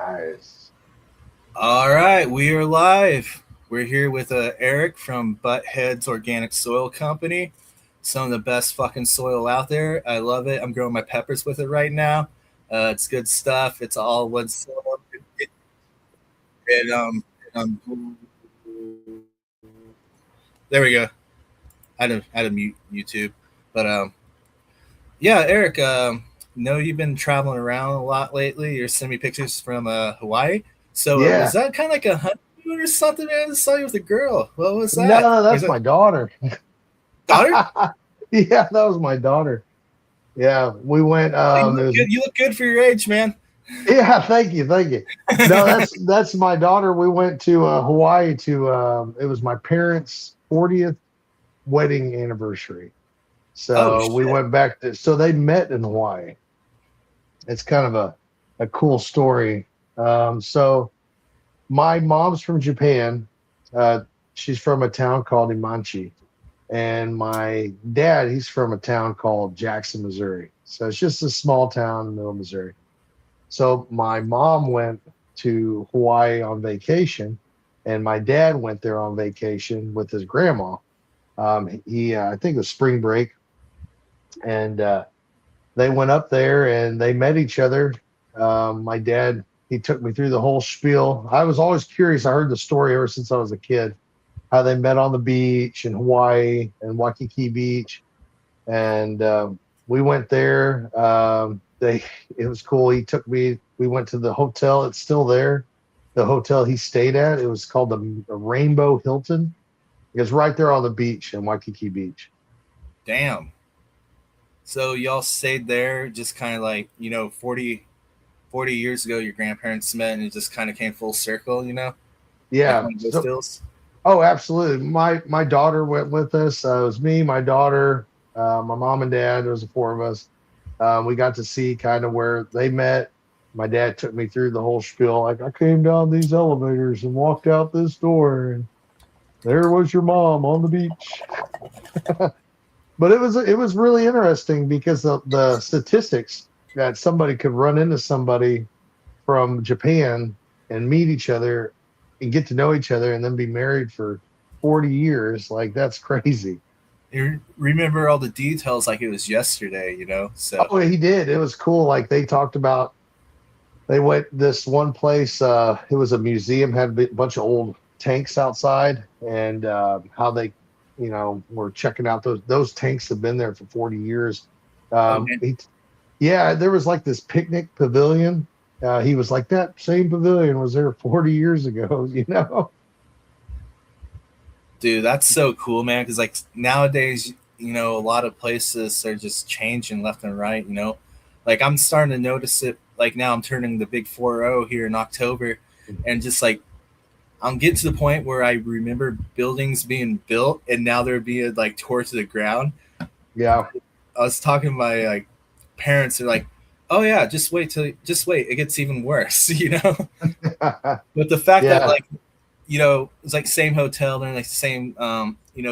Nice. All right, we are live. We're here with Eric from Buttheadz Organic Soil Company. Some of the best fucking soil out there. I love it. I'm growing my peppers with it right now. It's good stuff. It's all wood soil. It, there we go. I had to mute YouTube, but yeah, Eric. Know you've been traveling around a lot lately. You're sending me pictures from Hawaii. So was Yeah. that kind of like a honeymoon or something? Man, I saw you with a girl. What was that? No, Or is that's that my daughter. daughter? Yeah, that was my daughter. Yeah, we went. Oh, you It look was. good. You look good for your age, man. Yeah, thank you, thank you. No, that's my daughter. We went to Hawaii to. It was my parents' 40th wedding anniversary. Oh So we shit. went back to. So they met in Hawaii. It's kind of a cool story. So my mom's from Japan. She's from a town called Imanchi, and my dad, he's from a town called Jackson, Missouri. So it's just a small town in the middle of Missouri. So my mom went to Hawaii on vacation, and my dad went there on vacation with his grandma. I think it was spring break, and they went up there and they met each other. My dad, he took me through the whole spiel. I was always curious. I heard the story ever since I was a kid, how they met on the beach in Hawaii and Waikiki Beach, and we went there. It was cool. He took me. We went to the hotel. It's still there. The hotel he stayed at. It was called the Rainbow Hilton. It was right there on the beach in Waikiki Beach. Damn. So y'all stayed there, just kind of like 40 years ago, your grandparents met, and it just kind of came full circle. Like Yeah. one of those So, deals. oh, absolutely. My daughter went with us. It was me, my daughter, my mom and dad. There was the four of us. We got to see kind of where they met. My dad took me through the whole spiel. Like I came down these elevators and walked out this door, and there was your mom on the beach. But it was really interesting because the statistics that somebody could run into somebody from Japan and meet each other and get to know each other and then be married for 40 years, like that's crazy. You remember all the details like it was yesterday. So Oh, he did. It was cool. Like they talked about, they went this one place. It was a museum, had a bunch of old tanks outside, and how they, were checking out those tanks have been there for 40 years. oh Um, man, he, yeah, there was like this picnic pavilion. He was like, that same pavilion was there 40 years ago, you know? dude, that's so cool, man. Because like nowadays, a lot of places are just changing left and right. Like I'm starting to notice it. Like now, I'm turning the big 4-0 here in October, and just like I'm getting to the point where I remember buildings being built, and now they're being like tore to the ground. Yeah. I was talking to my like parents. They're like, "Oh yeah, just wait, it gets even worse," But the fact that Yeah. like it's like same hotel and like same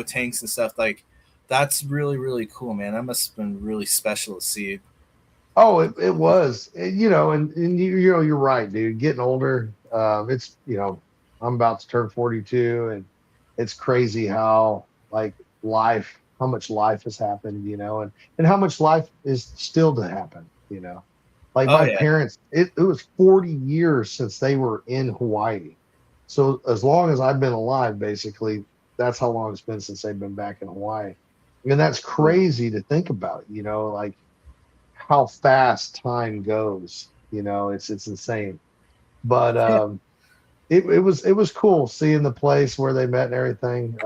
tanks and stuff, like that's really really cool, man. That must have been really special to see. Oh, it was, and you're right, dude. Getting older, it's, I'm about to turn 42, and it's crazy how like how much life has happened, and how much life is still to happen. Like Oh my yeah, parents, it was 40 years since they were in Hawaii. So as long as I've been alive, basically, that's how long it's been since they've been back in Hawaii. And that's crazy to think about, like how fast time goes. It's insane. But yeah. it was cool seeing the place where they met and everything.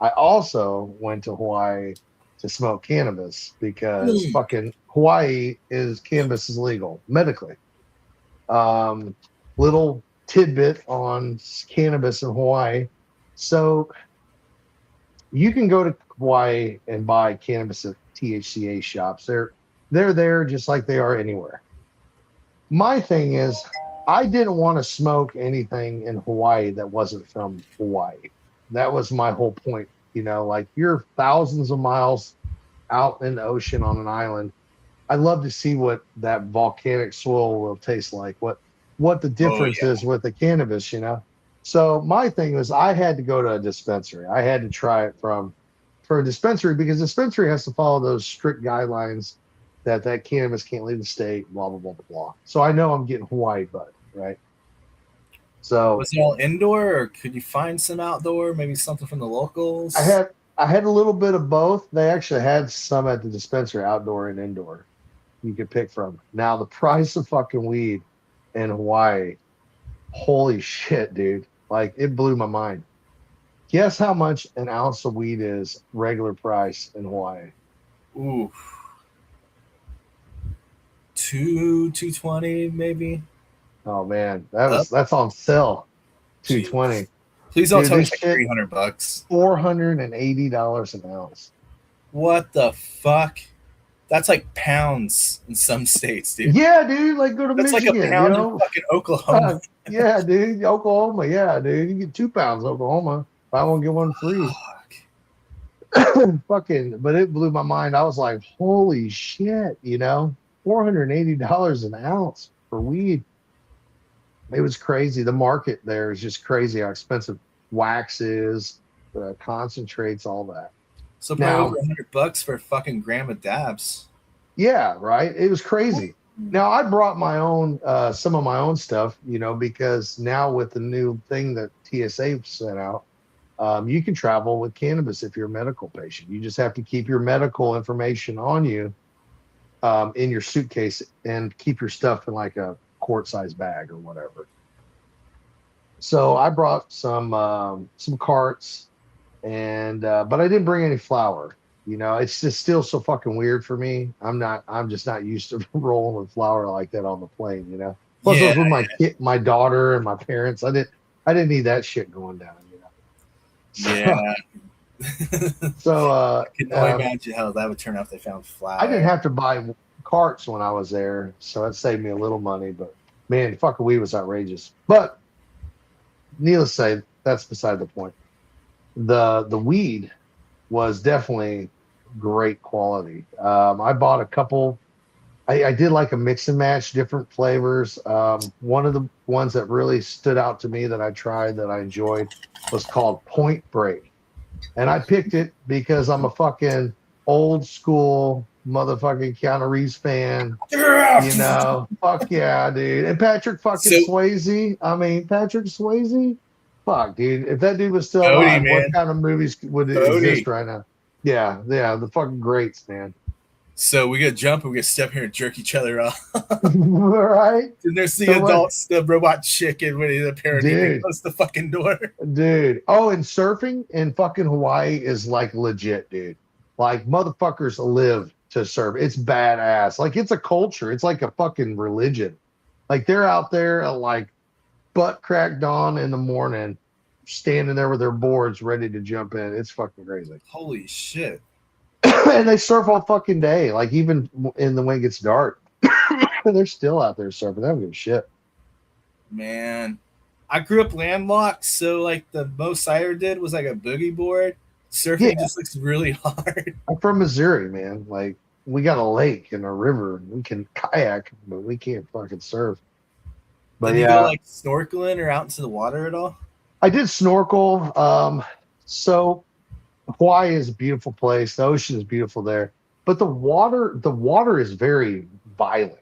I also went to Hawaii to smoke cannabis because Mm. fucking Hawaii is cannabis is legal medically. Um, Little tidbit on cannabis in Hawaii. So you can go to Hawaii and buy cannabis at THCA shops. They're there just like they are anywhere. My thing is, I didn't want to smoke anything in Hawaii that wasn't from Hawaii. That was my whole point. Like you're thousands of miles out in the ocean on an island. I'd love to see what that volcanic soil will taste like. what the Oh difference yeah. is with the cannabis, you know. So my thing was I had to go to a dispensary. I had to try it for a dispensary because dispensary has to follow those strict guidelines that cannabis can't leave the state, blah blah blah blah blah. So I know I'm getting Hawaii bud, right? So Was it all indoor, or could you find some outdoor? Maybe something from the I locals. had I had a little bit of both. They actually had some at the dispensary, outdoor and indoor. You could pick from. Now the price of fucking weed in Hawaii, holy shit, dude! Like it blew my mind. Guess how much an ounce of weed is regular price in Hawaii? Ooh, 220 maybe. Oh man, Up. that's on sale. Jeez. 220. Please don't Dude, tell me this it's like shit $300. $480 an ounce. What the fuck? That's like pounds in some states, dude. Yeah, dude, like go to That's like a Michigan, you pound in know? fucking Oklahoma. Yeah, dude, Oklahoma, yeah, dude. You get 2 pounds Oklahoma. Buy one, get one free. Fuck. Fucking, but it blew my mind. I was like, holy shit, you know, $480 an ounce for weed. It was crazy. The market there is just crazy how expensive wax is, concentrates, all that. So probably over Now, $100 for a fucking gram of dabs. yeah, right. It was crazy. Now I brought my own, some of my own stuff, you know, because now with the new thing that TSA sent out, you can travel with cannabis if you're a medical patient. You just have to keep your medical information on you, in your suitcase, and keep your stuff in like a quart-sized bag or whatever. So I brought some carts, and but I didn't bring any flour. You know, it's just still so fucking weird for me. I'm just not used to rolling with flour like that on the plane. You know. Plus, I Yeah, was with my kid, my daughter, and my parents. I didn't need that shit going down. You know. yeah. So I can only imagine how that would turn out if they found I didn't flour. have to buy carts when I was there, so it saved me a little money. But man, the fucking weed was outrageous. But needless to say, that's beside the point. The weed was definitely great quality. I bought a couple. I did like a mix and match, different flavors. One of the ones that really stood out to me that I tried that I enjoyed was called Point Break. And I picked it because I'm a fucking old school motherfucking Keanu Reeves fan. You know, fuck yeah, dude. And Patrick fucking So Swayze. I mean, Patrick Swayze. Fuck, dude. If that dude was still Bodie, alive, what man. kind of movies would exist Bodie. right now? Yeah, yeah, the fucking greats, man. So we gotta jump and we gotta step here and jerk each other off. All right. And there's the So what, adults, the robot chicken when the parent even dude? close the fucking door. Dude. Oh, and surfing in fucking Hawaii is like legit, dude. Like motherfuckers live to surf. It's badass. Like it's a culture. It's like a fucking religion. Like they're out there at like butt crack dawn in the morning, standing there with their boards ready to jump in. It's fucking crazy. Holy shit. And they surf all fucking day. Like even in the when it gets dark. They're still out there surfing. They don't give a shit. Man. I grew up landlocked, so like the most I ever did was like a boogie board. Yeah, Surfing just looks really hard. I'm from Missouri, man. Like we got a lake and a river. We can kayak, but we can't fucking surf. But Did you go yeah, like snorkeling or out into the water at all? I did snorkel. So Hawaii is a beautiful place. The ocean is beautiful there, but the water is very violent.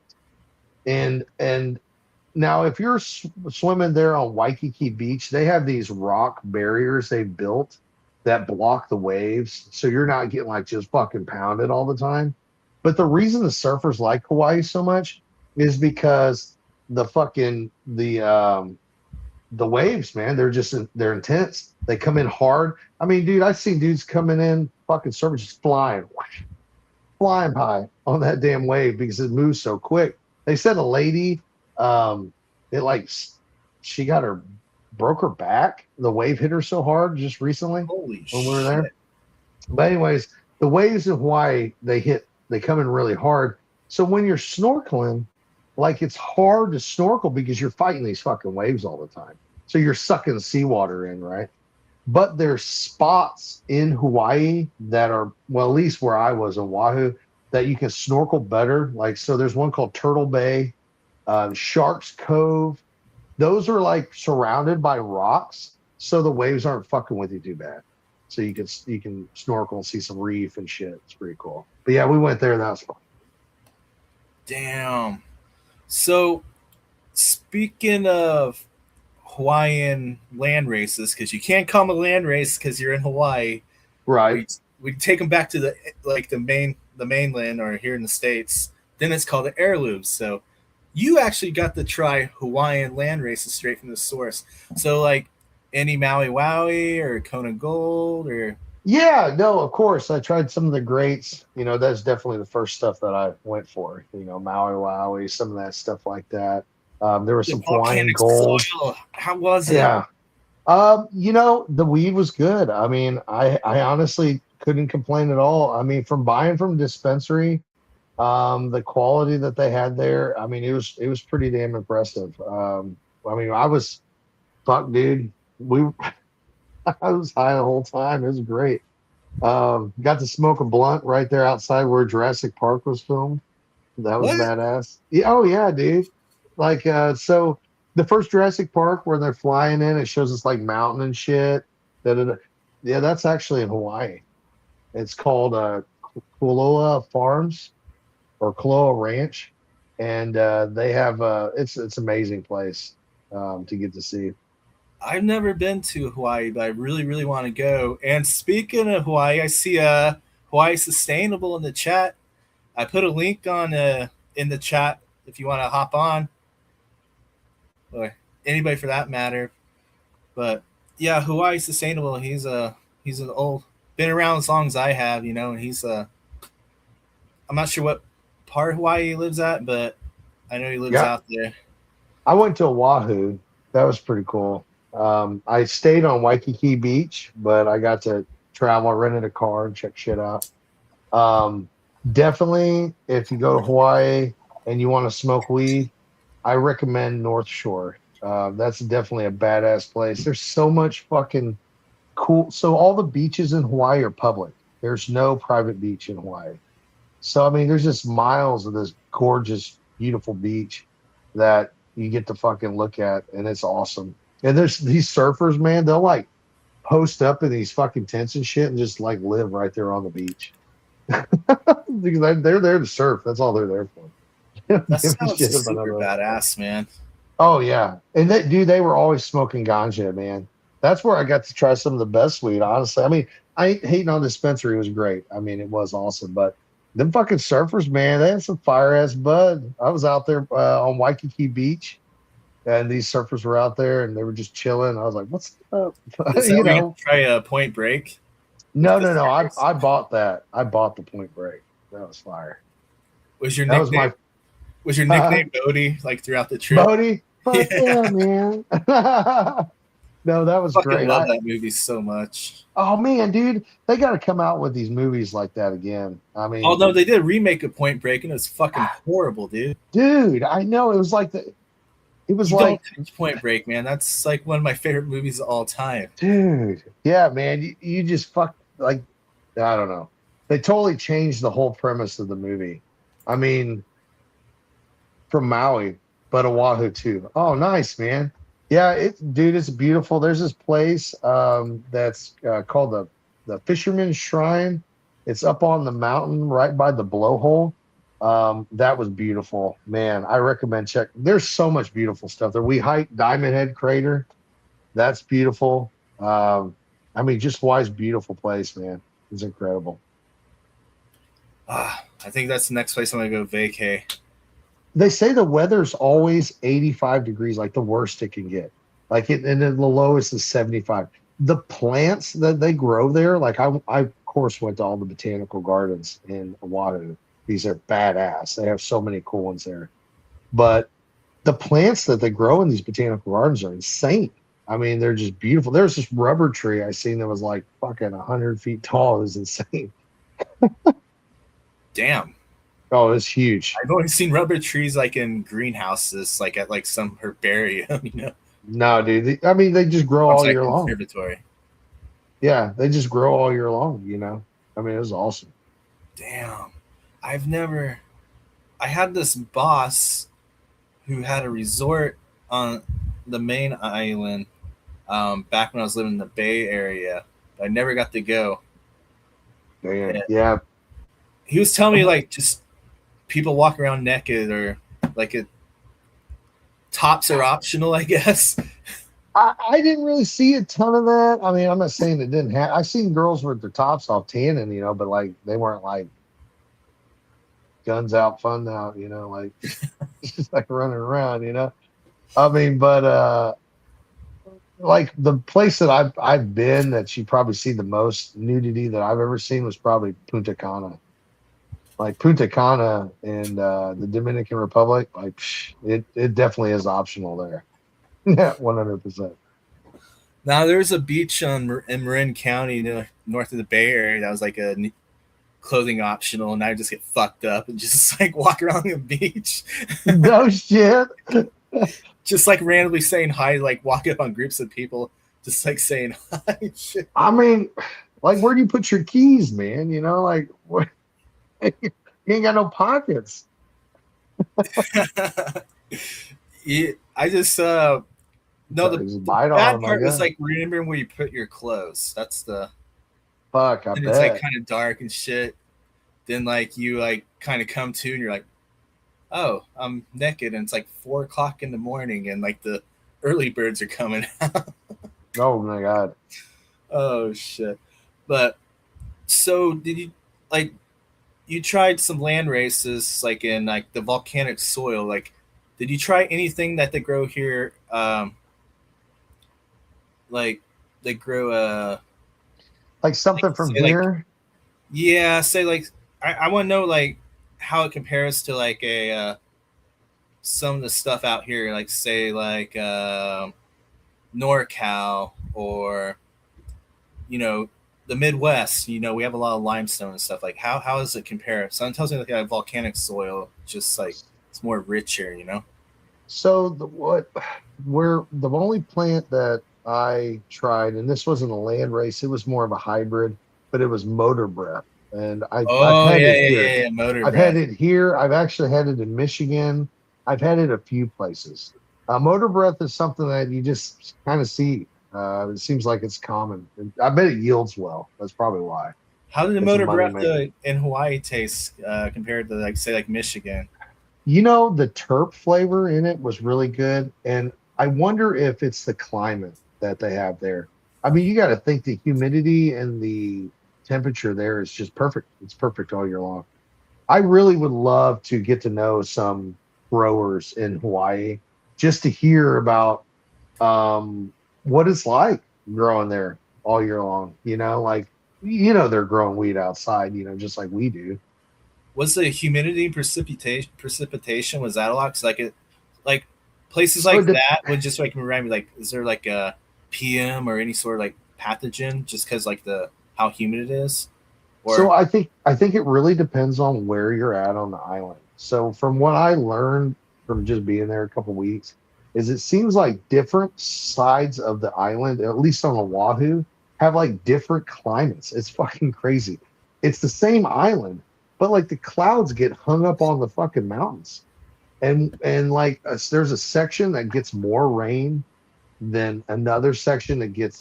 And now if you're swimming there on Waikiki Beach, they have these rock barriers they built that block the waves, so you're not getting like just fucking pounded all the time. But the reason the surfers like Hawaii so much is because the fucking the waves, man, they're intense. They come in hard. I mean, dude, I've seen dudes coming in fucking surfing just flying, whoosh, flying high on that damn wave because it moves so quick. They said a lady, it like she got her broke her back. The wave hit her so hard just recently Holy when we were shit. there. But anyways, the waves in Hawaii, they come in really hard. So when you're snorkeling, like it's hard to snorkel because you're fighting these fucking waves all the time. So you're sucking seawater in, right? But there's spots in Hawaii that are, well, at least where I was in Oahu, that you can snorkel better. Like, so there's one called Turtle Bay. Sharks Cove. Those are like surrounded by rocks, so the waves aren't fucking with you too bad. So you can snorkel and see some reef and shit. It's pretty cool. But yeah, we went there. That was fun. Damn. So speaking of Hawaiian land races, because you can't call them a land race because you're in Hawaii. Right. We take them back to the mainland or here in the States. Then it's called the heirlooms. So you actually got to try Hawaiian land races straight from the source. So like any Maui Wowie or Kona Gold or Yeah, no, of course. I tried some of the greats. That's definitely the first stuff that I went for. Maui Wowie, some of that stuff like that. There was the some Hawaiian volcanic gold. soil. How was it? Yeah. The weed was good. I mean, I honestly couldn't complain at all. I mean, from buying from dispensary, the quality that they had there, I mean, it was pretty damn impressive. I mean, fuck, dude. We I was high the whole time. It was great. Got to smoke a blunt right there outside where Jurassic Park was filmed. That was What? badass. Yeah, oh yeah, dude. Like so the first Jurassic Park where they're flying in, it shows us like mountain and shit. Da-da-da. Yeah, that's actually in Hawaii. It's called Kualoa Farms or Kualoa Ranch. And they have it's amazing place to get to see. I've never been to Hawaii, but I really, really want to go. And speaking of Hawaii, I see Hawaii Sustainable in the chat. I put a link on in the chat if you want to hop on, or anybody for that matter. But yeah, Hawaii Sustainable. He's an old, been around as long as I have, and he's I'm not sure what part of Hawaii he lives at, but I know he lives Yeah, out there. I went to Oahu. That was pretty cool. I stayed on Waikiki Beach, but I got to travel. I rented a car and check shit out. Um, Definitely, if you go to Hawaii and you want to smoke weed, I recommend North Shore. That's definitely a badass place. There's so much fucking cool. So all the beaches in Hawaii are public. There's no private beach in Hawaii. So I mean, there's just miles of this gorgeous, beautiful beach that you get to fucking look at, and it's awesome. And there's these surfers, man. They'll like post up in these fucking tents and shit, and just like live right there on the beach because they're there to surf. That's all they're there for. That Give a sounds shit about super other- badass, man. Oh yeah, and they were always smoking ganja, man. That's where I got to try some of the best weed. Honestly, I mean, I ain't hating on dispensary. It was great. I mean, it was awesome, but them fucking surfers, man, they had some fire ass bud. I was out there on Waikiki Beach, and these surfers were out there, and they were just chilling. I was like, "What's up?" Is that where you try a Point Break? No. I bought that. I bought the Point Break. That was fire. Was your That was nickname my was your nickname Bodie like throughout the trip? Bodie. Fuck yeah, man. No, that was I fucking great. love that movie so much. Oh man, dude, they got to come out with these movies like that again. I mean, Although they did a remake of Point Break and it was fucking horrible, dude. dude, I know it was like it was You like, don't touch Point Break, man. That's like one of my favorite movies of all time. dude, yeah, man, you just fuck like, I don't know. They totally changed the whole premise of the movie. I mean, from Maui, but Oahu too. Oh, nice, man. Yeah, dude, it's beautiful. There's this place that's called the Fisherman's Shrine. It's up on the mountain right by the blowhole. That was beautiful, man. I recommend check. There's so much beautiful stuff there. We hiked Diamond Head Crater. That's beautiful. I mean, just Hawaii's beautiful place, man. It's incredible. I think that's the next place I'm gonna go vacay. They say the weather's always 85 degrees, like the worst it can get. And then the lowest is 75. The plants that they grow there, like I of course went to all the botanical gardens in Oahu. These are badass. They have so many cool ones there. But the plants that they grow in these botanical gardens are insane. I mean, they're just beautiful. There's this rubber tree I seen that was like fucking 100 feet tall. It was insane. Damn. Oh, it's huge. I've only seen rubber trees like in greenhouses, like at like some herbarium, No, dude. I mean, they just grow all year long. Conservatory. Yeah, they just grow all year long, I mean, it was awesome. Damn. I had this boss who had a resort on the main island back when I was living in the Bay Area. I never got to go. Man, And yeah. he was telling me like just people walk around naked or like tops are optional, I guess. I didn't really see a ton of that. I mean, I'm not saying it didn't have. I've seen girls with their tops off tanning, but like they weren't like guns out, fun out, like just like running around. I mean, but like the place that I've been that you probably see the most nudity that I've ever seen was probably Punta Cana. Like Punta Cana in the Dominican Republic, like it definitely is optional there. Yeah, 100%. Now there's a beach in Marin County, north of the Bay Area, that was like a clothing optional, and I just get fucked up and just like walk around the beach. No shit. Just like randomly saying hi, like walk up on groups of people, just like saying hi. Shit. I mean, like, where do you put your keys, man? Like, what? You ain't got no pockets. Yeah, I just no, the bad part was like remembering where you put your clothes. That's the fuck. I and bet it's like kind of dark and shit. Then like you like kind of come to and you're like, oh, I'm naked, and it's like 4:00 in the morning, and like the early birds are coming out. Oh my god. Oh shit. But so did you like you tried some land races like in like the volcanic soil? Like did you try anything that they grow here? Like they grow like something like, from say, here? Like, yeah, say like I want to know like how it compares to like a some of the stuff out here, like say like NorCal or the Midwest. We have a lot of limestone and stuff. Like how does it compare? Someone tells me like a volcanic soil, just like it's more richer. So the only plant that I tried, and this wasn't a land race, it was more of a hybrid, but it was motor breath. And I've had it here. Motor I've breath. had it here. I've actually had it in Michigan. I've had it a few places. Motor breath is something that you just kind of see. It seems like it's common. I bet it yields well. That's probably why. How did the motor breath in Hawaii taste compared to like say like Michigan? The terp flavor in it was really good, and I wonder if it's the climate that they have there. I mean, you got to think the humidity and the temperature there is just perfect. It's perfect all year long. I really would love to get to know some growers in Hawaii just to hear about what it's like growing there all year long. Like they're growing weed outside, just like we do. Was the humidity precipitation was that a lot? Cause like places like that would just like remind me like, is there like a PM or any sort of like pathogen just because like how humid it is? So I think it really depends on where you're at on the island. So from what I learned from just being there a couple weeks, is it seems like different sides of the island, at least on Oahu, have like different climates. It's fucking crazy. It's the same island, but like the clouds get hung up on the fucking mountains, and like there's a section that gets more rain than another section that gets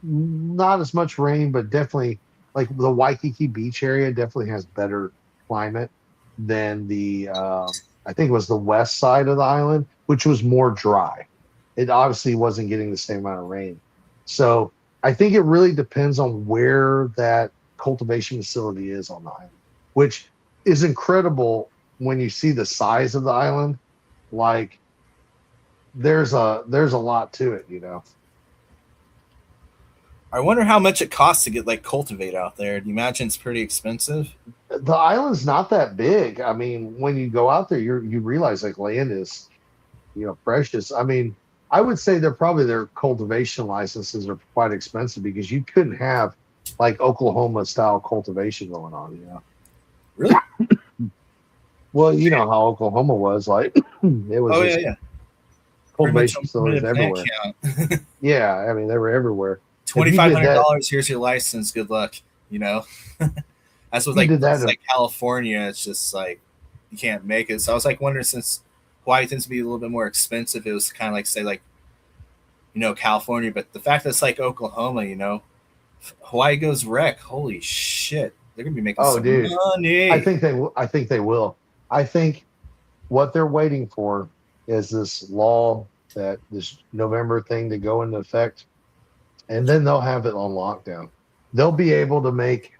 not as much rain, but definitely like the Waikiki Beach area definitely has better climate than the I think it was the west side of the island, which was more dry. It obviously wasn't getting the same amount of rain. So I think it really depends on where that cultivation facility is on the island, which is incredible when you see the size of the island. Like there's a lot to it, I wonder how much it costs to get like cultivate out there. Do you imagine it's pretty expensive? The island's not that big. I mean, when you go out there, you realize like land is, precious. I mean, I would say their cultivation licenses are quite expensive because you couldn't have like Oklahoma style cultivation going on, Really? Well, you know how Oklahoma was like. It was. Oh yeah. Cultivation facilities everywhere. Yeah, I mean they were everywhere. $2,500. Here's your license. Good luck. That's what like California. It's just like you can't make it. So I was like wondering since Hawaii tends to be a little bit more expensive. It was kind of like say like California, but the fact that it's like Oklahoma, Hawaii goes wreck. Holy shit, they're gonna be making Oh, some dude, I money. think they will. I think they will. I think what they're waiting for is this law, that this November thing to go into effect, and then they'll have it on lockdown. They'll be able to make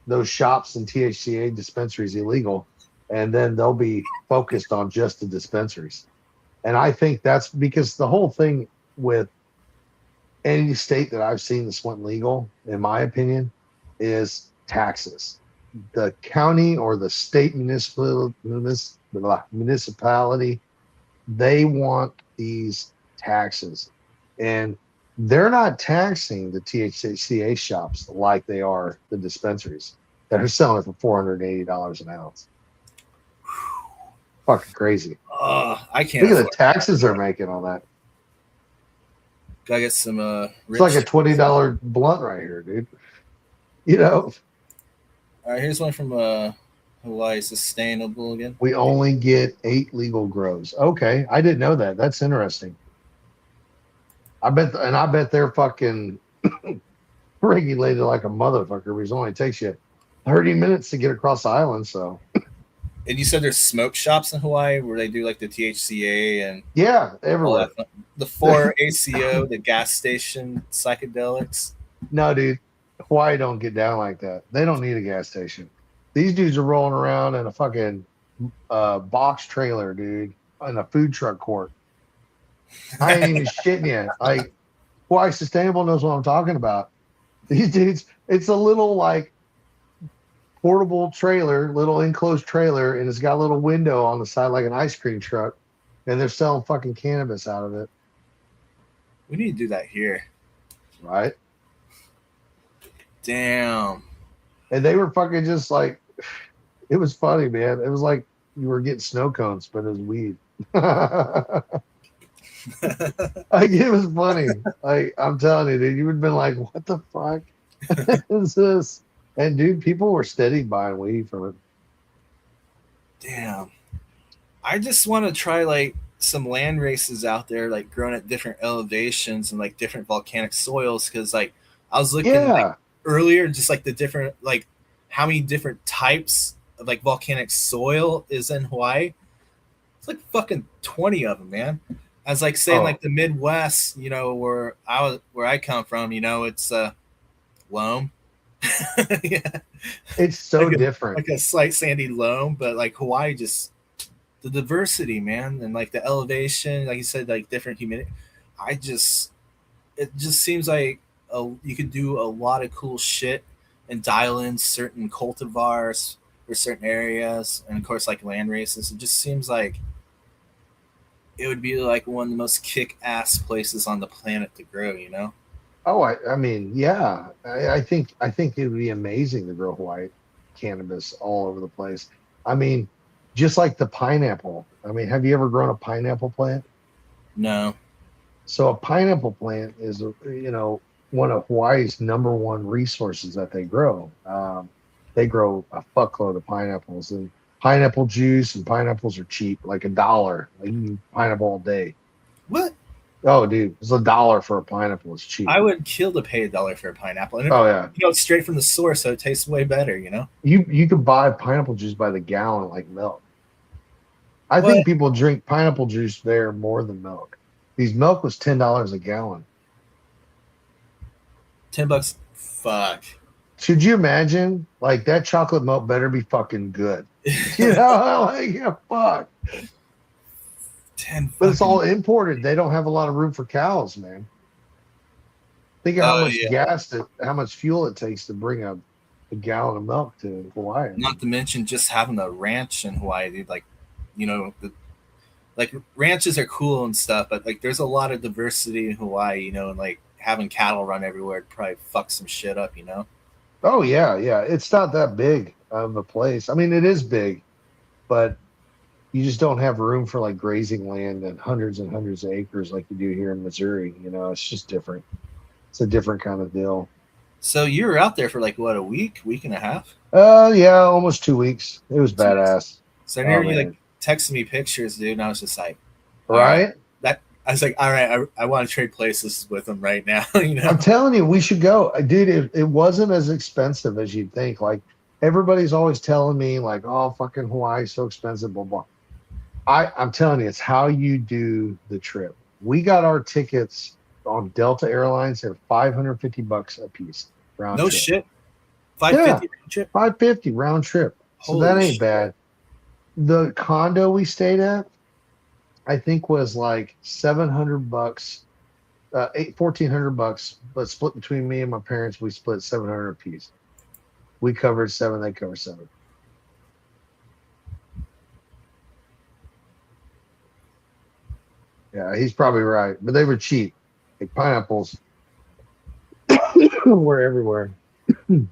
those shops and THCA dispensaries illegal, and then they'll be focused on just the dispensaries. And I think that's because the whole thing with any state that I've seen that's went legal, in my opinion, is taxes. The county or the state municipality, they want these taxes. And they're not taxing the THCA shops like they are the dispensaries that are selling it for $480 an ounce. Fucking crazy. I can't. Look at the taxes they're making on that. Gotta get some It's like a $20 blunt right here, dude. All right, here's one from Hawaii Sustainable again. We only get 8 legal grows. Okay, I didn't know that. That's interesting. I bet they're fucking regulated like a motherfucker, because it only takes you 30 minutes to get across the island. So. And you said there's smoke shops in Hawaii where they do like the THCA and yeah, everywhere. The 4-ACO, the gas station psychedelics. No, dude, Hawaii don't get down like that. They don't need a gas station. These dudes are rolling around in a fucking box trailer, dude, in a food truck court. I ain't even shitting you. Like, Hawaii Sustainable knows what I'm talking about. These dudes, it's a little like portable trailer, little enclosed trailer, and it's got a little window on the side like an ice cream truck, and they're selling fucking cannabis out of it. We need to do that here. Right? Damn. And they were fucking just like, it was funny, man. It was like you were getting snow cones, but it was weed. Like, it was funny. Like, I'm telling you, dude, you would have been like, what the fuck is this? And dude, people were steady buying weed from it. Damn. I just want to try like some land races out there, like growing at different elevations and like different volcanic soils. Cause like I was looking like, earlier, just like the different, like how many different types of like volcanic soil is in Hawaii. It's like fucking 20 of them, man. I was like saying like the Midwest, where I come from, it's loam. Yeah. It's so like different. Like a slight sandy loam, but like Hawaii, just the diversity, man, and like the elevation, like you said, like different humidity. It just seems like you could do a lot of cool shit and dial in certain cultivars for certain areas, and of course like land races. It just seems like it would be like one of the most kick-ass places on the planet to grow, Oh, I mean, yeah. I think it would be amazing to grow Hawaii cannabis all over the place. I mean, just like the pineapple. I mean, have you ever grown a pineapple plant? No. So a pineapple plant is, one of Hawaii's #1 resources that they grow. They grow a fuckload of pineapples, and pineapple juice and pineapples are cheap, like $1. Like, you can pineapple all day. What? Oh, dude, it's $1 for a pineapple. It's cheap. I would kill to pay $1 for a pineapple. And yeah. It's straight from the source, so it tastes way better, You could buy pineapple juice by the gallon like milk. I think people drink pineapple juice there more than milk. These milk was $10 a gallon. $10? Fuck. Should you imagine? Like, that chocolate milk better be fucking good. Like, yeah, fuck. 10. But it's all imported. They don't have a lot of room for cows, man. Think of how much how much fuel it takes to bring a gallon of milk to Hawaii. Not to mention just having a ranch in Hawaii, dude. Like, like ranches are cool and stuff, but like there's a lot of diversity in Hawaii, and like having cattle run everywhere would probably fuck some shit up, Oh yeah. It's not that big of a place. I mean, it is big, but you just don't have room for like grazing land and hundreds of acres like you do here in Missouri. It's just different. It's a different kind of deal. So you were out there for like week and a half? Yeah, almost 2 weeks. It was badass. So near you like texting me pictures, dude, and I was just like, all right? That I was like, all right, I want to trade places with him right now. You know, I'm telling you, we should go, dude. It wasn't as expensive as you'd think. Like everybody's always telling me, like, oh, fucking Hawaii's so expensive, blah blah. I'm telling you, it's how you do the trip. We got our tickets on Delta Airlines. They're $550 a piece round no trip. shit, Yeah, 550 round trip. 550 round trip. So that Holy ain't shit. bad. The condo we stayed at, I think, was like $700, $1,400, but split between me and my parents. We split 700 apiece. We covered 7. They covered 7. Yeah, he's probably right, but they were cheap. Like pineapples were everywhere. It's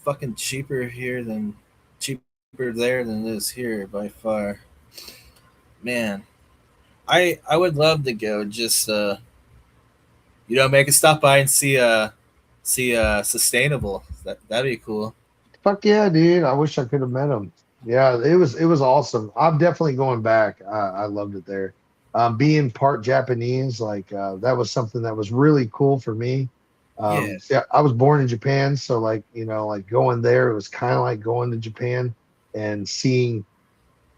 fucking cheaper there than it is here by far. Man, I would love to go. Just make a stop by and see sustainable. That'd be cool. Fuck yeah, dude! I wish I could have met him. Yeah, it was awesome. I'm definitely going back. I loved it there. Being part Japanese, like that was something that was really cool for me. Yeah. Yeah, I was born in Japan, so like like going there, it was kind of like going to Japan and seeing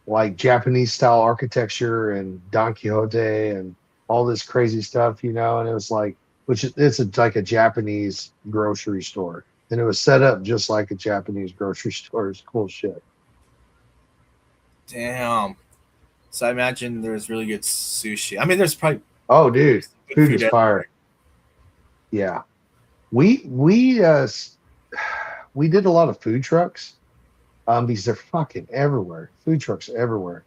like Japanese style architecture and Don Quixote and all this crazy stuff, and it was like, like a Japanese grocery store, and it was set up just like a Japanese grocery store. It's cool shit. Damn. So I imagine there's really good sushi. I mean, there's probably Oh, dude, good food is everywhere. fire. Yeah, we did a lot of food trucks, because they're fucking everywhere. Food trucks everywhere.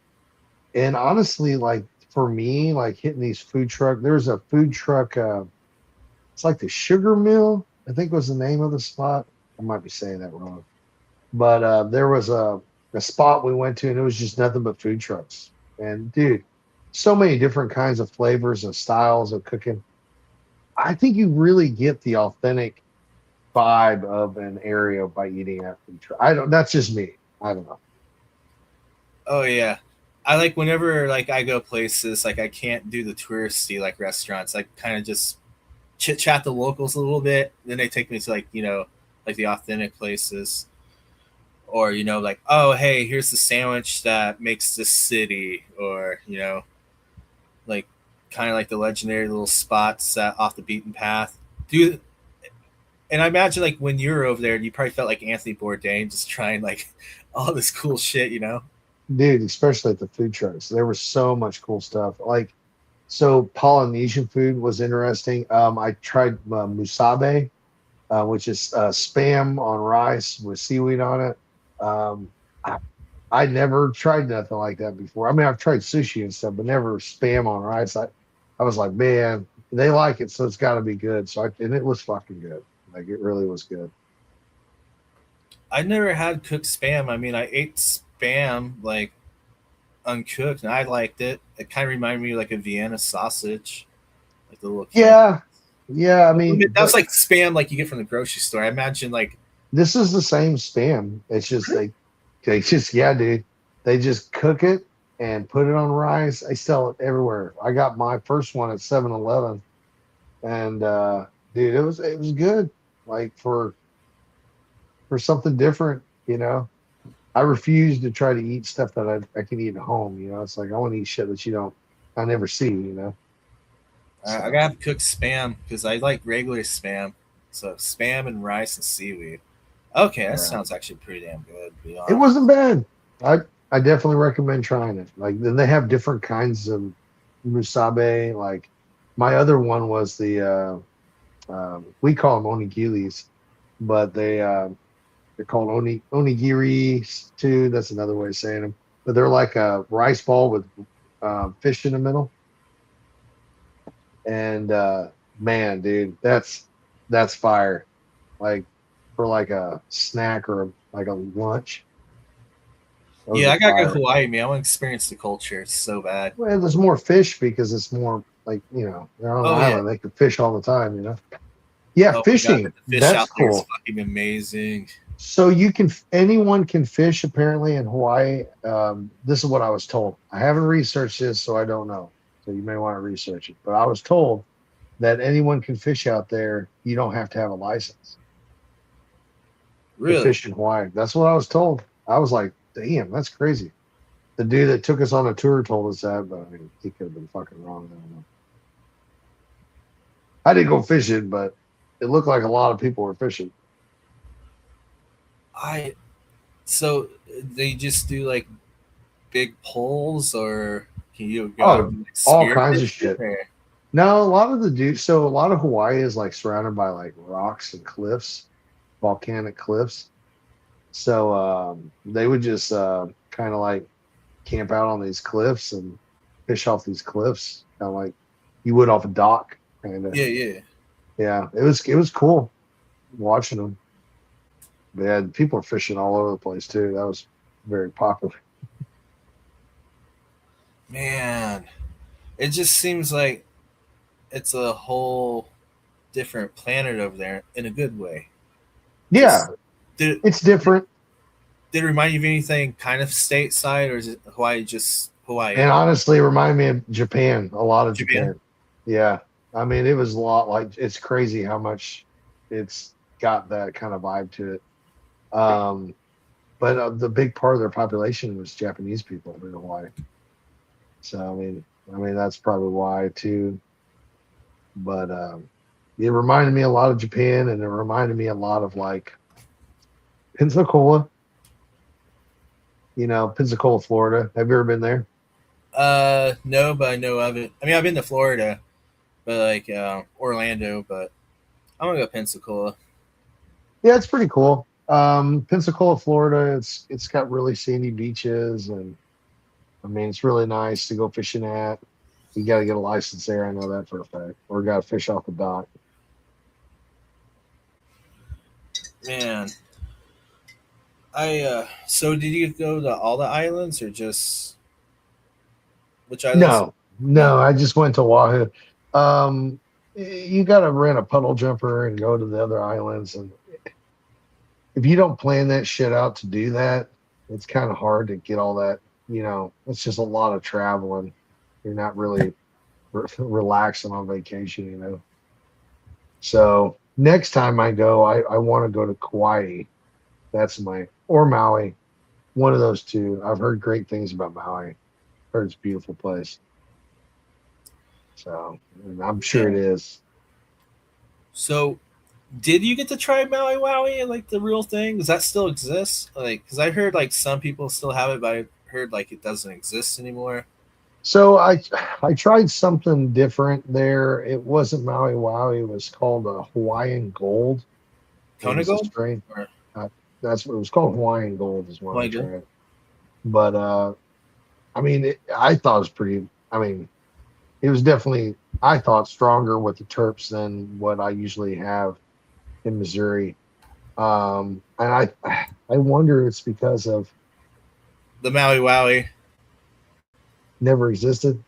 And honestly, like for me, like hitting these food truck, there was a food truck. It's like the Sugar Mill, I think was the name of the spot. I might be saying that wrong, but there was a spot we went to, and it was just nothing but food trucks. And dude, so many different kinds of flavors and styles of cooking. I think you really get the authentic vibe of an area by eating at food truck. I don't. That's just me. I don't know. Oh yeah. I like whenever like I go places like I can't do the touristy like restaurants. I kind of just chit chat the locals a little bit. Then they take me to like the authentic places, or like, oh hey, here's the sandwich that makes this city, or like kind of like the legendary little spots off the beaten path. Dude, and I imagine like when you were over there, you probably felt like Anthony Bourdain, just trying like all this cool shit. Dude, especially at the food trucks, there was so much cool stuff. Like, so Polynesian food was interesting. I tried musabe, which is spam on rice with seaweed on it. Um, I, I never tried nothing like that before. I mean, I've tried sushi and stuff, but never spam on rice. I was like, man, they like it, so it's got to be good. And it was fucking good. Like, it really was good. I never had cooked spam. I mean, I ate spam like uncooked, and I liked it. It kind of reminded me of like a Vienna sausage, like the little. Yeah, yeah. I mean, that was like spam, like you get from the grocery store. I imagine like this is the same spam. It's just they just yeah, dude. They just cook it and put it on rice. They sell it everywhere. I got my first one at 7-Eleven, and dude, it was good. Like for something different, I refuse to try to eat stuff that I can eat at home. It's like I want to eat shit that I never see. So, I gotta have cooked spam because I like regular spam. So spam and rice and seaweed. Okay, that sounds actually pretty damn good. To be honest. It wasn't bad. I definitely recommend trying it. Like, then they have different kinds of musabe. Like, my other one was the we call them onigiris, but they're called onigiri too. That's another way of saying them. But they're like a rice ball with fish in the middle. And man, dude, that's fire. Like for like a snack or like a lunch. Yeah, I gotta go to Hawaii, man. I want to experience the culture. It's so bad. Well, there's more fish because it's more like they're on an island. They can fish all the time. Yeah, fishing. God, the fish that's out there cool. is fucking amazing. So anyone can fish apparently in Hawaii. This is what I was told. I haven't researched this, so I don't know. So you may want to research it. But I was told that anyone can fish out there. You don't have to have a license to Really? fish in Hawaii. That's what I was told. I was like, damn, that's crazy. The dude that took us on a tour told us that, but I mean, he could have been fucking wrong. I don't know. I didn't go fishing, but it looked like a lot of people were fishing. I so they just do like big poles, or can you go out Oh, and like, all kinds of spearfish it? shit. No, a lot of the dudes. So a lot of Hawaii is like surrounded by like rocks and cliffs, volcanic cliffs. So they would just kind of like camp out on these cliffs and fish off these cliffs, kind of like you would off a dock. Kind of. Yeah, yeah. Yeah, it was cool watching them. They had people are fishing all over the place too. That was very popular. Man, it just seems like it's a whole different planet over there in a good way. Yeah, Just did it's different. did it remind you of anything kind of stateside, or is it Hawaii just And Hawaii? honestly, it reminded me of Japan, a lot of Japan? Japan. Yeah. I mean, it was a lot like it's crazy how much it's got that kind of vibe to it. Um, but the big part of their population was Japanese people in Hawaii. So I mean that's probably why too. But it reminded me a lot of Japan, and it reminded me a lot of like Pensacola. Pensacola, Florida. Have you ever been there? No, but I know of it. I mean, I've been to Florida, but like Orlando, but I'm gonna go Pensacola. Yeah, it's pretty cool. Pensacola, Florida. It's got really sandy beaches, and I mean it's really nice to go fishing at. You got to get a license there. I know that for a fact. Or got to fish off the dock. Man, I so did you go to all the islands or just which islands? No, no. I just went to Oahu. You got to rent a puddle jumper and go to the other islands, and if you don't plan that shit out to do that, it's kind of hard to get all that. It's just a lot of traveling. You're not really relaxing on vacation. So next time I go, I want to go to Kauai. That's or Maui, one of those two. I've heard great things about Maui. Heard it's a beautiful place. So and I'm sure it Man. is. So did you get to try Maui Wowie, like the real thing? Does that still exist? Like, because I heard like some people still have it, but I heard like it doesn't exist anymore. So I tried something different there. It wasn't Maui Wowie. It was called a Hawaiian Gold. It Kona was a Gold strain. or That's what it was called. Hawaiian Gold is what I Hawaii Gold? tried. But I mean, I thought it was pretty. I mean, it was definitely I thought stronger with the terps than what I usually have in Missouri. And I wonder it's because of The Maui Wowie. never existed.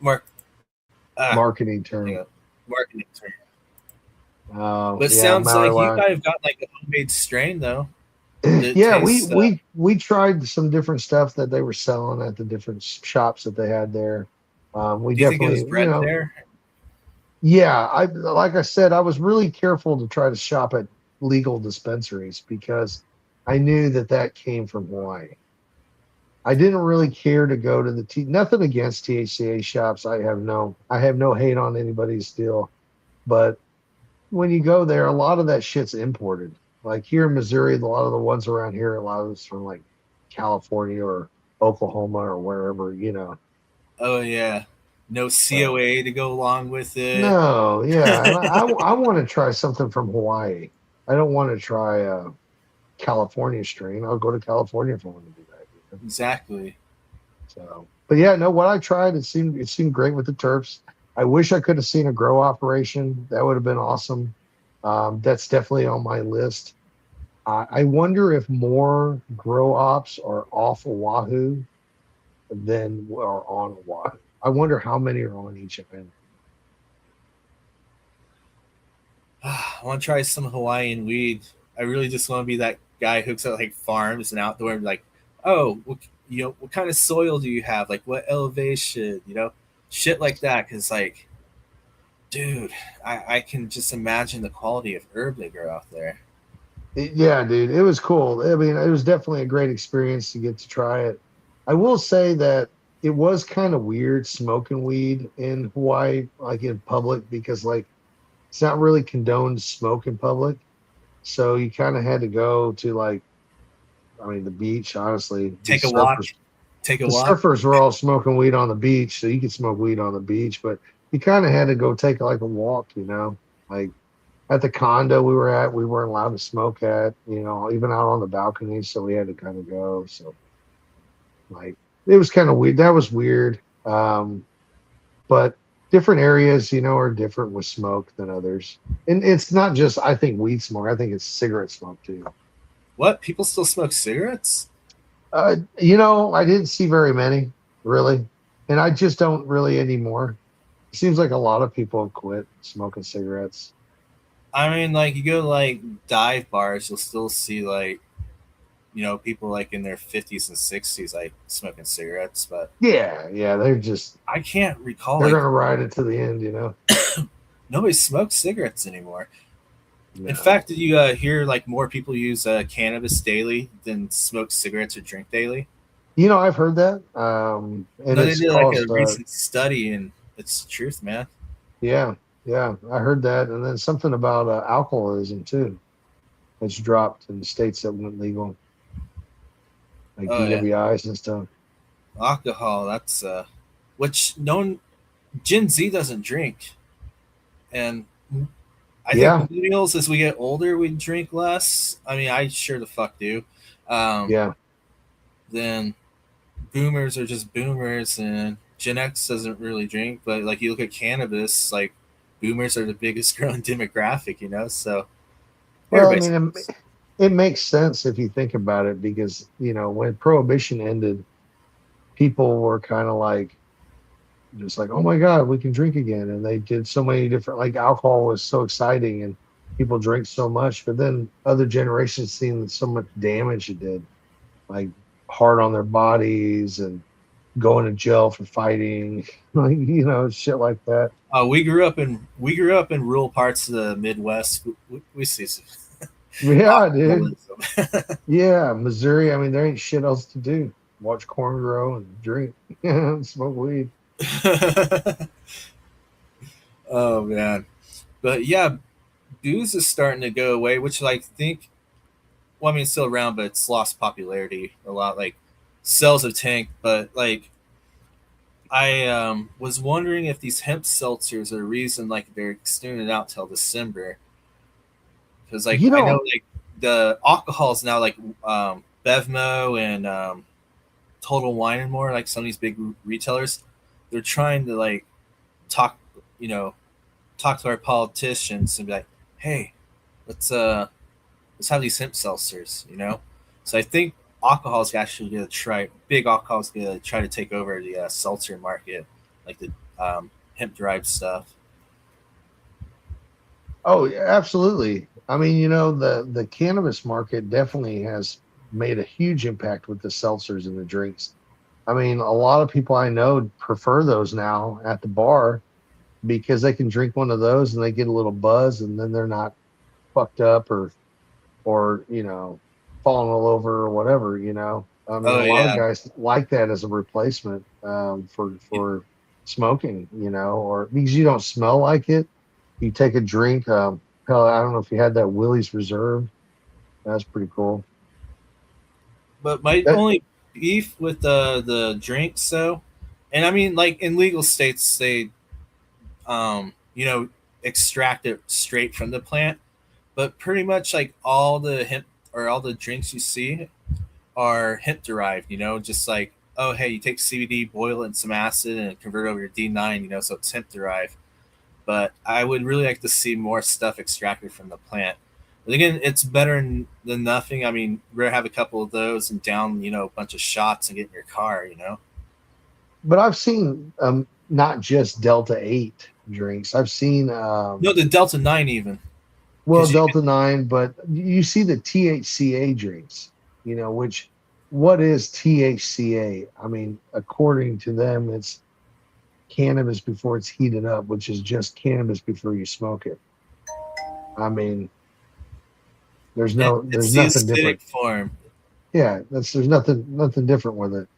Mark. Ah, Marketing hang term. on. Marketing term. Oh But yeah, sounds Maui like you Wowie. guys have got like a homemade strain though. Did it Yeah, we taste? we we tried some different stuff that they were selling at the different shops that they had there. We Do you think it definitely, was bred there? yeah. I like I said, I was really careful to try to shop at legal dispensaries because I knew that came from Hawaii. I didn't really care to go to nothing against THCA shops. I have no hate on anybody's deal, but when you go there, a lot of that shit's imported. Like here in Missouri, a lot of the ones around here, a lot of it's from like California or Oklahoma or wherever. Oh yeah. No So COA to go along with it. no, yeah, and I want to try something from Hawaii. I don't want to try a California strain. I'll go to California if I want to do that. Exactly. So, but yeah, no, what I tried, it seemed great with the terps. I wish I could have seen a grow operation. That would have been awesome. That's definitely on my list. I wonder if more grow ops are off Oahu than are on Oahu. I wonder how many are on each event. I want to try some Hawaiian weed. I really just want to be that guy who hooks up like farms and outdoor and be like, oh, what kind of soil do you have? Like, what elevation? Shit like that. Because like, dude, I can just imagine the quality of herb they grow out there. Yeah, dude, it was cool. I mean, it was definitely a great experience to get to try it. I will say that it was kind of weird smoking weed in Hawaii, like in public, because like it's not really condoned to smoke in public. So you kind of had to go to like, I mean, the beach. Honestly, Take a walk. Take a the walk. surfers were all smoking weed on the beach, so you could smoke weed on the beach, but you kind of had to go take like a walk, like at the condo we were at, we weren't allowed to smoke at, even out on the balcony. So we had to kind of go. So like it was kind of weird. That was weird. But different areas, are different with smoke than others. And it's not just, I think, weed smoke. I think it's cigarette smoke too. What? People still smoke cigarettes? I didn't see very many really. And I just don't really anymore. It seems like a lot of people have quit smoking cigarettes. I mean, like you go to like dive bars, you'll still see like people like in their 50s and 60s like smoking cigarettes, but Yeah, I can't recall they're like gonna ride it to the end. nobody smokes cigarettes anymore. In No. fact, did you hear like more people use cannabis daily than smoke cigarettes or drink daily? I've heard that. And No, they it's did like a caused recent study, and it's the truth, man. yeah, I heard that. And then something about alcoholism too. It's dropped in the states that went legal, like Oh yeah, DWIs and stuff. alcohol. That's which no one, Gen Z doesn't drink, and I think Yeah, millennials, as we get older, we drink less. I mean, I sure the fuck do. Um, yeah. then boomers are just boomers, and Gen X doesn't really drink. But like you look at cannabis, like boomers are the biggest growing demographic, So Well, I everybody's mean, it makes sense if you think about it because, when prohibition ended, people were kind of like, just like, oh my God, we can drink again. And they did so many different, like alcohol was so exciting and people drink so much. But then other generations seen so much damage it did, like hard on their bodies and going to jail for fighting, like, shit like that. we grew up in rural parts of the Midwest. We see some Yeah, dude. alcoholism. Yeah, Missouri. I mean, there ain't shit else to do. Watch corn grow and drink, smoke weed. Oh man, but yeah, booze is starting to go away, which I think. Well, I mean, it's still around, but it's lost popularity a lot. Like sales have tanked, but like I was wondering if these hemp seltzers are the reason like they're extending it out till December, because like You I know know, like the alcohol is now like Bevmo and Total Wine and More, like some of these big retailers, they're trying to like talk, you know, talk to our politicians and be like, hey, let's let's have these hemp seltzers. So I think alcohol's actually going to try, big alcohol's going to try to take over the seltzer market, like the hemp derived stuff. oh, yeah, absolutely. I mean, the cannabis market definitely has made a huge impact with the seltzers and the drinks. I mean, a lot of people I know prefer those now at the bar because they can drink one of those and they get a little buzz and then they're not fucked up or falling all over or whatever. I mean, Oh a lot of yeah, guys like that as a replacement for smoking, or because you don't smell like it. You take a drink. Hell, I don't know if you had that Willie's Reserve. That's pretty cool. but my That, only beef with the drinks though, and I mean like in legal states they extract it straight from the plant, but pretty much like all the hemp or all the drinks you see are hemp derived, just like, oh, hey, you take CBD, boil it in some acid, and convert it over to D9, so it's hemp derived. But I would really like to see more stuff extracted from the plant. But again, it's better than nothing. I mean, rather have a couple of those and down, a bunch of shots and get in your car. but I've seen not just Delta 8 drinks. I've seen No, the Delta 9 even. Well, because you Delta 9, but you see the THCA drinks, which what is THCA? I mean, according to them, it's cannabis before it's heated up, which is just cannabis before you smoke it. I mean, there's it's the nothing acidic different. form. Yeah, there's nothing different with it.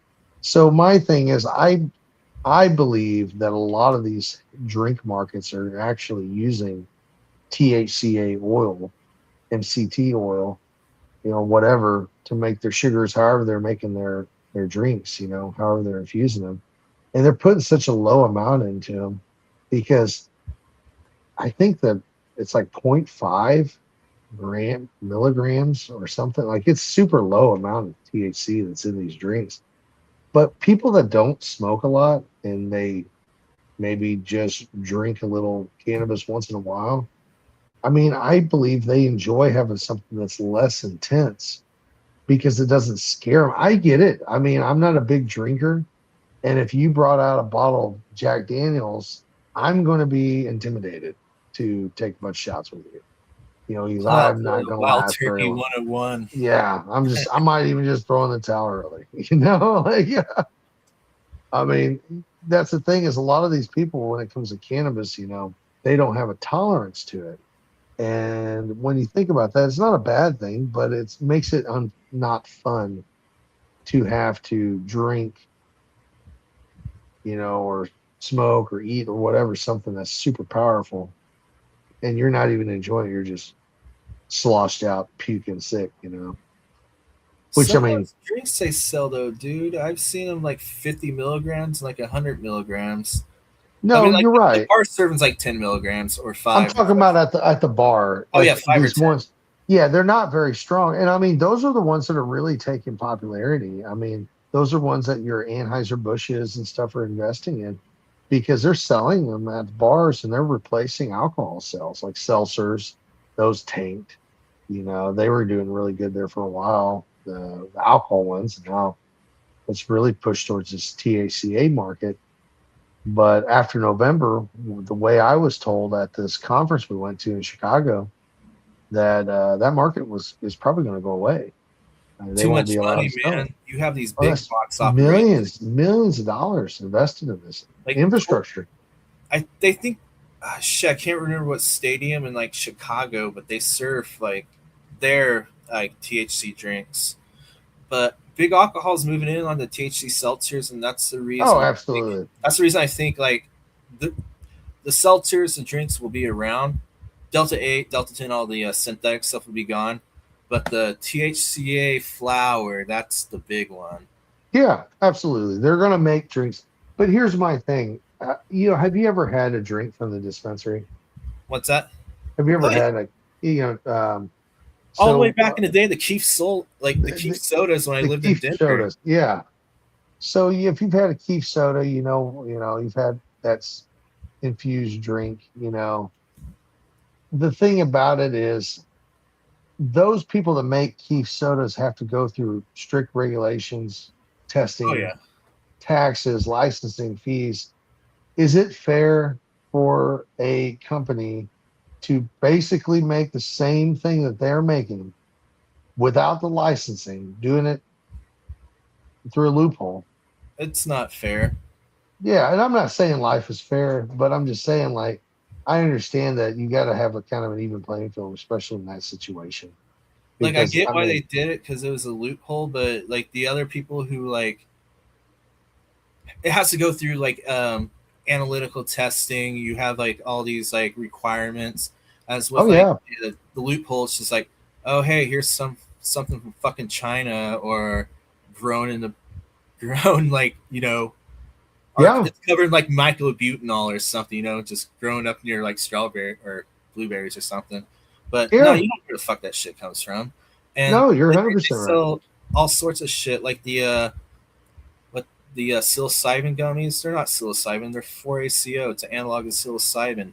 So my thing is I believe that a lot of these drink markets are actually using THCA oil, MCT oil, whatever to make their sugars, however they're making their drinks, however they're infusing them. And they're putting such a low amount into them because I think that it's like zero point 0.5 milligrams or something. Like it's super low amount of THC that's in these drinks. But people that don't smoke a lot and they maybe just drink a little cannabis once in a while, I mean, I believe they enjoy having something that's less intense because it doesn't scare them. I get it. I mean, I'm not a big drinker. And if you brought out a bottle of Jack Daniels, I'm going to be intimidated to take much shots with you. Because Wow, I'm not the going to Wild last very Turkey long. 101. Yeah, I might even just throw in the towel early. Like, yeah. I mean, that's the thing is a lot of these people, when it comes to cannabis, they don't have a tolerance to it. And when you think about that, it's not a bad thing, but it makes it not fun to have to drink, or smoke or eat or whatever, something that's super powerful. And you're not even enjoying it. You're just sloshed out, puking sick. Which, Some I of mean, those drinks they sell though, dude, I've seen them like 50 milligrams, like 100 milligrams. I mean, no, like you're the right. bar serving's like 10 milligrams or I'm five. talking about at the bar, Oh like yeah, 5 or these 10. ones. Yeah, they're not very strong. And I mean, those are the ones that are really taking popularity. I mean, those are ones that your Anheuser-Busch's and stuff are investing in because they're selling them at bars and they're replacing alcohol sales like seltzers, those tanked. They were doing really good there for a while, the alcohol ones. And now it's really pushed towards this THCA market. But after November, the way I was told at this conference we went to in Chicago, that that market is probably going to go away. They Too won't be much allowed money, to sell it. man. You have these Oh, big that's box operations. millions of dollars invested in this Like infrastructure. they think shit, I can't remember what stadium in like Chicago, but they serve like their like THC drinks. But big alcohol's moving in on the THC seltzers, and that's the Oh, reason. absolutely. That's the reason I think like the the seltzers, the drinks will be around. Delta 8, Delta 10, all the synthetic stuff will be gone. But the THCA flower, that's the big one. Yeah, absolutely. They're going to make drinks. But here's my thing. Have you ever had a drink from the dispensary? What's that? Have you ever Oh, yeah. had All the way so back in the day, the Keef sold like the Keef the, sodas when I the lived in Keef Denver. sodas. Yeah. So if you've had a Keef soda, you've had that's infused drink. The thing about it is those people that make Keef sodas have to go through strict regulations, Oh testing, yeah. taxes, licensing fees. Is it fair for a company to basically make the same thing that they're making without the licensing, doing it through a loophole? It's not fair. Yeah, and I'm not saying life is fair, but I'm just saying like I understand that you got to have a kind of an even playing field, especially in that situation. Like I Because get I why they mean, did it because it was a loophole, but like the other people who like it has to go through like analytical testing. You have like all these like requirements. As oh with like yeah, the loophole, it's just like, oh hey, here's something from fucking China or grown in the grown like or yeah, it's covered in like mycobutanol or something, just growing up near like strawberry or blueberries or something. But no, yeah. you don't know where the fuck that shit comes from. And No, you're like, they 100% right. sell all sorts of shit like the psilocybin gummies. They're not psilocybin, they're 4-ACO. It's an analog of psilocybin.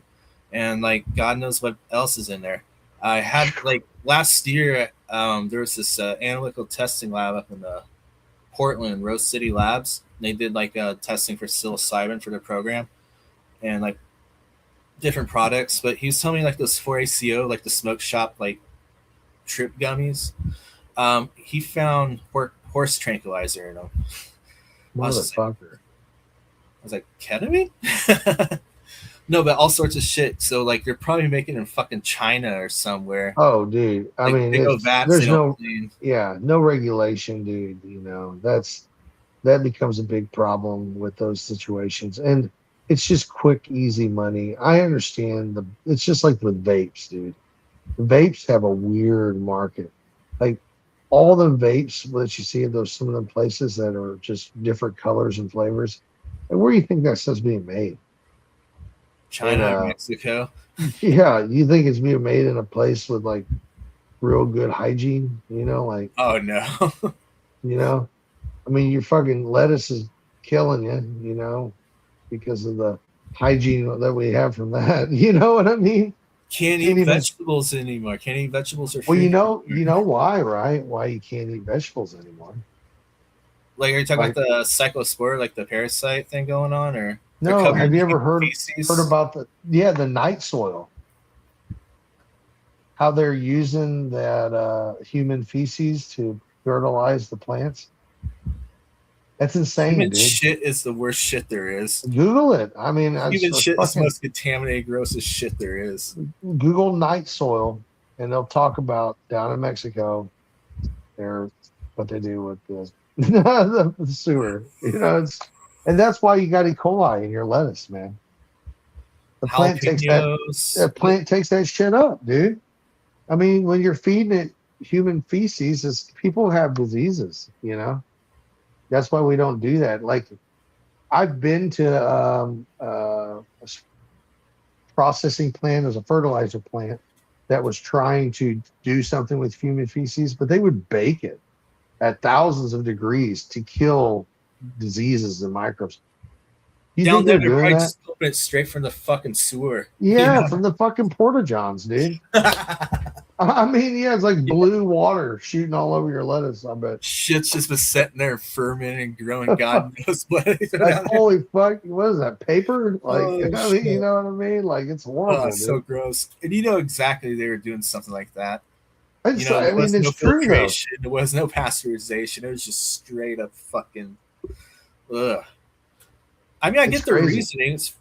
And like God knows what else is in there. I had like last year, there was this analytical testing lab up in Portland, Rose City Labs. They did like testing for psilocybin for their program, and like different products, but he was telling me like those 4-ACO, like the smoke shop, like trip gummies. He found horse tranquilizer in them. Motherfucker. I was like, ketamine? No, but all sorts of shit. So like they're probably making it in fucking China or somewhere. Oh, dude. I Like mean, big old vats. there's They don't no, clean. yeah, no regulation, dude. You know, that becomes a big problem with those situations. And it's just quick, easy money. I understand it's just like with vapes, dude. Vapes have a weird market. Like all the vapes that you see in those some of them places that are just different colors and flavors. And where do you think that stuff's being made? And China, Mexico. yeah, you think it's being made in a place with like real good hygiene, like, Oh no. you know, I mean, your fucking lettuce is killing you, because of the hygiene that we have from that. You know what I mean? Can't Can't eat even, vegetables anymore. Can't eat vegetables or well, fruit. you know why, right? Why you can't eat vegetables anymore. Like, are you talking Like, about the cyclospore, like the parasite thing going on, or they're no, covered have in you ever human heard feces? about the night soil? How they're using that human feces to fertilize the plants? That's insane, Human dude. shit is the worst shit there is. Google it. I mean, I Human just shit is the fucking most contaminated, grossest shit there is. Google night soil, and they'll talk about down in Mexico, they're what they do with the sewer. And that's why you got E. coli in your lettuce, man. The plant takes that Jalapenos. that plant takes that shit up, dude. I mean, when you're feeding it human feces, people have diseases. That's why we don't do that. Like I've been to a processing plant as a fertilizer plant that was trying to do something with human feces, but they would bake it at thousands of degrees to kill diseases and microbes. You Down think there, they're they're doing probably that? just pumping it straight from the fucking sewer. You Yeah, know? from the fucking porta johns, dude. I mean, yeah, it's like blue water shooting all over your lettuce, I bet. Shit's just been sitting there fermenting and growing. God knows what they throw Like, down there. holy fuck, what is that, paper? Like, Oh I mean, you shit. know what I mean? Like, it's Oh, horrible, it's so dude. gross. And you know exactly they were doing something like that. I There mean, was no it's true, though. filtration, there was no pasteurization. It was just straight up fucking ugh. I mean, I It's get the crazy. reasoning. It's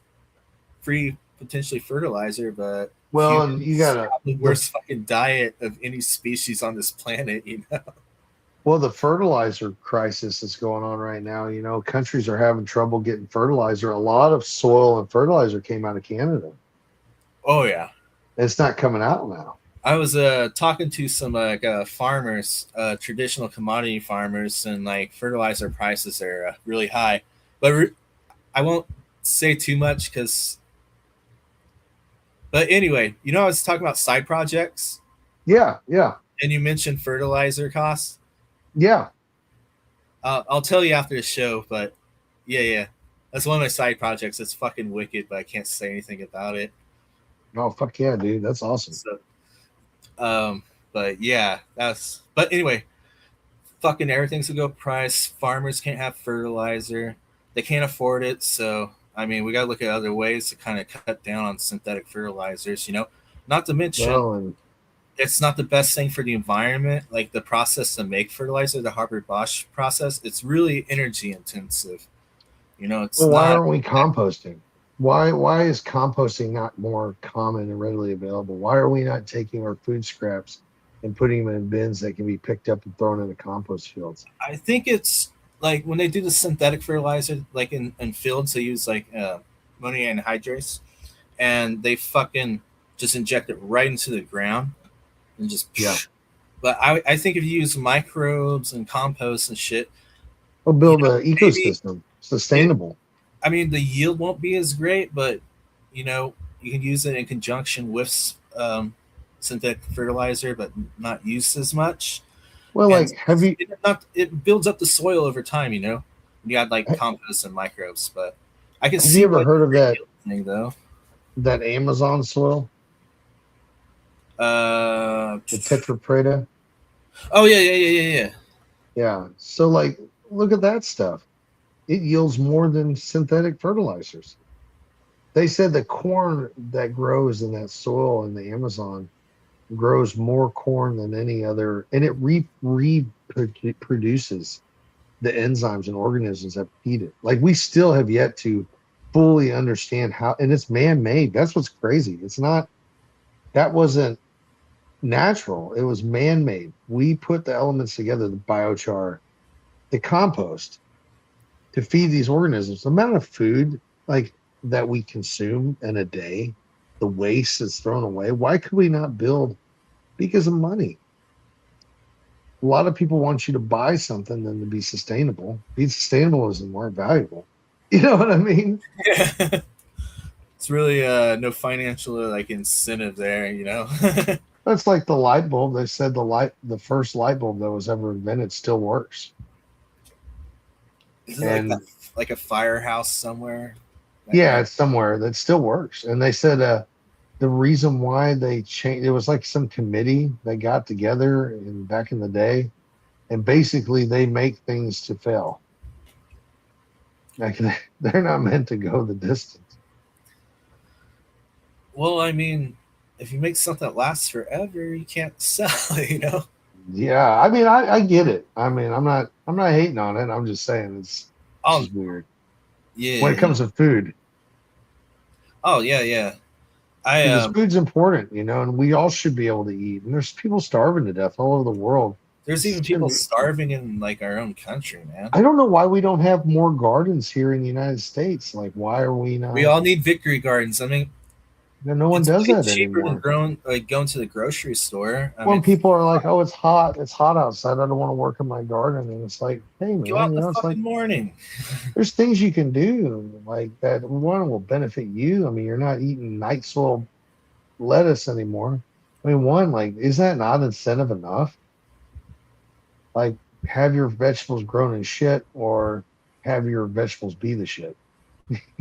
free potentially fertilizer, but Well, and you humans gotta, have the worst fucking diet of any species on this planet, you know? the fertilizer crisis is going on right now. Countries are having trouble getting fertilizer. A lot of soil and fertilizer came out of Canada. Oh yeah. It's not coming out now. I was talking to some farmers, traditional commodity farmers, and like fertilizer prices are really high. But I won't say too much because. But anyway, I was talking about side projects, Yeah, yeah, and you mentioned fertilizer costs. yeah. I'll tell you after the show, but yeah, that's one of my side projects. It's fucking wicked, but I can't say anything about it. Oh, fuck yeah, dude. That's awesome. So, um, but yeah, that's. But anyway, fucking everything's a go price. Farmers can't have fertilizer. They can't afford it. So, I mean, we got to look at other ways to kind of cut down on synthetic fertilizers, Not to mention, Well, and it's not the best thing for the environment. Like the process to make fertilizer, the Harvard Bosch process, it's really energy intensive. It's well, why not. aren't we composting? Why is composting not more common and readily available? Why are we not taking our food scraps and putting them in bins that can be picked up and thrown in the compost fields? I think it's like when they do the synthetic fertilizer, like in fields, they use like ammonium anhydrase, and they fucking just inject it right into the ground and just. Yeah. But I think if you use microbes and compost and shit, We'll build an maybe ecosystem, sustainable. I mean, the yield won't be as great, but you can use it in conjunction with synthetic fertilizer, but not used as much. Well, And like, have you it builds up the soil over time. When you add like compost and microbes, but I can have you see ever why heard of that thing though. Amazon soil, Uh, the Tetra Preta? oh yeah. Yeah. So, like, look at that stuff. It yields more than synthetic fertilizers. They said the corn that grows in that soil in the Amazon grows more corn than any other, and it reproduces the enzymes and organisms that feed it. Like we still have yet to fully understand how, and it's man-made. That's what's crazy. It's not, that wasn't natural. It was man-made. We put the elements together, the biochar, the compost to feed these organisms. The amount of food like that we consume in a day, the waste is thrown away. Why could we not build? Because of money. A lot of people want you to buy something than to be sustainable. Being sustainable is more valuable. You know what I mean? Yeah. It's really no financial like incentive there, you know. That's like the light bulb. They said the first light bulb that was ever invented still works. Is it like that, And like a firehouse somewhere? yeah, it's somewhere that still works. And they said the reason why they changed, it was like some committee that got together back in the day, and basically they make things to fail. Like they're not meant to go the distance. Well, I mean, if you make something that lasts forever, you can't sell it, you know. Yeah, I mean, I get it. I mean, I'm not hating on it. I'm just saying it's Oh just weird when it yeah. comes to food, Oh yeah, yeah. I because food's important, and we all should be able to eat. And there's people starving to death all over the world. there's even people starving in like our own country, man. I don't know why we don't have more gardens here in the United States. Like, why are we We not? all need victory gardens. I mean, No one it's does way that cheaper than anymore. growing like going to the grocery store. I When mean, people are like, "Oh, it's hot outside. I don't want to work in my garden," and it's like, "Hey, go man, out in the it's like fucking morning. there's things you can do like that. One will benefit you. I mean, you're not eating night soil lettuce anymore. I mean, one, like, is that not incentive enough? Like, have your vegetables grown in shit or have your vegetables be the shit.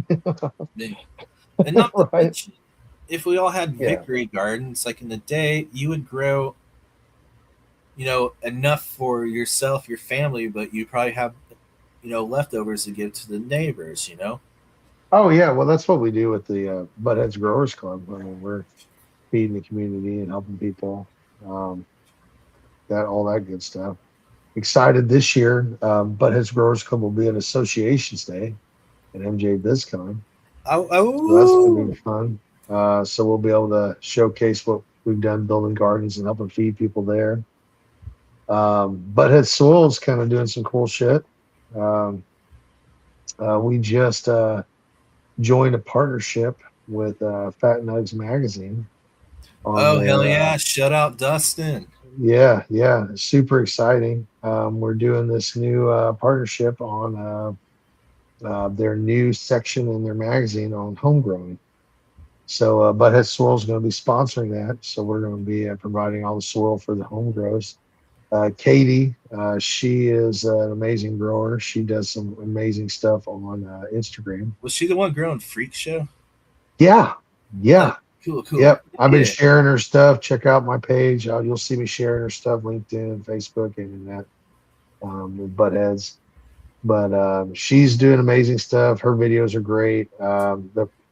And not to Right? mention, if we all had Yeah. victory gardens, like in the day, you would grow, enough for yourself, your family, but you probably have, leftovers to give to the neighbors, you know? Oh, yeah. Well, that's what we do with the Buttheadz Growers Club. I mean, we're feeding the community and helping people. Um, that all that good stuff. Excited this year. Buttheadz Growers Club will be at Associations Day at MJ BizCon. Oh, So that's going to oh. be fun. So we'll be able to showcase what we've done building gardens and helping feed people there. Butthead Soil is kind of doing some cool shit. Um, we just joined a partnership with Fat Nugs Magazine on Oh, hell their, yeah. Shut out Dustin. yeah, super exciting. We're doing this new partnership on their new section in their magazine on homegrown. So Butthead Soil is going to be sponsoring that. So we're going to be providing all the soil for the home grows. Katie, she is an amazing grower. She does some amazing stuff on Instagram. Was she the one growing Freak Show? Yeah, Oh, yeah, cool, cool. yep. I've been Yeah. sharing her stuff. Check out my page. You'll see me sharing her stuff, LinkedIn, Facebook, and in that with Buttheads. But she's doing amazing stuff. Her videos are great.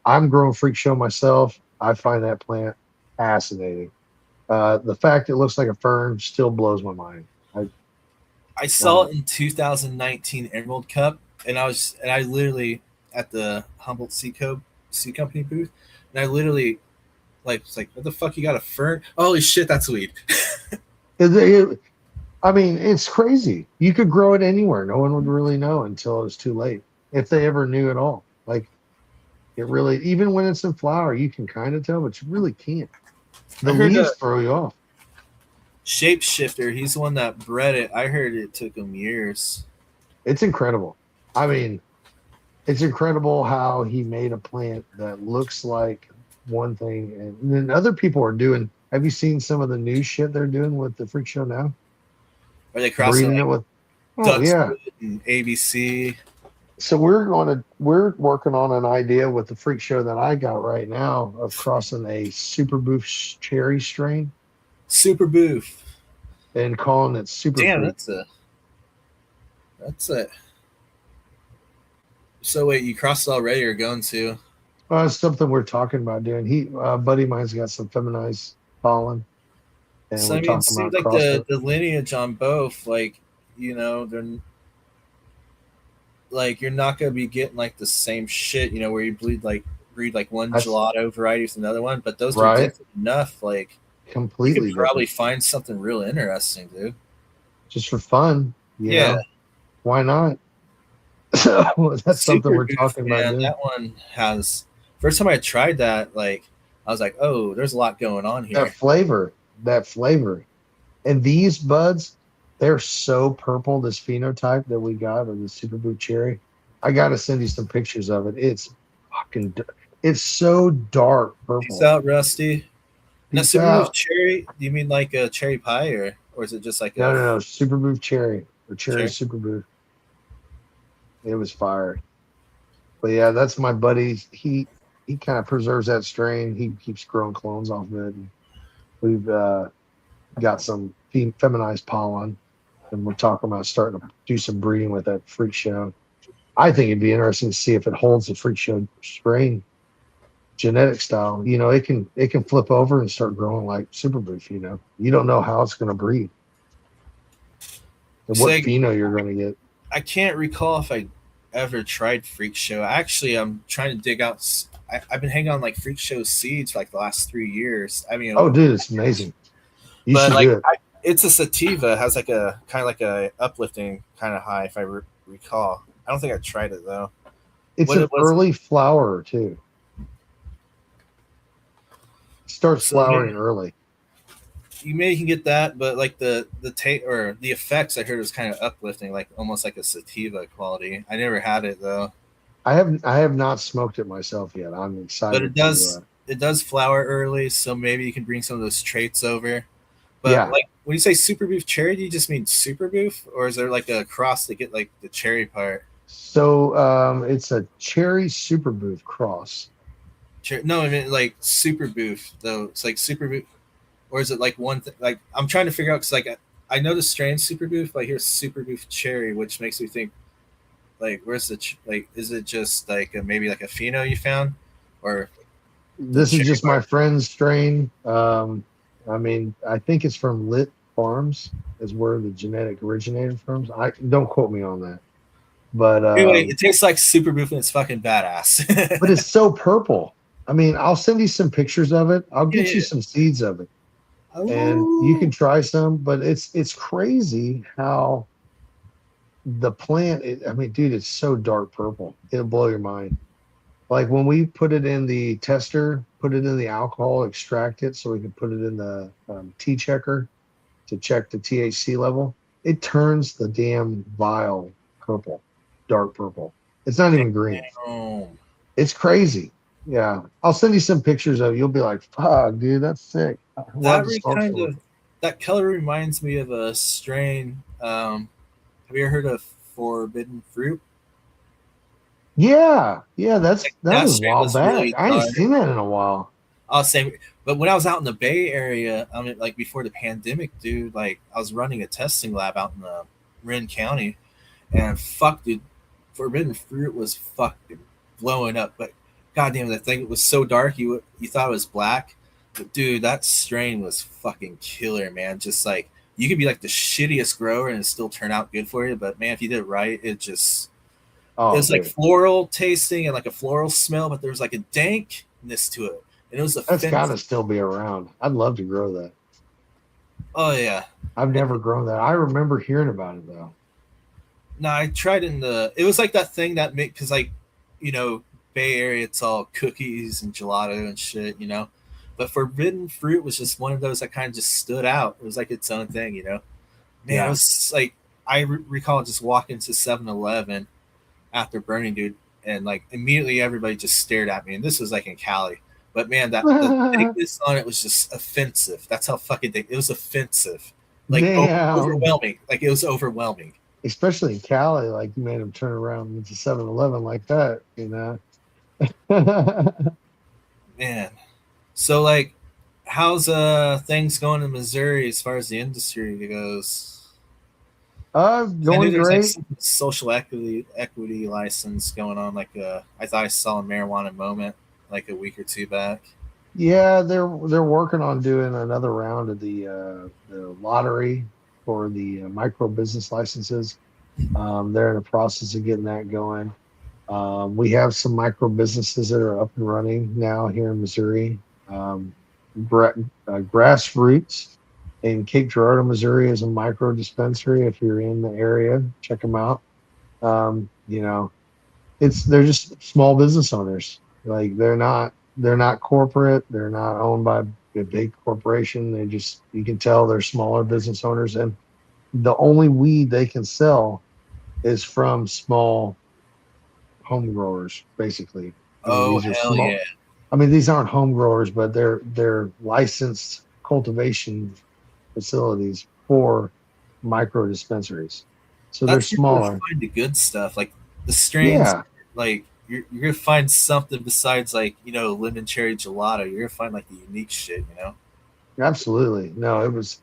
I'm growing Freak Show myself. I find that plant fascinating. The fact it looks like a fern still blows my mind. I saw it in 2019 Emerald Cup, and I literally at the Humboldt Sea Company booth, and I literally was like, what the fuck, you got a fern? Holy shit, that's weed. I mean, it's crazy. You could grow it anywhere. No one would really know until it was too late, if they ever knew at all. Like it really, even when it's in flower, you can kind of tell, but you really can't. The I heard leaves throw you off. Shapeshifter, he's the one that bred it. I heard it took him years. It's incredible. I mean, it's incredible how he made a plant that looks like one thing, and then other people are doing. Have you seen some of the new shit they're doing with the Freak Show now? Are they crossing Breeding like it with. Oh Ducks yeah. and ABC? So we're working on an idea with the Freak Show that I got right now of crossing a Super Boof cherry strain Super Boof. and calling it Super Damn, Freak. that's a. So wait, you crossed it already or going to? It's something we're talking about doing. A buddy of mine's got some feminized pollen, and So we're I mean, talking see, about like CrossFit. the lineage on both, like they're like you're not gonna be getting like the same shit, where you breed like one That's gelato variety with another one, but those are right. different enough. Like you could Completely probably different. find something real interesting, dude. Just for fun, Yeah, Why not? So that's something super we're goof, talking about man. doing. That one has. First time I tried that, like I was like, oh, there's a lot going on That here. flavor, that flavor. And these buds, they're so purple, this phenotype that we got of the super blue cherry. I gotta send you some pictures of it. It's fucking it's so dark Peace purple. out, Rusty. Now, Peace super goof out. cherry. Do you mean like a cherry pie, or is it just like No, a no, no. Super blue cherry or cherry cherry? super blue. It was fire. But yeah, that's my buddy. He kind of preserves that strain. He keeps growing clones off of it. And we've got some feminized pollen, and we're talking about starting to do some breeding with that freak show. I think it'd be interesting to see if it holds the freak show strain genetic style. It can flip over and start growing like super boof. You don't know how it's going to breed and what Say, pheno you're going to get. I can't recall if I ever tried Freak Show. Actually, I'm trying to dig out. I've been hanging on like Freak Show seeds for like the last 3 years. I mean, Oh, dude, it's amazing. You but should like do it. it's a sativa, has like a kind of like a uplifting kind of high, if I recall. I don't think I tried it though. It's What an it was, early flower too. It starts so flowering early. you maybe can get that, but like the taste or the effects I heard was kind of uplifting, like almost like a sativa quality. I never had it though, I have not smoked it myself yet. I'm but excited to. it does flower early, so maybe you can bring some of those traits over. But Yeah. like when you say super boof cherry, do you just mean super boof, or is there like a cross to get like the cherry part? So it's a cherry super booth cross. No, I mean like super boof though. It's like super boof, or is it like one thing? Like I'm trying to figure out because like I know the strain super boof, but I hear super boof cherry, which makes me think like where's the like is it just like maybe like a pheno you found, or the This is cherry just my part? friend's strain. I mean, I think it's from Lit Farms, is where the genetic originated from. I don't quote me on that, but Anyway, it tastes like super boof and it's fucking badass. it's so purple. I mean, I'll send you some pictures of it. I'll Yeah, get you yeah. some seeds of it, and you can Oh, try some. But it's crazy how the plant. I mean, dude, it's so dark purple. It'll blow your mind. Like when we put it in the tester, put it in the alcohol, extract it so we can put it in the tea checker to check the THC level. It turns the damn vial purple, dark purple. It's not even green. damn. It's crazy. Yeah. I'll send you some pictures of it. You'll be like, fuck, dude, that's sick. We'll have That to smoke kind some. of that color reminds me of a strain. Have you ever heard of forbidden fruit? Yeah. Yeah. That That was a strain while was back. really I ain't dark. seen that in a while. I'll say, but when I was out in the Bay Area, I mean, like before the pandemic, dude, like I was running a testing lab out in Marin County, and fuck, dude, forbidden fruit was fucking blowing up. But goddamn, that thing was so dark, you thought it was black, but dude, that strain was fucking killer, man. Just like you could be like the shittiest grower and it still turn out good for you, but man, if you did it right, it Oh, was like dude. floral tasting and like a floral smell, but there was like a dankness to it, and it was That's got to offensive. still be around. I'd love to grow that. Oh yeah. I've never grown that. I remember hearing about it though. No, I tried in the. It was like that thing that make because like, you know, Bay Area, it's all cookies and gelato and shit, But forbidden fruit was just one of those that kind of just stood out. It was like its own thing. Man, it Yeah. was like I recall just walking to 7-Eleven after burning, dude, and like immediately everybody just stared at me. And this was like in Cali, but man, that the thickness on it was just offensive. That's how fucking thick it was. Offensive, like Damn. overwhelming. Like it was overwhelming. Especially in Cali, like you made them turn around into 7-Eleven like that. Man. So like how's things going in Missouri as far as the industry goes? I knew Going there's like great. some social equity license going on. Like I thought I saw a marijuana moment like a week or two back. Yeah, they're working on doing another round of the lottery for the micro business licenses. They're in the process of getting that going. We have some micro businesses that are up and running now here in Missouri. Um, Grassroots in Cape Girardeau, Missouri, is a micro dispensary. If you're in the area, check them out. You know, they're just small business owners. Like they're not corporate. They're not owned by a big corporation. They just, you can tell they're smaller business owners, and the only weed they can sell is from small home growers, basically. I mean, Oh these are hell yeah! small. I mean, these aren't home growers, but they're licensed cultivation facilities for micro dispensaries. So they're That's where you smaller. find the good stuff, like the strains. Yeah, Like you're gonna find something besides like lemon cherry gelato. You're gonna find like the unique shit. absolutely. No, it was.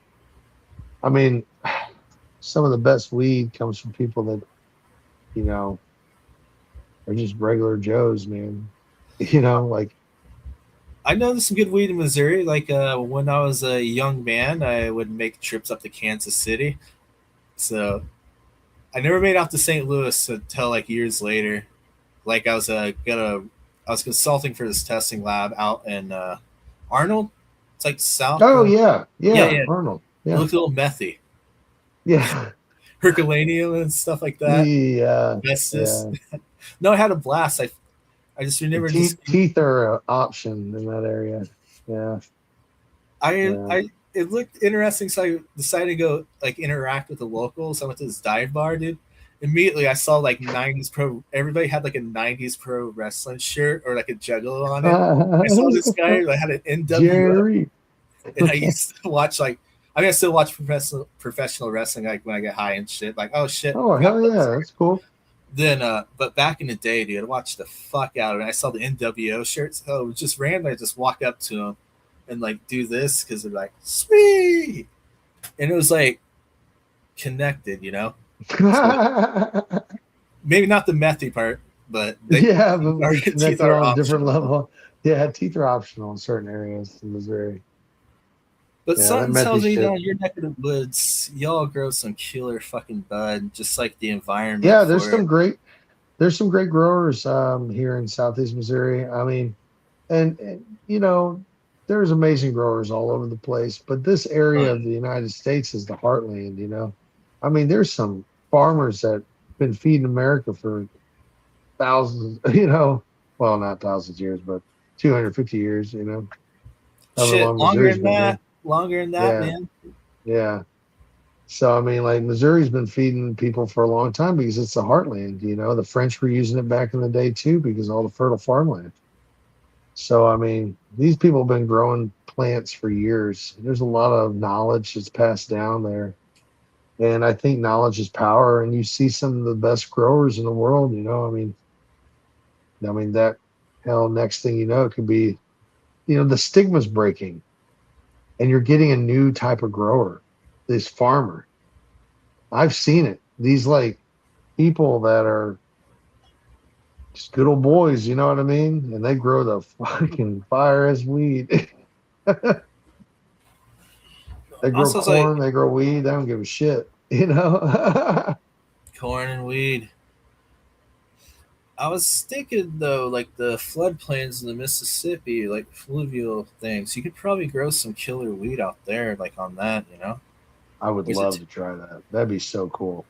I mean, some of the best weed comes from people that you know are just regular Joes, man. Like I know there's some good weed in Missouri. Like when I was a young man, I would make trips up to Kansas City. So I never made out to St. Louis until like years later. Like I was consulting for this testing lab out in Arnold. It's like south. oh yeah, Yeah, yeah, yeah. Arnold. It Yeah, looked a little methy, yeah, Herculaneum and stuff like that. yeah, Vestas. yeah. No, I had a blast. I just The remember just teeth are an option in that area. Yeah, yeah. I it looked interesting, so I decided to go like interact with the locals. I went to this dive bar, dude. Immediately, I saw like '90s pro. Everybody had like a '90s pro wrestling shirt or like a juggalo on it. I saw this guy that had an NWO, Jerry. and I used to watch like I mean, I still watch professional wrestling like when I get high and shit. Like, oh shit, Oh God hell bless. yeah, that's cool. Then, but back in the day, dude, I watched the fuck out of it. I saw the NWO shirts. So it was just random. I just walk up to them and like do this because they're like, sweet. And it was like connected. So maybe not the methy part, but Yeah, but our we teeth connected are on a different optional. level. Yeah, teeth are optional in certain areas in Missouri. But Yeah, that something methy tells me shit. down your neck of the woods, y'all grow some killer fucking bud, just like the environment Yeah, for it. there's some great growers here in Southeast Missouri. I mean, and there's amazing growers all over the place, but this Oh, area yeah. of the United States is the heartland. I mean, there's some farmers that been feeding America for thousands, well, not thousands of years, but 250 years, however Shit, long Missouri's been here. longer than that, Yeah, man. yeah. So I mean, like Missouri's been feeding people for a long time because it's the heartland. The French were using it back in the day too because of all the fertile farmland. So I mean, these people have been growing plants for years. There's a lot of knowledge that's passed down there, and I think knowledge is power. And you see some of the best growers in the world. I mean that hell. Next thing you know, it could be, the stigma's breaking, and you're getting a new type of grower, this farmer. I've seen it. These like people that are just good old boys, you know what I mean? And they grow the fucking fire as weed. They grow Also, it's like corn, they grow weed, they don't give a shit. corn and weed. I was thinking though, like the floodplains in the Mississippi, like fluvial things, you could probably grow some killer weed out there, like on that. I would There's a, love t- to try that. That'd be so cool.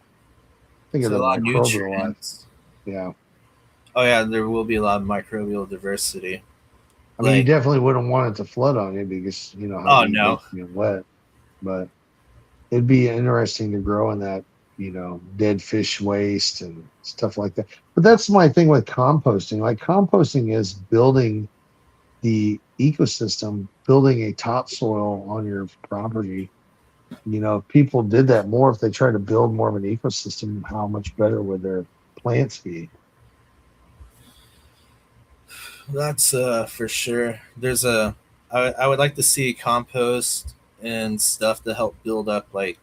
Think there's of a the lot of microbial life. nutrients. Yeah. Oh yeah, there will be a lot of microbial diversity. I mean, you Like, definitely wouldn't want it to flood on you because you know how oh weed no, hates being wet. But it'd be interesting to grow in that, dead fish waste and stuff like that. But that's my thing with composting. Like composting is building the ecosystem, building a topsoil on your property. If people did that more, if they tried to build more of an ecosystem, how much better would their plants be? that's for sure. I would like to see compost and stuff to help build up like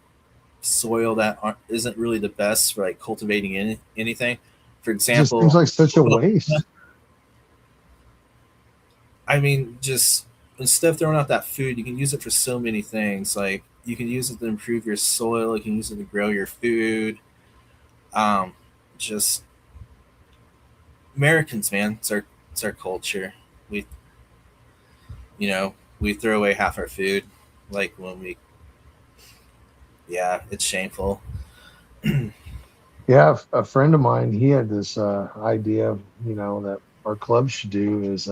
soil that isn't really the best for like cultivating anything. For It just seems example, like such a waste. I mean, just instead of throwing out that food, you can use it for so many things. Like you can use it to improve your soil. You can use it to grow your food. Um, just Americans, man. It's our culture. We you know we throw away half our food. Like when we, yeah, it's shameful. Yeah, a friend of mine, he had this idea, that our club should do is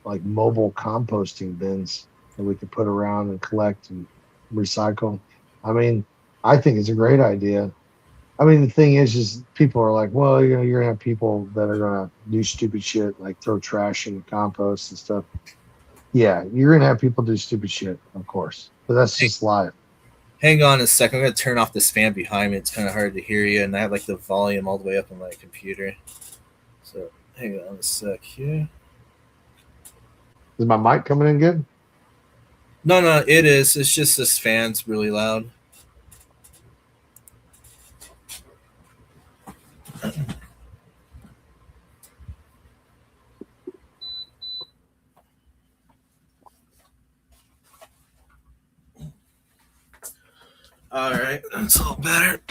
like mobile composting bins that we could put around and collect and recycle. I mean, I think it's a great idea. I mean, the thing is people are like, well, you're gonna have people that are gonna do stupid shit like throw trash in the compost and stuff. Yeah, you're gonna have people do stupid shit, of course, but that's Hey, just life. hang on a second. I'm gonna turn off this fan behind me. It's kind of hard to hear you, and I have like the volume all the way up on my computer. So hang on a sec here. Is my mic coming in good? No, no, it is. It's just this fan's really loud. All right, that's all better.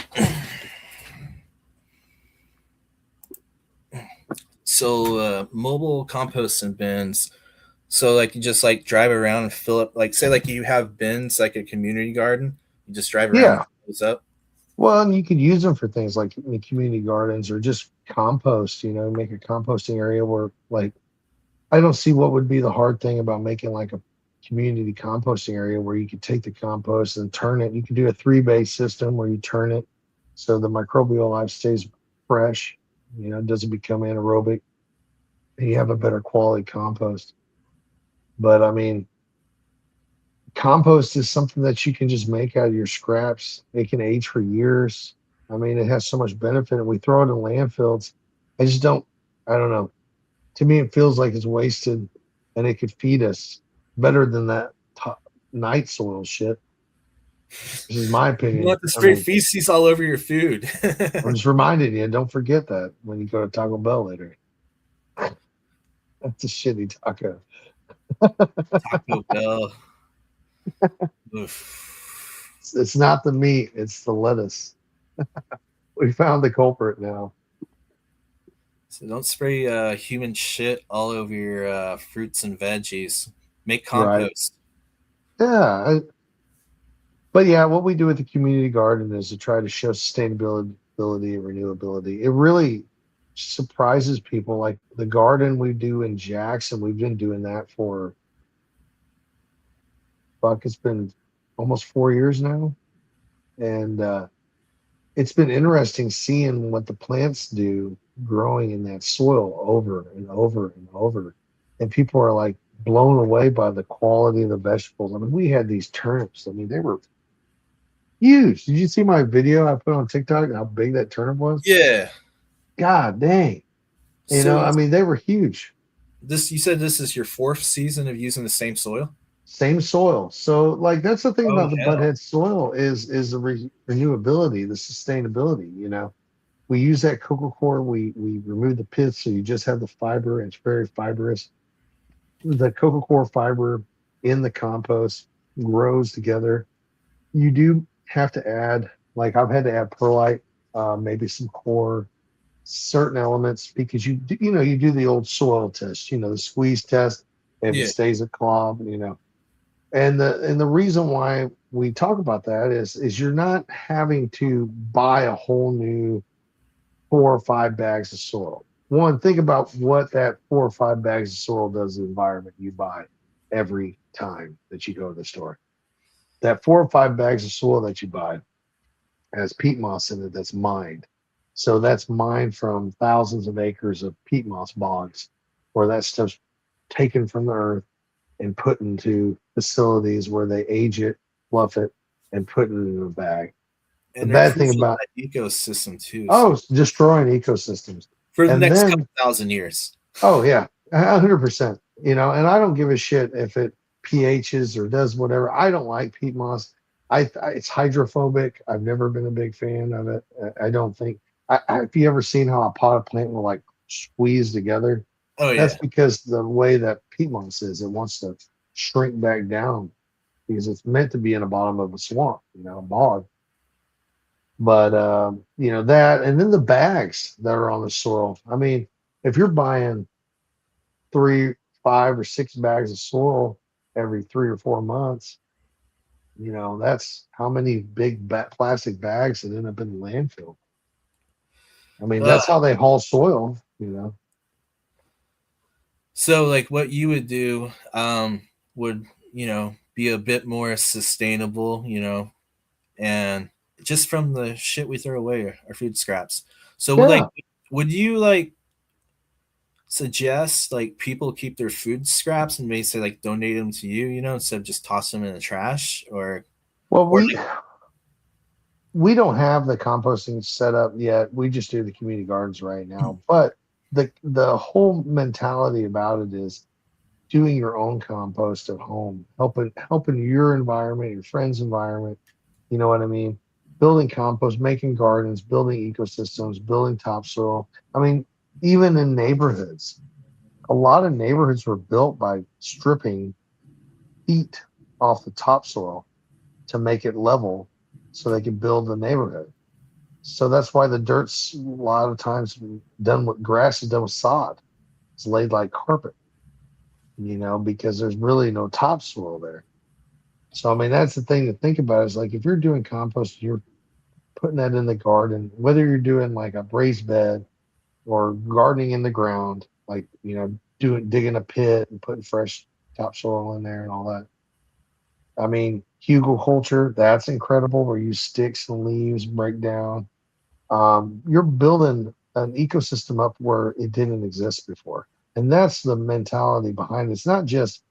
So mobile composting bins. So like you just like drive around and fill up. Like say like you have bins like a community garden. You just drive around and Yeah. fill those up. Well, and you could use them for things like in the community gardens or just compost, make a composting area where, like, I don't see what would be the hard thing about making like a community composting area where you could take the compost and turn it. You could do a 3-base system where you turn it so the microbial life stays fresh, it doesn't become anaerobic, and you have a better quality compost. But I mean, compost is something that you can just make out of your scraps. It can age for years. I mean, it has so much benefit. And we throw it in landfills. I just don't, I don't know. To me, it feels like it's wasted and it could feed us better than that night soil shit. This is my You opinion. want to I spray mean, feces all over your food. I'm just reminding you, don't forget that when you go to Taco Bell later. That's a shitty taco. Taco Bell. Oof. It's not the meat, it's the lettuce. We found the culprit now. So don't spray human shit all over your fruits and veggies. Make Right. compost. Yeah. But yeah, what we do with the community garden is to try to show sustainability and renewability. It really surprises people. Like the garden we do in Jackson, we've been doing that for, fuck, it's been almost 4 years now. And it's been interesting seeing what the plants do growing in that soil over and over and over. And people are like blown away by the quality of the vegetables. I mean, we had these turnips. I mean, they were huge. Did you see my video I put on TikTok? How big that turnip was? Yeah. God dang. So I mean, they were huge. this, you said this is your fourth season of using the same soil? Same soil. So, like, that's the thing Oh about the hell. Butthead soil is the renewability, the sustainability. We use that coco coir. We remove the pits, so you just have the fiber. And it's very fibrous. The coco coir fiber in the compost grows together. You do have to add, like, I've had to add perlite, maybe some core, certain elements because you do the old soil test, the squeeze test. If it Yeah. stays a clob, and the reason why we talk about that is you're not having to buy a whole new 4 or 5 bags of soil. One, think about what that 4 or 5 bags of soil does to the environment you buy every time that you go to the store. That 4 or 5 bags of soil that you buy has peat moss in it that's mined. So that's mined from thousands of acres of peat moss bogs, where that stuff's taken from the earth and put into facilities where they age it, fluff it, and put it in a bag. The And they're bad thing crucial to about, that ecosystem too. So it's destroying ecosystems. for the And next couple then, thousand years. oh yeah, 100%. And I don't give a shit if it pHs or does whatever. I don't like peat moss. It's hydrophobic. I've never been a big fan of it. I don't think. Have you ever seen how a potted plant will like squeeze together? Oh That's yeah. because the way that peat moss is, it wants to shrink back down because it's meant to be in the bottom of a swamp, a bog. But that, and then the bags that are on the soil. I mean, if you're buying 3, 5, or 6 bags of soil every 3 or 4 months, that's how many big plastic bags that end up in the landfill. I mean, Uh, that's how they haul soil. so like what you would do would, be a bit more sustainable, and just from the shit we throw away, our food scraps. So Yeah. would you like suggest like people keep their food scraps and maybe say like donate them to you, instead of just toss them in the trash Well, or we don't have the composting set up yet. We just do the community gardens right now. But the whole mentality about it is doing your own compost at home, helping your environment, your friend's environment. You know what I mean? Building compost, making gardens, building ecosystems, building topsoil. I mean, even in neighborhoods, a lot of neighborhoods were built by stripping peat off the topsoil to make it level so they could build the neighborhood. So that's why the dirt's a lot of times done with grass is done with sod. It's laid like carpet, because there's really no topsoil there. So I mean that's the thing to think about is like if you're doing compost, you're putting that in the garden, whether you're doing like a raised bed or gardening in the ground, like doing digging a pit and putting fresh topsoil in there and all that. I mean, hugelkultur, that's incredible where you sticks and leaves break down. You're building an ecosystem up where it didn't exist before. And that's the mentality behind it. It's not just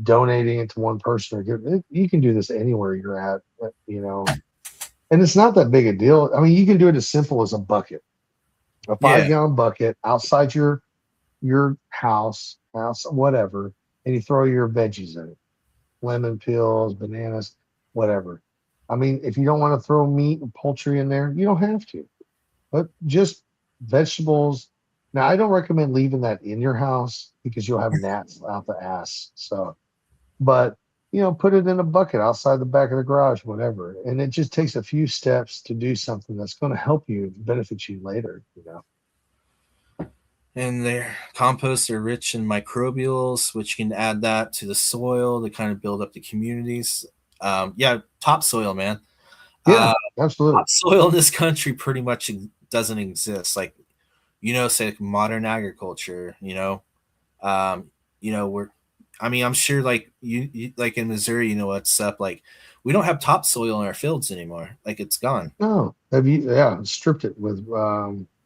donating it to one person or you can do this anywhere you're at, and it's not that big a deal. I mean, you can do it as simple as a bucket, a five yeah. gallon bucket outside your house, whatever, and you throw your veggies in it, lemon peels, bananas, whatever. I mean, if you don't want to throw meat and poultry in there, you don't have to. But just vegetables. Now, I don't recommend leaving that in your house because you'll have gnats out the ass. So, but put it in a bucket outside the back of the garage, whatever. And it just takes a few steps to do something that's going to help you, benefit you later. And their composts are rich in microbials, which can add that to the soil to kind of build up the communities. Yeah, topsoil, man. Yeah, Uh, absolutely. Topsoil in this country pretty much doesn't exist. Like, say like modern agriculture, um, we're, I mean, I'm sure like you like in Missouri, what's up. Like, we don't have topsoil in our fields anymore. Like, it's gone. No, have you? Yeah, stripped it with,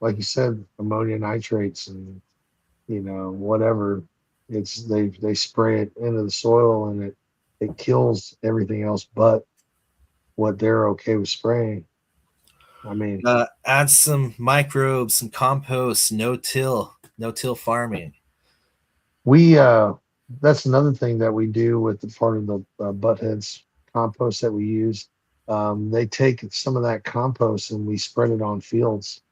like you said, ammonia nitrates and whatever. They spray it into the soil and it kills everything else but what they're okay with spraying. I mean, Add some microbes, some compost, no till farming. we that's another thing that we do with the part of the Buttheadz compost that we use. They take some of that compost and we spread it on fields,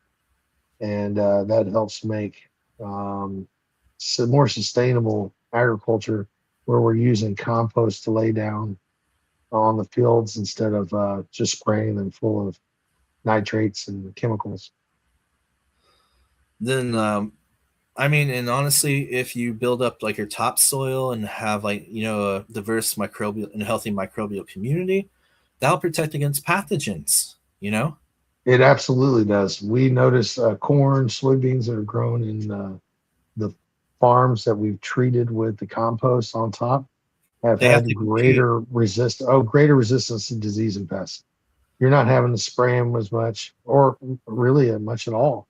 and that helps make more sustainable agriculture where we're using compost to lay down on the fields instead of just spraying them full of nitrates and chemicals. Then I mean, and honestly, if you build up like your topsoil and have like, a diverse microbial and healthy microbial community, that'll protect against pathogens. It absolutely does. We notice corn, soybeans that are grown in the farms that we've treated with the compost on top have They have had to compete. greater resistance to disease and pests. You're not having to spray them as much or really much at all.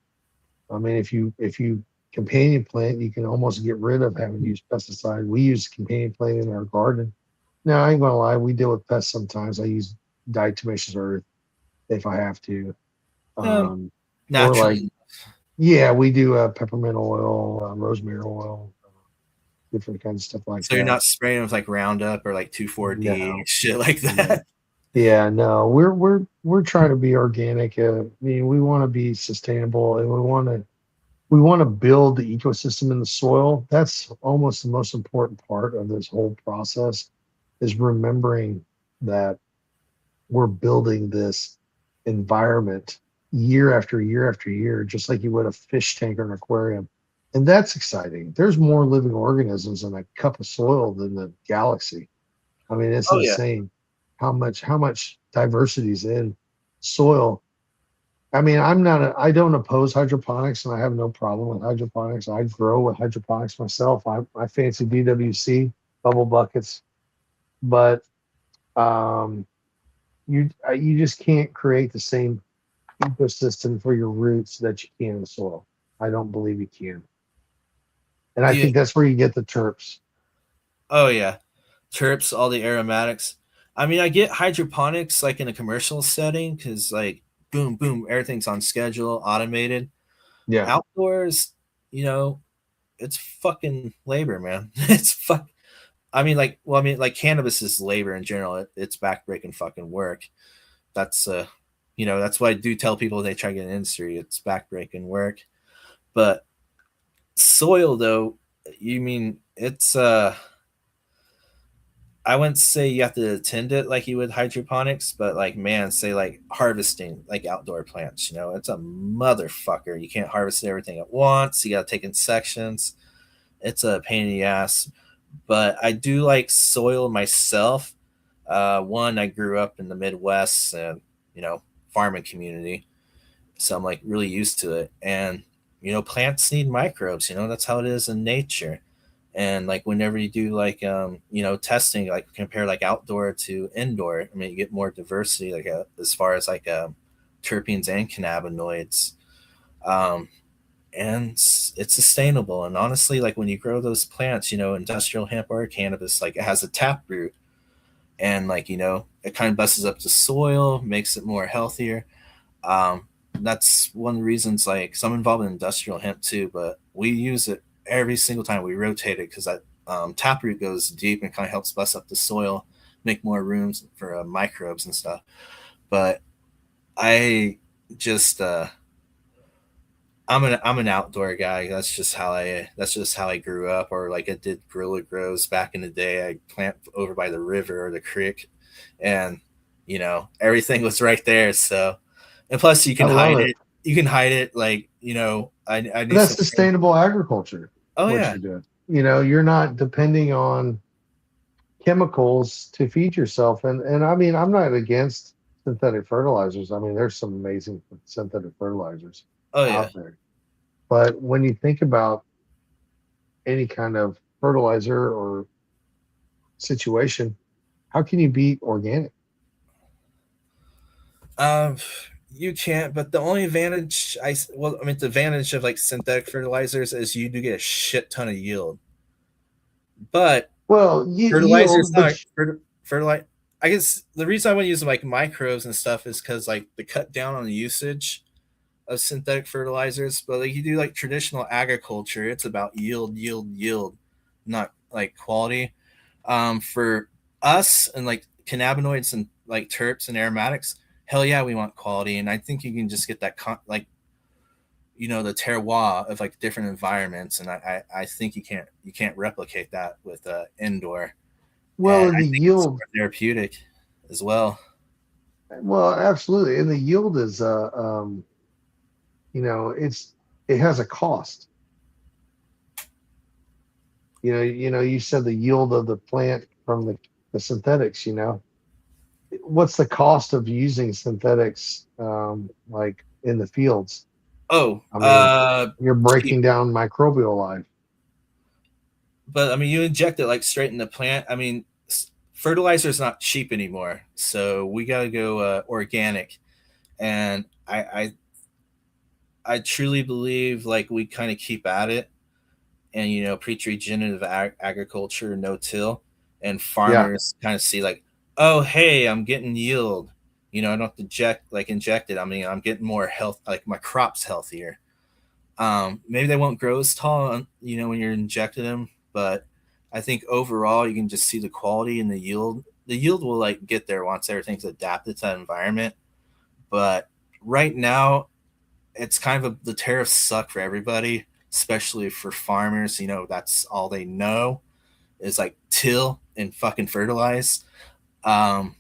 I mean, if you companion plant, you can almost get rid of having to use pesticide. We use companion plant in our garden. Now, I ain't gonna lie, we deal with pests sometimes. I use diatomaceous earth if I have to. um, Um, or like, Naturally. yeah, we do peppermint oil, rosemary oil, different kinds of stuff like So you're that. not spraying with like Roundup or like 2,4-D, No, shit like no. that. Yeah, no, we're trying to be organic. I mean, we want to be sustainable, and we want to we want to build the ecosystem in the soil. That's almost the most important part of this whole process, is remembering that we're building this environment year after year after year, just like you would a fish tank or an aquarium. And that's exciting. There's more living organisms in a cup of soil than the galaxy. I mean, it's Oh yeah. insane how much diversity is in soil. I mean, I don't oppose hydroponics, and I have no problem with hydroponics. I grow with hydroponics myself. I fancy DWC bubble buckets, but um, you just can't create the same ecosystem for your roots that you can in soil. I don't believe you can, and I Yeah. think that's where you get the terps. Oh yeah. Terps, all the aromatics. I mean, I get hydroponics like in a commercial setting because like boom, boom, everything's on schedule, automated. Yeah, Outdoors, you know, it's fucking labor, man. It's fuck. I mean, like, well, I mean, like cannabis is labor in general. It's backbreaking fucking work. That's that's why I do tell people they try to get an industry. It's backbreaking work. But soil, though, you mean it's I wouldn't say you have to attend it like you would hydroponics, but like man, say like harvesting like outdoor plants, it's a motherfucker. You can't harvest everything at once. You gotta take in sections. It's a pain in the ass. But I do like soil myself. One, I grew up in the Midwest and farming community, so I'm like really used to it. And plants need microbes. That's how it is in nature. And like whenever you do like testing, like compare like outdoor to indoor, I mean you get more diversity like as far as like terpenes and cannabinoids. Um, and it's sustainable. And honestly, like when you grow those plants, industrial hemp or cannabis, like it has a tap root, and like it kind of busts up the soil, makes it more healthier. um that's one of the reasons, like, so I'm involved in industrial hemp too, but we use it every single time we rotate it because that taproot goes deep and kind of helps bust up the soil, make more rooms for microbes and stuff. But I just I'm an outdoor guy. That's just how I grew up. Or like I did guerrilla grows back in the day. I plant over by the river or the creek, and everything was right there. So, and plus you I can love hide it. it. You can hide it. Like I But knew that's something. sustainable agriculture. Oh What yeah. you're doing. You're not depending on chemicals to feed yourself. And I mean, I'm not against synthetic fertilizers. I mean, there's some amazing synthetic fertilizers Oh yeah. out there. But when you think about any kind of fertilizer or situation, how can you beat organic? Um, you can't. But the only advantage I mean, the advantage of like synthetic fertilizers is you do get a shit ton of yield. But Well, fertilizer is yield, but not fertilizer. I guess the reason I want to use like microbes and stuff is because like the cut down on the usage of synthetic fertilizers. But like you do like traditional agriculture, it's about yield, yield, yield, not like quality. For us and like cannabinoids and like terps and aromatics, hell yeah, we want quality. And I think you can just get that like the terroir of like different environments. And I think you can't replicate that with indoor. And well, I the think it's yield, more therapeutic as well. well, absolutely. And the yield is it has a cost. You said the yield of the plant from the synthetics, what's the cost of using synthetics like in the fields? Oh, I mean, you're cheap. breaking down microbial life. But I mean, you inject it like straight in the plant. I mean, fertilizer is not cheap anymore, so we got to go organic. And I truly believe like we kind of keep at it, and preach regenerative agriculture, no till, and Yeah. farmers kind of see like, oh hey, I'm getting yield. I don't have to inject it. I mean, I'm getting more health, like my crop's healthier. Maybe they won't grow as tall, when you're injecting them, but I think overall you can just see the quality and the yield. The yield will like get there once everything's adapted to that environment. But right now, it's kind of the tariffs suck for everybody, especially for farmers. You know, that's all they know is like till and fucking fertilize. Um,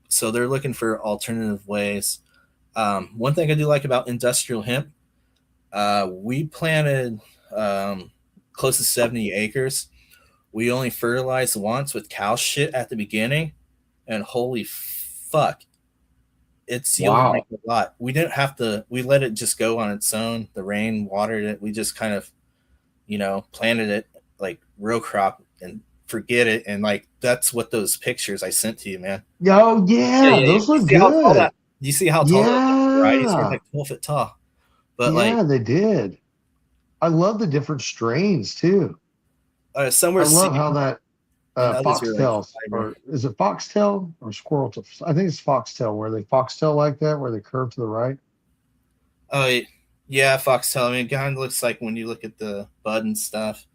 so they're looking for alternative ways. One thing I do like about industrial hemp, we planted um, close to 70 acres. We only fertilized once with cow shit at the beginning, and holy fuck, it's yielded like Wow. a lot. We didn't have to. We let it just go on its own. The rain watered it. We just kind of, planted it like row crop and forget it. And like that's what those pictures I sent to you, man. Oh Yeah, yeah, yeah. those You look see how tall good. that? You see how tall those varieties were? Yeah. Like 12 feet tall. But like Yeah, they did. I love the different strains too. some I were love seed how that and others were like foxtail, fiber. or is it foxtail or squirrel tail? I think it's foxtail, where they foxtail like that, where they curve to the right. Oh yeah, foxtail. I mean, it kind of looks like when you look at the bud and stuff.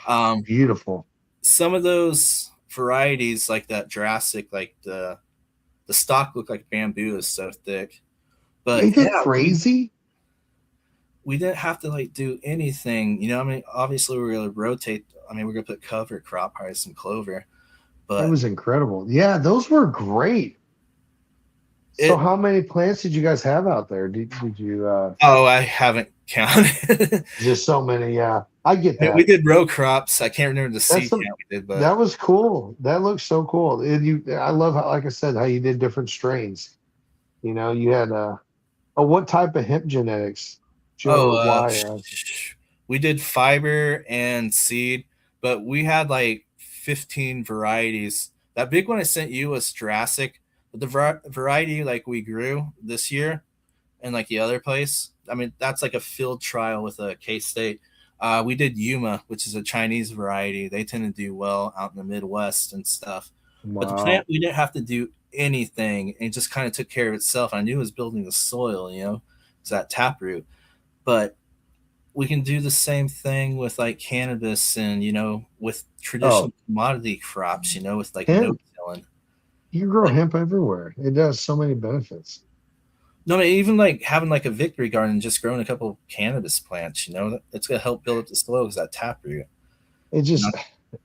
Um, Beautiful. some of those varieties, like that Jurassic, like the stalk looked like bamboo is so thick. But Ain't that yeah, crazy? we didn't have to like do anything. You know, I mean, obviously we are gonna rotate. I mean, we're gonna put cover crop, probably some clover, It but was incredible. Yeah, those were great. So it. how many plants did you guys have out there? Did you Oh, I haven't counted. just so many? Yeah, I get We that. did row crops. I can't remember the That's seed some count we did, but that was cool. That looks so cool. And I love how, like I said, how you did different strains. You had what type of hemp genetics, Joe, oh, or why? we did fiber and seed, but we had like 15 varieties. That big one I sent you was Jurassic, but the variety like we grew this year and like the other place, I mean, that's like a field trial with a K State. We did Yuma, which is a Chinese variety. They tend to do well out in the Midwest and stuff. But the plant, Wow. we didn't have to do anything. It just kind of took care of itself. I knew it was building the soil, it's that taproot. But we can do the same thing with like cannabis and, with Oh, traditional commodity crops, with like no hemp. tilling. You grow Like, hemp everywhere. It does so many benefits. no, I mean, even like having like a victory garden, just growing a couple of cannabis plants, it's gonna help build up the soil because that taproot. It You know, just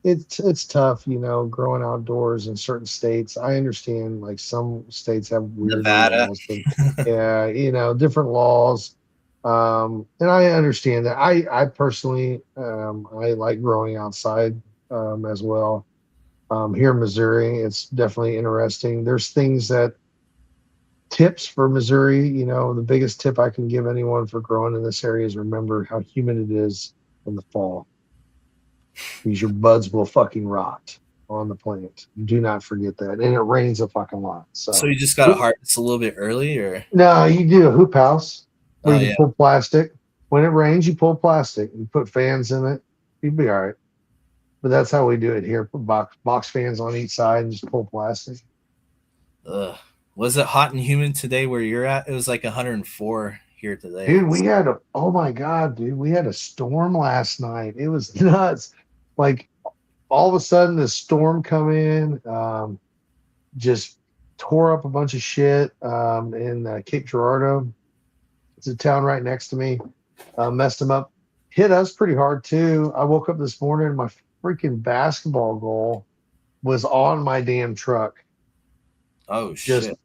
it's tough, growing outdoors in certain states. I understand like some states have weirder Nevada. laws, but yeah, different laws. And I understand that. I personally I like growing outside as well. Here in Missouri, it's definitely interesting. There's things that tips for Missouri. The biggest tip I can give anyone for growing in this area is remember how humid it is in the fall, because your buds will fucking rot on the plant. Do not forget that. And it rains a fucking lot. So So you just got to harvest a little bit early, or no, you do a hoop house where oh you yeah, can pull plastic. When it rains, you pull plastic. You put fans in it. You'd be all right. But that's how we do it here. Put box fans on each side and just pull plastic. ugh. Was it hot and humid today where you're at? It was like 104 here today. Dude, oh my God, dude, we had a storm last night. It was nuts. Like all of a sudden, the storm come in, just tore up a bunch of shit in Cape Girardeau. It's a town right next to me. Messed them up. Hit us pretty hard too. I woke up this morning and my freaking basketball goal was on my damn truck. Oh Just shit!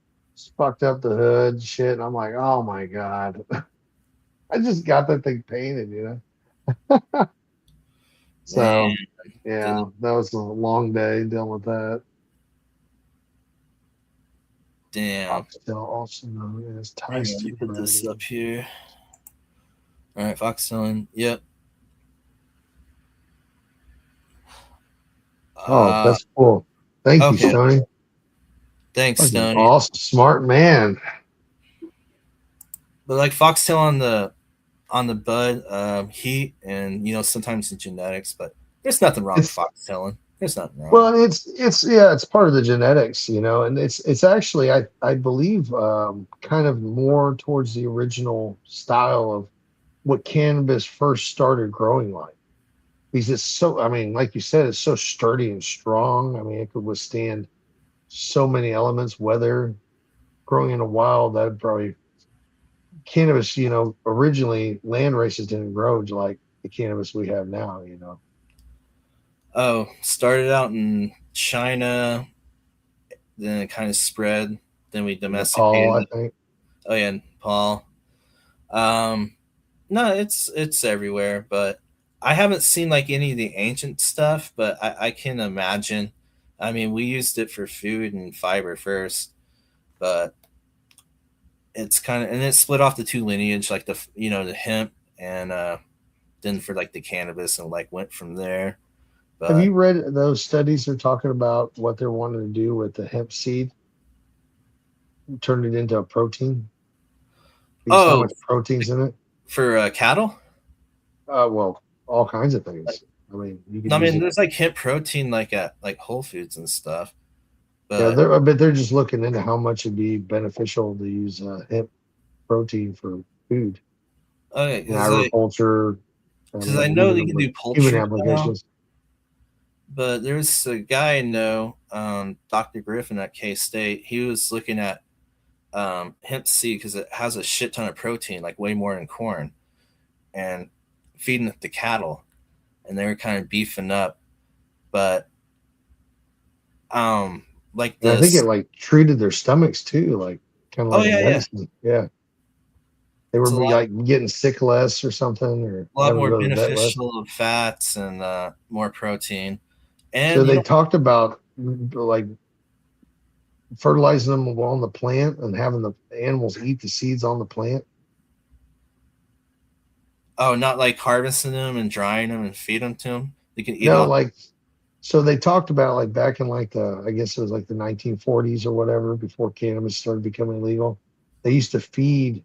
fucked up the hood, shit. And I'm like, oh my God. I just got that thing painted. Man, So yeah, that was a long day dealing with that. damn. Oxtail, also known as Hang Thai on, let me stew put this variety. up here. All right, Foxton. Yep. Oh, Uh, that's cool. Thank you, okay. Stony. Thanks, Fucking Stony. awesome, smart man. But like foxtail on the bud heat, and sometimes the genetics, but there's nothing wrong with It's foxtailing. There's nothing wrong. Well, it's yeah, it's part of the genetics, and it's actually I believe kind of more towards the original style of what cannabis first started growing like. Because it's so, I mean, like you said, it's so sturdy and strong. I mean, it could withstand so many elements. Weather, growing in a wild, that'd probably cannabis, originally land races didn't grow like the cannabis we have now. Oh, started out in China, then it kind of spread. Then we Nepal, domesticated I it. think. Oh yeah, and Paul. Um, no, it's everywhere, but I haven't seen like any of the ancient stuff, but I can imagine. I mean, we used it for food and fiber first, but it's kind of and it split off the two lineage, like the hemp and then for like the cannabis and like went from there. Have But you read those studies they're talking about what they're wanting to do with the hemp seed, turn it into a protein? Because how oh, much protein's in it? for cattle. Well, all kinds of things. I mean, you could No, I use mean, it. there's like hemp protein like at like Whole Foods and stuff. Yeah, But but they're just looking into how much it'd be beneficial to use hemp protein for food okay, in agriculture, because I know they even can with do human poultry now. applications. But there's a guy I know, Dr. Griffin at K State. He was looking at hemp seed because it has a shit ton of protein, like way more than corn, and feeding it to cattle, and they were kind of beefing up. But like And I think it this, like treated their stomachs too, like kind of oh like a yeah, yeah, medicine. Yeah. They were it's like getting sick less or something or a lot having to more go to the vet less. beneficial of fats and more protein. So And they talked about like fertilizing them on the plant and having the animals eat the seeds on the plant. oh, not like harvesting them and drying them and feed them to them. They can eat them No, off. like so they talked about like back in like I guess it was like the 1940s or whatever before cannabis started becoming legal. They used to feed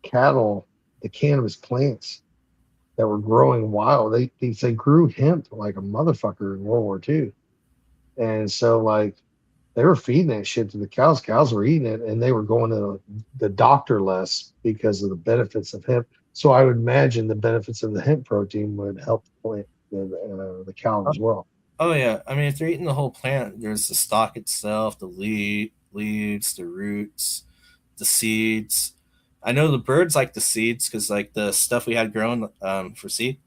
cattle the cannabis plants that were growing wild. They grew hemp like a motherfucker in World War II. And so like they were feeding that shit to the cows. Cows were eating it, and they were going to the doctor less because of the benefits of hemp. So I would imagine the benefits of the hemp protein would help the plant, the cow as well. Oh yeah, I mean, if they're eating the whole plant, there's the stalk itself, the leaves, the roots, the seeds. I know the birds like the seeds because like the stuff we had growing for seed,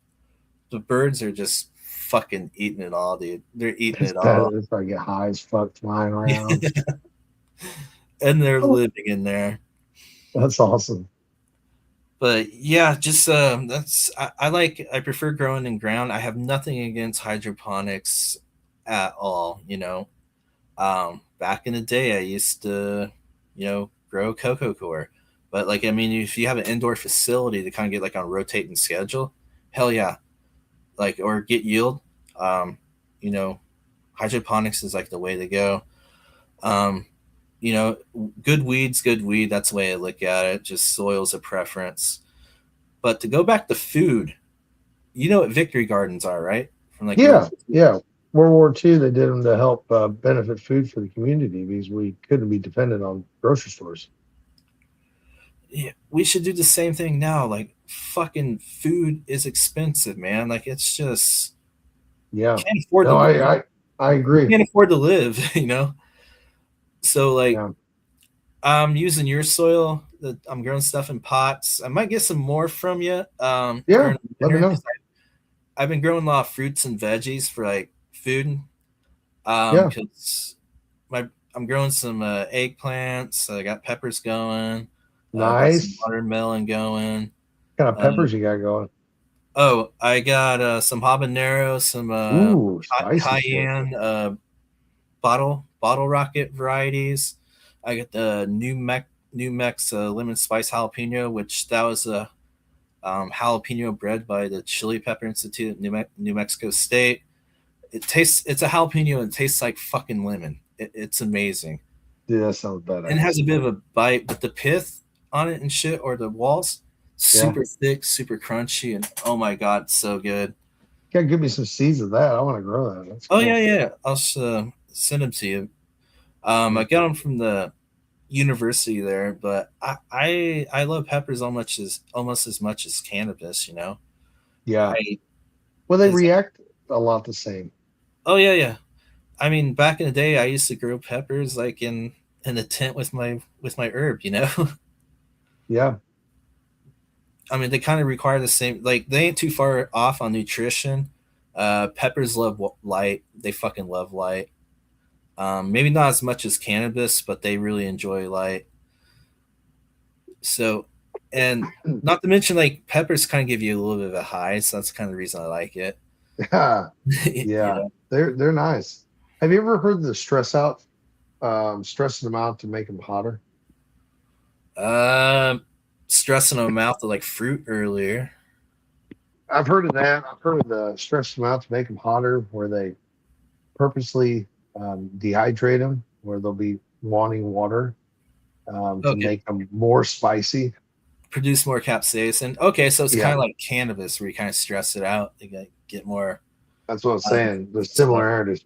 the birds are just fucking eating it all, dude. They're eating It's it bad. all, It's like get high as fuck flying around. and they're Oh, living in there. that's awesome. But yeah, just I prefer growing in ground. I have nothing against hydroponics at all. Back in the day, I used to, grow cocoa core. But like, I mean, if you have an indoor facility to kind of get like on a rotating schedule, hell yeah, like or get yield. Um, you know, hydroponics is like the way to go. Um, you know, good weeds, good weed. That's the way I look at it. Just soil's a preference. But to go back to food, you know what victory gardens are, right? From like World Yeah, War II. yeah. World War II, they did them to help benefit food for the community because we couldn't be dependent on grocery stores. Yeah, we should do the same thing now. Like fucking food is expensive, man. Like it's just Yeah. can't afford to No, live. I You agree. can't afford to live, you know. So like Yeah. I'm using your soil. That I'm growing stuff in pots. I might get some more from you Yeah. during the Let me winter because know. I've been growing a lot of fruits and veggies for like food. Yeah. Because my I'm growing some eggplants. I got peppers going. Got some Nice. watermelon going. What kind of Uh, peppers you got going? oh, I got some habanero, some Ooh, spicy shit. cayenne, bottle rocket varieties. I got the New Mex lemon spice jalapeno, which that was a jalapeno bred by the Chili Pepper Institute at New Mexico State. It's a jalapeno and it tastes like fucking lemon. It's amazing. Dude, that sounds And it has badass. a bit of a bite, but the pith on it and shit, or the walls, Yeah. super thick, super crunchy, and oh my god, so good. Gotta give me some seeds of that. I want to grow that. That's Oh yeah, cool. yeah. I'll send them to you. I Yeah. got them from the university there, but I love peppers almost as much as cannabis. Yeah. I Well, they is react a lot the same. oh yeah, yeah. I mean, back in the day, I used to grow peppers like in a tent with my herb. Yeah. I mean, they kind of require the same. Like they ain't too far off on nutrition. Peppers love light. They fucking love light. Maybe not as much as cannabis, but they really enjoy light. So, and not to mention, like peppers kind of give you a little bit of a high, so that's kind of the reason I like it. Yeah, You yeah, know, they're nice. Have you ever heard the stress out, stressing them out to make them hotter? stressing them out to like fruit earlier. I've heard of that. I've heard of the stress them out to make them hotter, where they purposely dehydrate them, where they'll be wanting water to Okay, make them more spicy. produce more capsaicin. Okay, so it's kind Yeah, of like cannabis, where you kind of stress it out to get more. that's what I'm Uh, saying. The stuff. similarities.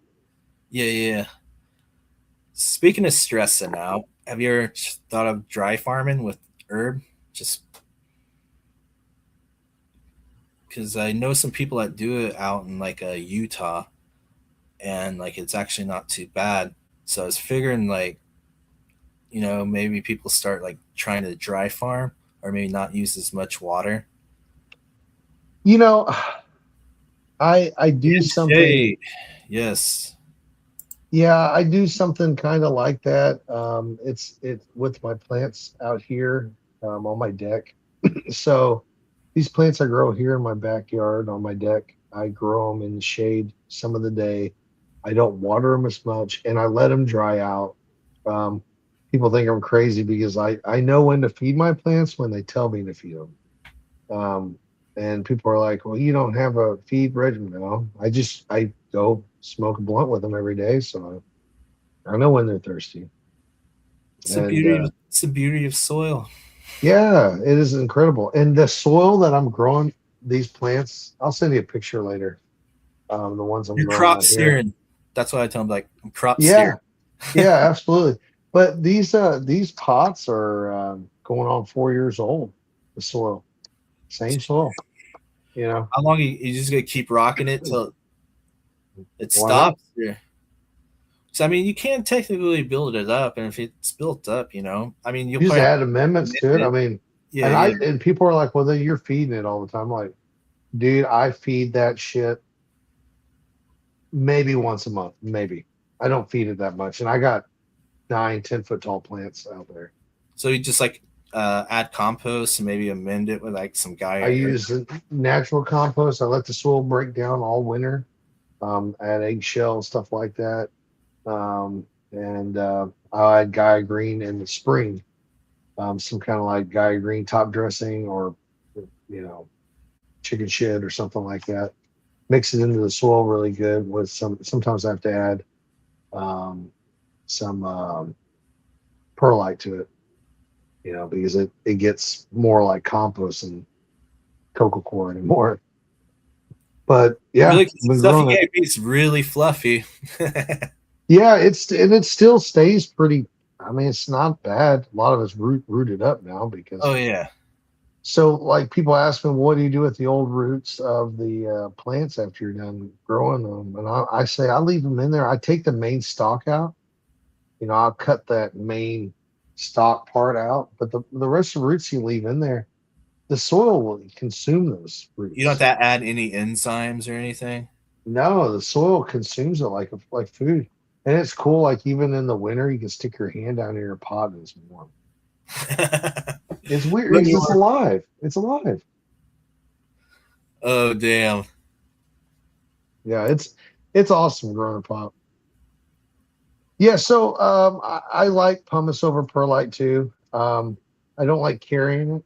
Yeah, yeah. Speaking of stressing out, have you ever thought of dry farming with herb? Just because I know some people that do it out in like Utah, and like it's actually not too bad. So I was figuring like maybe people start like trying to dry farm or maybe not use as much water. You know, I do And something. shade, yes. Yeah, I do something kind of like that. It's with my plants out here on my deck. So these plants I grow here in my backyard on my deck, I grow them in the shade some of the day. I don't water them as much, and I let them dry out. Um, People think I'm crazy because I know when to feed my plants when they tell me to feed them. Um, and people are like, "Well, you don't have a feed regimen." No, I go smoke a blunt with them every day, so I know when they're thirsty. And It's the beauty of soil. yeah, it is incredible. And the soil that I'm growing these plants, I'll send you a picture later. The ones I'm Your growing crop out here. steering. That's what I tell them. Like I'm crop steering. Yeah, yeah, absolutely. But these pots are going on 4 years old. The soil, same soil. You know, How long you just gonna keep rocking it till it why not? stops? Yeah. So I mean, you can technically build it up, and if it's built up, I mean, you'll You just probably have add to amendments nip to it. I it. mean, Yeah, yeah. and people are like, well, then you're feeding it all the time. I'm like, dude, I feed that shit maybe once a month, maybe. I don't feed it that much, and I got 9, 10 foot tall plants out there. So you just like add compost and maybe amend it with like some I Gaia. use natural compost. I let the soil break down all winter. Add eggshell stuff like that, and I add Gaia Green in the spring. Some kind of like Gaia Green top dressing, or you know, chicken shit or something like that. Mix it into the soil really good with some. Sometimes I have to add um, some perlite to it, because it gets more like compost and cocoa core anymore. But yeah, Really, I've 'cause the been stuff you growing it. gave me is really fluffy. Yeah, it still stays pretty. I mean, it's not bad. A lot of it's rooted up now Oh because. yeah. So, like, people ask me, what do you do with the old roots of the plants after you're done growing them? And I say I leave them in there. I take the main stalk out. I'll cut that main stalk part out, but the rest of the roots you leave in there. The soil will consume those You don't roots. have to add any enzymes or anything. No, the soil consumes it like food. And it's cool. Like even in the winter, you can stick your hand down in your pot and it's warm. It's weird When because you it's were, alive. It's alive. oh damn. Yeah, it's awesome growing a pot. Yeah, so I like pumice over perlite too. I don't like carrying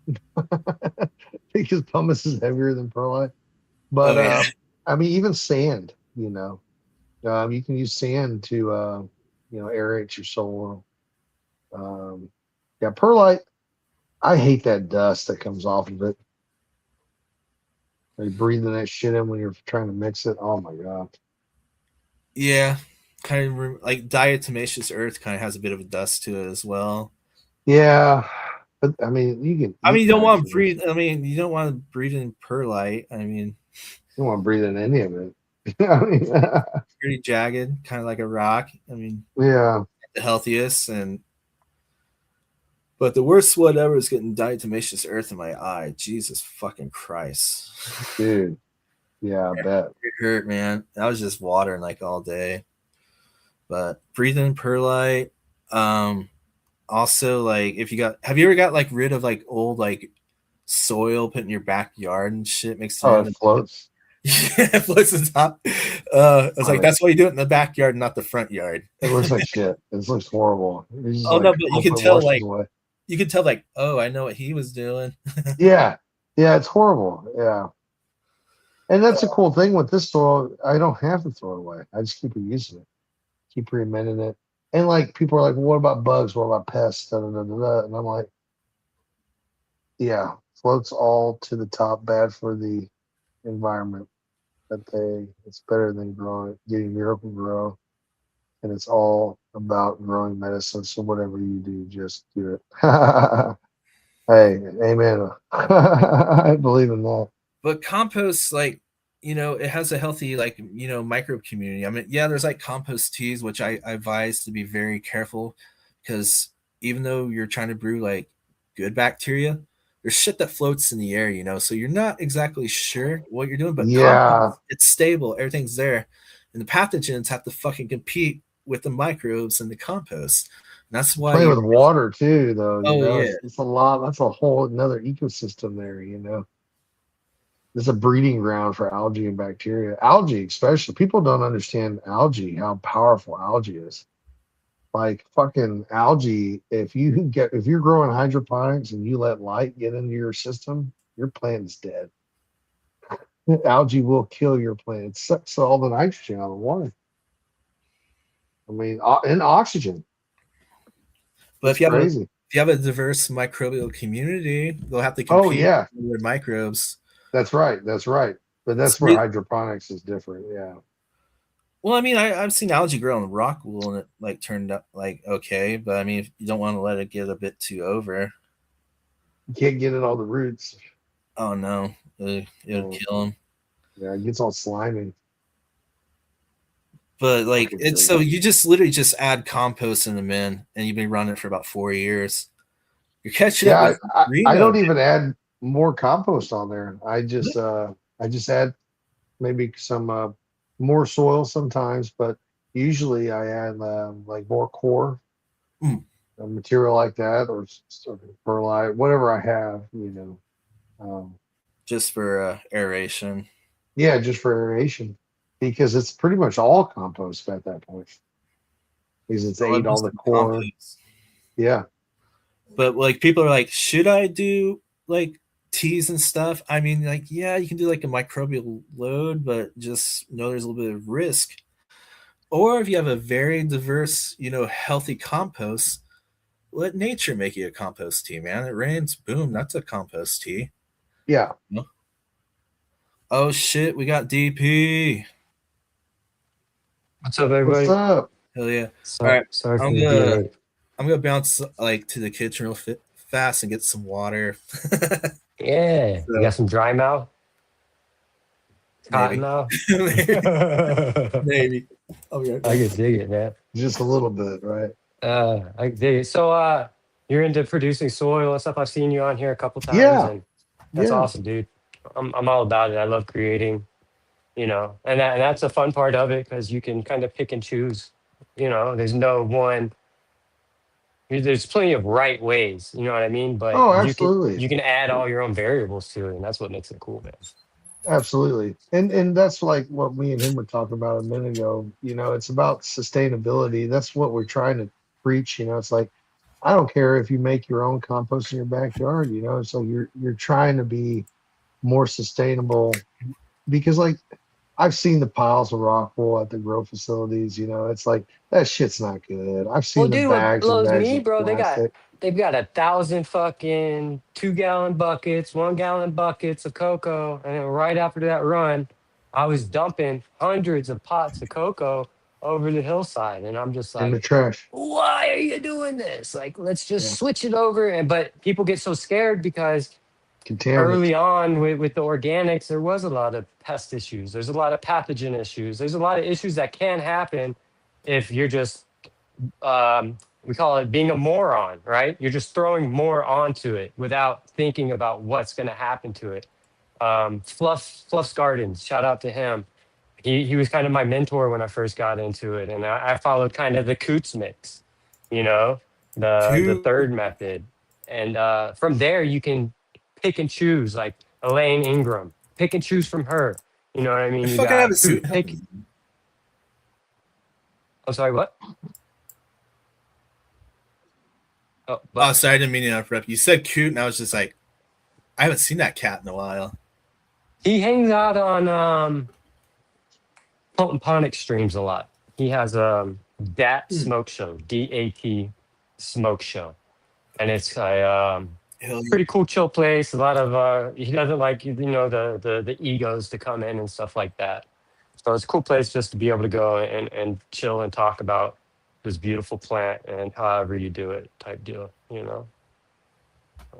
it because pumice is heavier than perlite. But Oh yeah. I mean, even sand, you can use sand to aerate your soil. Yeah, perlite. I hate that dust that comes off of it. Like breathing that shit in when you're trying to mix it. Oh my god. Yeah. Kind of like diatomaceous earth kind of has a bit of a dust to it as well. Yeah, but I mean, you can I mean, eat you don't want to diatomaceous. breathe. I mean, you don't want to breathe in perlite. I mean, You don't want to breathe in any of it. I mean, pretty jagged, kind of like a rock. I mean, yeah. the healthiest, and But the worst one ever is getting diatomaceous earth in my eye. Jesus fucking Christ. Dude. Yeah, I bet. It hurt, man. I was just watering like all day. But breathing perlite. Um, Also, like, if you got, have you ever got like rid of like old like soil put in your backyard and shit mixed Oh, it around? floats. Yeah, it floats to the top. I was like, Funny. that's why you do it in the backyard, not the front yard. It looks like shit. It looks horrible. It's just Oh no, like but hope it washes away. you can tell like, oh, I know what he was doing. Yeah. Yeah, it's horrible. Yeah. And that's a cool thing with this soil. I don't have to throw it away. I just keep reusing it, keep reamending it. And like people are like, well, what about bugs? What about pests? Da, da, da, da, da. And I'm like, yeah, floats all to the top, bad for the environment. But it's better than growing, getting Miracle Grow. And it's all about growing medicine. So whatever you do, just do it. Hey, amen. I believe in that. But compost, like, it has a healthy, like, microbe community. I mean, yeah, there's like compost teas, which I advise to be very careful because even though you're trying to brew like good bacteria, there's shit that floats in the air, so you're not exactly sure what you're doing. But Yeah, compost, it's stable, everything's there. And the pathogens have to fucking compete with the microbes and the compost. And that's why playing you, with water too, though. oh, yeah. It's a lot. That's a whole another ecosystem there. It's a breeding ground for algae and bacteria. Algae, especially, people don't understand algae, how powerful algae is. Like fucking algae, if you're growing hydroponics and you let light get into your system, your plant is dead. Algae will kill your plant. It sucks all the nitrogen out of the water. I mean, and oxygen. But It's crazy. if you have a diverse microbial community, they'll have to Oh compete yeah, with microbes. that's right. That's right. But that's where hydroponics is different. Yeah. Well, I mean, I've seen algae grow in rock wool and it like turned up like okay, but I mean, if you don't want to let it get a bit too over, You can't get at all the roots. oh no, it'll Oh, kill them. yeah, it gets all slimy. But like Fucking it's so crazy. you just literally just add compost in the bin and you've been running it for about 4 years. You're catching up Yeah, with I Reno. don't even add more compost on there. I just add maybe some more soil sometimes, but usually I add like more core Mm, material like that or perlite, whatever I have. just for aeration. Yeah, just for aeration because it's pretty much all compost at that point because it's I love ate me all the some core. compost. Yeah, But like people are like, should I do like teas and stuff? I mean, like, yeah, you can do like a microbial load, but just know there's a little bit of risk. Or if you have a very diverse, healthy compost, let nature make you a compost tea, man. It rains, boom, that's a compost tea. yeah. Oh shit, we got DP. What's up, What's everybody? up? Hell yeah. All Sorry, right. sorry for I'm the gonna delay. I'm gonna bounce like to the kitchen real fast and get some water. Yeah, you So got some dry mouth, cotton maybe. mouth. maybe. I Maybe. I'll be right back. can dig it, man. Just a little bit, right? I can dig it. So, you're into producing soil and stuff. I've seen you on here a couple times, Yeah, and that's yeah. awesome, dude. I'm all about it. I love creating, and that's a fun part of it because you can kind of pick and choose. There's no one. There's plenty of right ways. You know what I mean? But Oh, you can absolutely. you can add all your own variables to it, and that's what makes it cool, man. Absolutely. And that's like what me and him were talking about a minute ago. It's about sustainability. That's what we're trying to preach. It's like I don't care if you make your own compost in your backyard, it's like you're trying to be more sustainable because like I've seen the piles of rock wool at the grow facilities, it's like that shit's not good. I've Well, seen the dude, what bags and blows bags me, of bro, plastic. they've got 1,000 fucking 2-gallon buckets, 1-gallon buckets of cocoa, and then right after that run, I was dumping hundreds of pots of cocoa over the hillside, and I'm just In like, the trash. why are you doing this? Like, let's just Yeah. switch it over. And but people get so scared because Contaminants. early on with the organics, there was a lot of pest issues. There's a lot of pathogen issues. There's a lot of issues that can happen if you're just um, we call it being a moron, right? You're just throwing more onto it without thinking about what's going to happen to it. Fluff's Gardens, shout out to him. He was kind of my mentor when I first got into it, and I followed kind of the Coots mix, you know, the Coot. third method, and from there you can pick and choose, like Elaine Ingram, pick and choose from her. You know what I I mean? You fucking have a got suit. pick. I'm sorry, what? Oh, Oh, but sorry, I didn't mean to interrupt. You said Coot, and I was just like, I haven't seen that cat in a while. he hangs out on Ponic streams a lot. He has Dat Smoke Show, DAT Smoke Show, and it's a Hell yeah. pretty cool, chill place. A lot of he doesn't like the egos to come in and stuff like that. So it's a cool place just to be able to go and chill and talk about this beautiful plant and however you do it type deal, you know.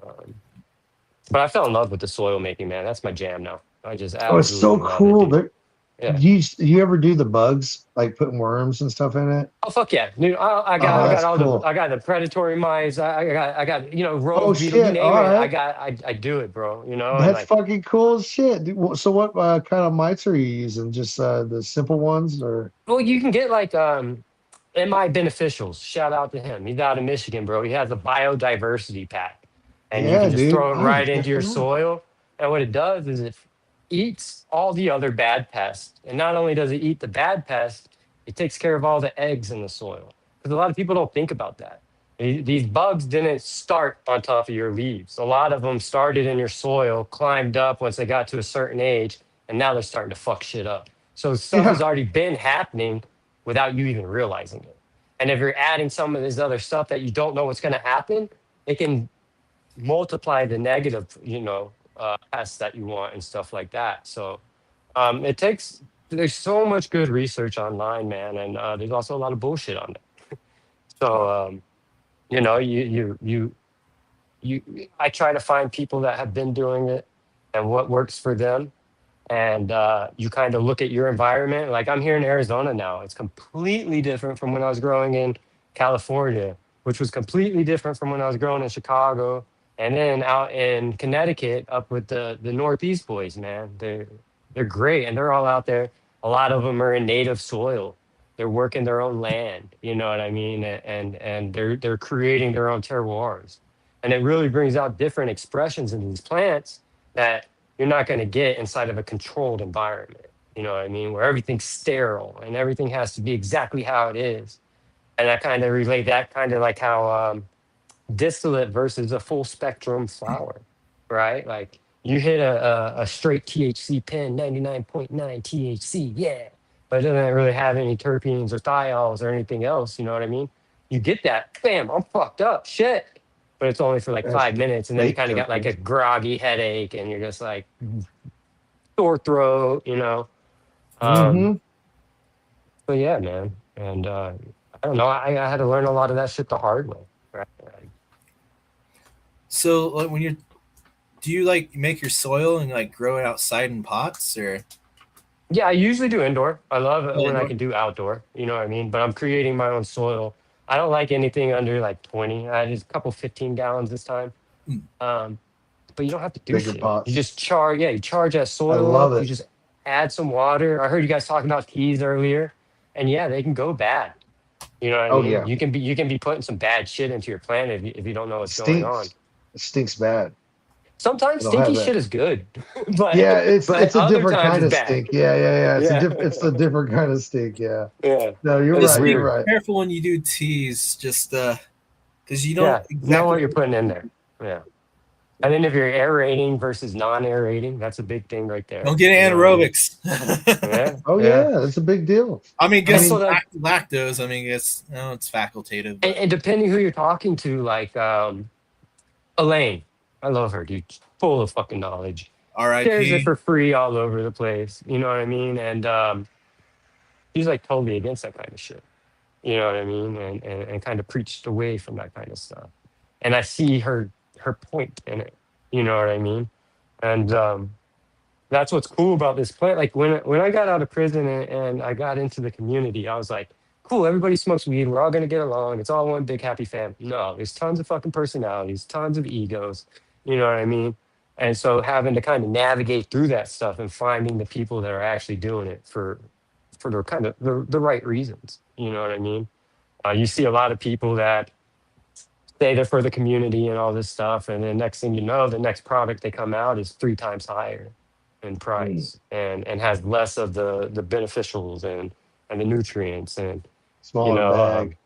Um, but I fell in love with the soil making, man. That's my jam now. I just Oh, it's so absolutely love it, cool. dude. There, Yeah. you ever do the bugs, like putting worms and stuff in it? Oh fuck yeah, dude! Oh, I got that's all cool. I got the predatory mice. I got Oh rose beetle. You shit! name All it. right, I do it, bro. You know, and that's like, fucking cool as shit. So, what kind of mites are you using? Just the simple ones, or well, you can get like MI Beneficials. Shout out to him. He's out of Michigan, bro. He has a biodiversity pack, and you yeah, can just dude. throw it I have to right check into your that out. soil. And what it does is it eats all the other bad pests. And not only does it eat the bad pests, it takes care of all the eggs in the soil. Because a lot of people don't think about that. These bugs didn't start on top of your leaves. A lot of them started in your soil, climbed up once they got to a certain age, and now they're starting to fuck shit up. So stuff has Yeah, already been happening without you even realizing it. And if you're adding some of this other stuff that you don't know what's going to happen, it can multiply the negative, pests that you want and stuff like that. So it takes there's so much good research online, man, and there's also a lot of bullshit on it. So you know, I try to find people that have been doing it and what works for them, and you kind of look at your environment. Like I'm here in Arizona now. It's completely different from when I was growing in California, which was completely different from when I was growing in Chicago. And then out in Connecticut, up with the Northeast boys, man, they're great, and they're all out there. A lot of them are in native soil. They're working their own land, you know what I mean, and they're creating their own terroirs, and it really brings out different expressions in these plants that you're not going to get inside of a controlled environment. You know what I mean? Where everything's sterile and everything has to be exactly how it is. And I kind of relate that kind of like how distillate versus a full spectrum flower, right? Like you hit a straight THC pen, 99.9 THC, yeah, but it doesn't really have any terpenes or thiols or anything else. You know what I mean? You get that, bam, I'm fucked up, shit. But it's only for like that's 5 minutes, and then you fake kind of got like a terpenes. groggy headache, and you're just like sore throat, you know. Um, Mm-hmm. but yeah, man, and I don't know. I had to learn a lot of that shit the hard way, right? So, like, do you like make your soil and like grow it outside in pots or? Yeah, I usually do indoor. I love it Oh, when I indoor? can do outdoor. You know what I mean? But I'm creating my own soil. I don't like anything under like 20. I did a couple 15 gallons this time. Hmm. But you don't have to do Bigger shit. You pots. just charge. Yeah, you charge that I soil love up. You it. just add some water. I heard you guys talking about teas earlier, and yeah, they can go bad. You know what I Oh mean? yeah, You can be putting some bad shit into your plant if you don't know it what's going on. stinks. It stinks bad. Sometimes It'll have stinky that. shit is good, but Yeah, it's a other different times kind it's of bad. stink. Yeah. Yeah, It's a different kind of stink. Yeah. yeah, No, you're it's Just right. be You're weird. right. careful when you do teas, just because you don't Yeah, know exactly. what you're putting in there. Yeah. And then if you're aerating versus non-aerating, that's a big thing right Don't there. get You know what I mean? anaerobics. Yeah, Oh yeah. yeah, that's a big deal. I mean, I And guess also mean, like, lactose. I mean, it's facultative, but and depending who you're talking to, like Elaine, I love her, dude. Full of fucking knowledge. Shares it R.I.P. for free all over the place. You know what I mean? And she's like totally against that kind of shit. You know what I mean? And kind of preached away from that kind of stuff. And I see her point in it. You know what I mean? And that's what's cool about this plant. Like when I got out of prison and I got into the community, I was like, cool, everybody smokes weed, we're all gonna get along, it's all one big happy family. No, there's tons of fucking personalities, tons of egos, you know what I mean? And so having to kind of navigate through that stuff and finding the people that are actually doing it for the kind of the right reasons, you know what I mean? You see a lot of people that say they're for the community and all this stuff, and then next thing you know, the next product they come out is 3 times higher in price and has less of the beneficials and the nutrients and you Smaller know bag.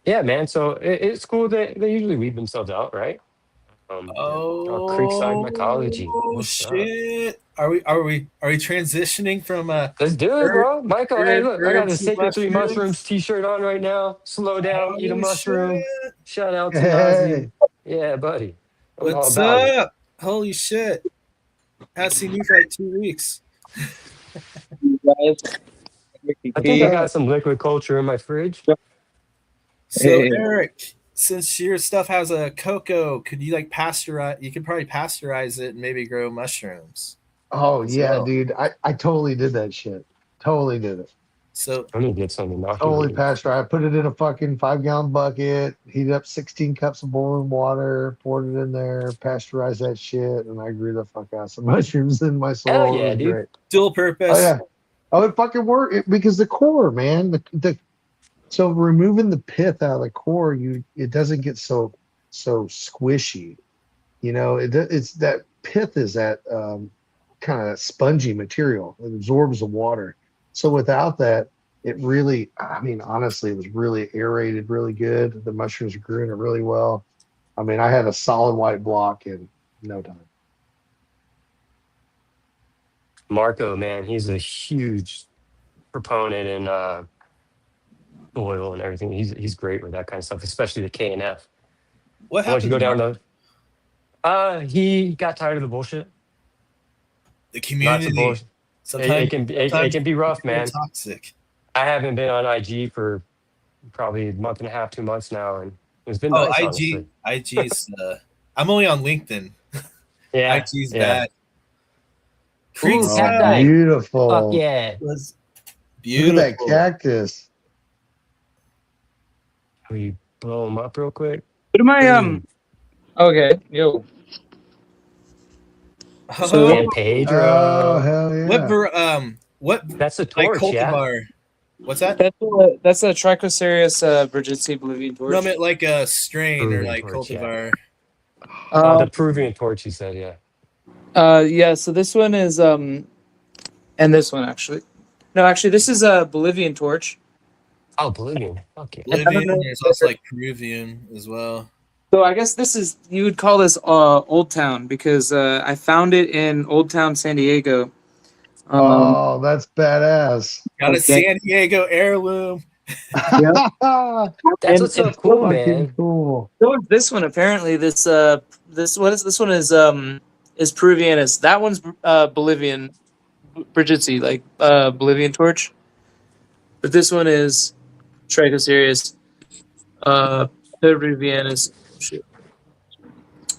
yeah, man. So it's cool that they usually weed themselves out, right? Creekside Mycology, Oh what's up? shit! Are we transitioning from Let's do it, bro. Michael, hey, look, I got the herbs to Sacred Three Mushrooms mushrooms? t-shirt on right now. Slow down, eat a Oh mushroom. shit! Shout out to Nazi. Hey, Yeah, buddy. I'm all What's about it. up? Holy shit! Haven't seen you for like 2 weeks. Guys. I think I Yeah. got some liquid culture in my fridge. So Hey. Eric, since your stuff has a cocoa, could you like pasteurize? You could probably pasteurize it and maybe grow mushrooms. oh as yeah, well. dude. I totally did that shit. Totally did it. So I need to get some Totally inoculated. pasteurized. I put it in a fucking 5-gallon bucket, heated up 16 cups of boiling water, poured it in there, pasteurized that shit, and I grew the fuck out some mushrooms in my soil. Hell It yeah, was dude. great. dual Oh purpose. yeah. Oh, it fucking worked because the core, man. So removing the pith out of the core, it doesn't get so squishy. You know, it's that pith is that kind of spongy material. It absorbs the water. So without that, it really, I mean, honestly, it was really aerated really good. The mushrooms grew in it really well. I mean, I had a solid white block in no time. Marco, man, he's a huge proponent in oil and everything. He's great with that kind of stuff, especially the KNF. What Once you happened? go down Mark? he got tired of the bullshit. The Lots of community. bullshit. Sometimes It can be rough, it's very man. toxic. I haven't been on IG for probably a month and a half, 2 months now, and it's been Oh, nice, honestly. IG's. I'm only on LinkedIn. Yeah, IG's yeah. bad. Ooh, Creekside cacti. Beautiful. Fuck yeah. was Look at that beautiful. cactus. Will you blow them up real quick? What am I Boom. Okay, yo. Oh, San Pedro. Oh, hell yeah. what That's a like torch, yeah. cultivar? What's that? That's a Trichocereus Bridgetsi Bolivian torch. No, I meant like a strain or Peruvian like torch, yeah. cultivar. The Peruvian torch, you said, yeah. Yeah, so this one is and this one actually. No, actually this is a Bolivian torch. Oh, Bolivian. Okay. Bolivian. There's also like Peruvian as well. So I guess this is, you would call this Old Town, because I found it in Old Town, San Diego. Oh, that's badass. Got a Okay. San Diego heirloom. That's what's so and cool, Fucking man. cool. So is this one. Apparently this one is Peruvianus. That one's Bolivian Bridgetsi, like Bolivian torch. But this one is Trichocereus Peruvianus. Shit.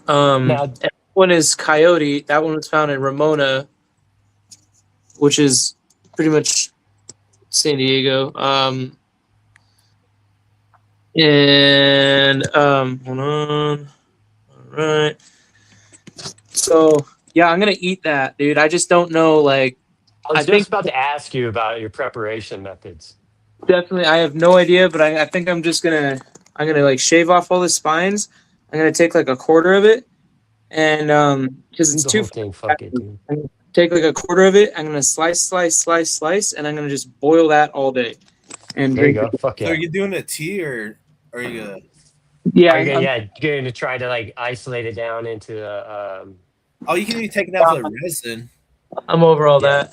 Now, And one is Coyote. That one was found in Ramona, which is pretty much San Diego. Hold on. All right. So yeah, I'm gonna eat that, dude. I just don't know, like, I was I just think- about to ask you about your preparation methods. definitely, I have no idea, but I think I'm gonna like shave off all the spines. I'm gonna take like a quarter of it, and because it's The too whole thing, fuck it, dude. take like a quarter of it. I'm gonna slice, and I'm gonna just boil that all day. And There you drink go. Fuck So yeah. are you doing a tea or are you gonna? it. Yeah, Are you gonna, I'm- you're gonna try to like isolate it down into Oh, you can be taking out the resin. I'm over all Yeah.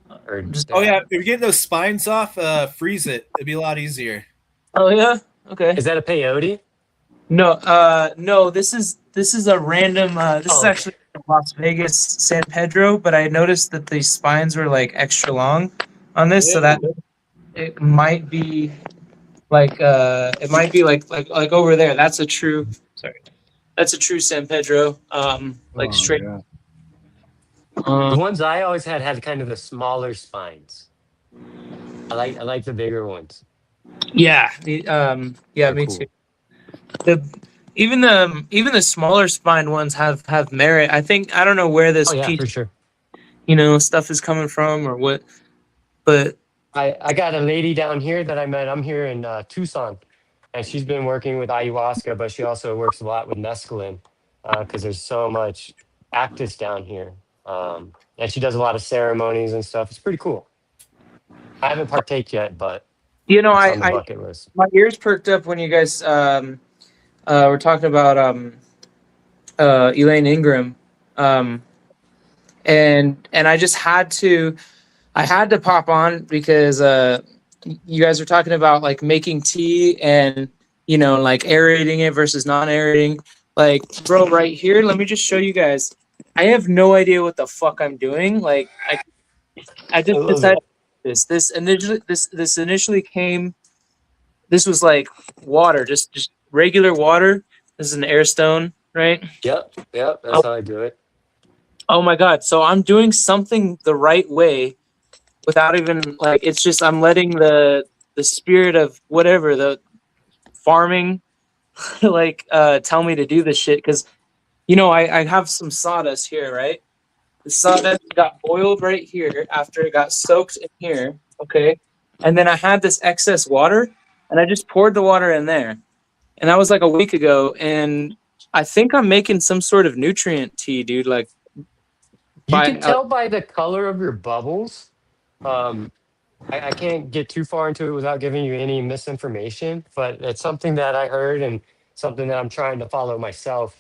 that. or Oh yeah, if you're getting those spines off, freeze it. It'd be a lot easier. Oh yeah. Okay. Is that a peyote? No, no. This is a random. This is okay. actually Las Vegas San Pedro, but I noticed that the spines were like extra long on this, so that it might be like over there. That's a true. Sorry, that's a true San Pedro. Like Oh, straight. yeah. The ones I always had kind of the smaller spines. I like the bigger ones. Yeah. Yeah, They're me too. cool. The even the smaller spine ones have merit. I think I don't know where Oh this yeah, peach, for sure. stuff is coming from or what, but I got a lady down here that I met. I'm here in Tucson, and she's been working with ayahuasca, but she also works a lot with mescaline because there's so much cactus down here. And she does a lot of ceremonies and stuff. It's pretty cool. I haven't partake yet, but it's on the I bucket list. my ears perked up when you guys were talking about Elaine Ingram, um, and I just had to pop on because you guys were talking about like making tea and like aerating it versus non-aerating. Like, bro, right here, let me just show you guys. I have no idea what the fuck I'm doing. Like, I I just love decided it. this initially came. This was like water, just regular water. This is an air stone, right? Yep, yep. That's how I do it. Oh my god! So I'm doing something the right way without even like. It's just I'm letting the spirit of whatever the farming like tell me to do this shit because I have some sawdust here, right? The sawdust got boiled right here after it got soaked in here, okay? And then I had this excess water, and I just poured the water in there, and that was like a week ago, and I think I'm making some sort of nutrient tea, dude. Like You by can tell by the color of your bubbles. Um, I can't get too far into it without giving you any misinformation, but it's something that I heard and something that I'm trying to follow myself.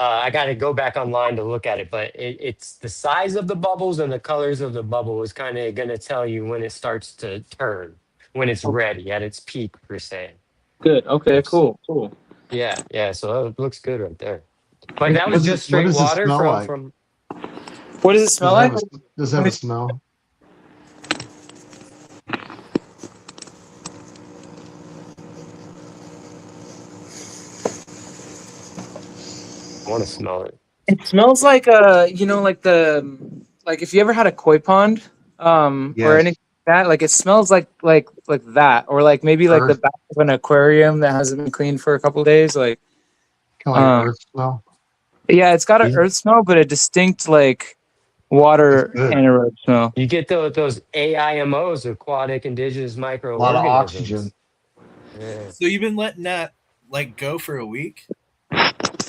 I got to go back online to look at it, but it's the size of the bubbles and the colors of the bubble is kind of going to tell you when it starts to turn, when it's ready at its peak, per se. good. Okay, It's, cool. yeah, yeah. So it looks good right there. But that was just What straight does it water smell from like? from. What does it smell Does it like? have a does it have a smell? I want to smell it. It smells like like like if you ever had a koi pond, or Yes. anything like that, like it smells like that, or like maybe like the Earth, back of an aquarium that hasn't been cleaned for a couple days. Like, kind of like um, earth smell. yeah, it's got an You, earth smell, but a distinct like That's water good. anaerobic smell. you get those AIMOs, aquatic indigenous A lot of oxygen. microorganisms. Yeah. So you've been letting that like go for a week?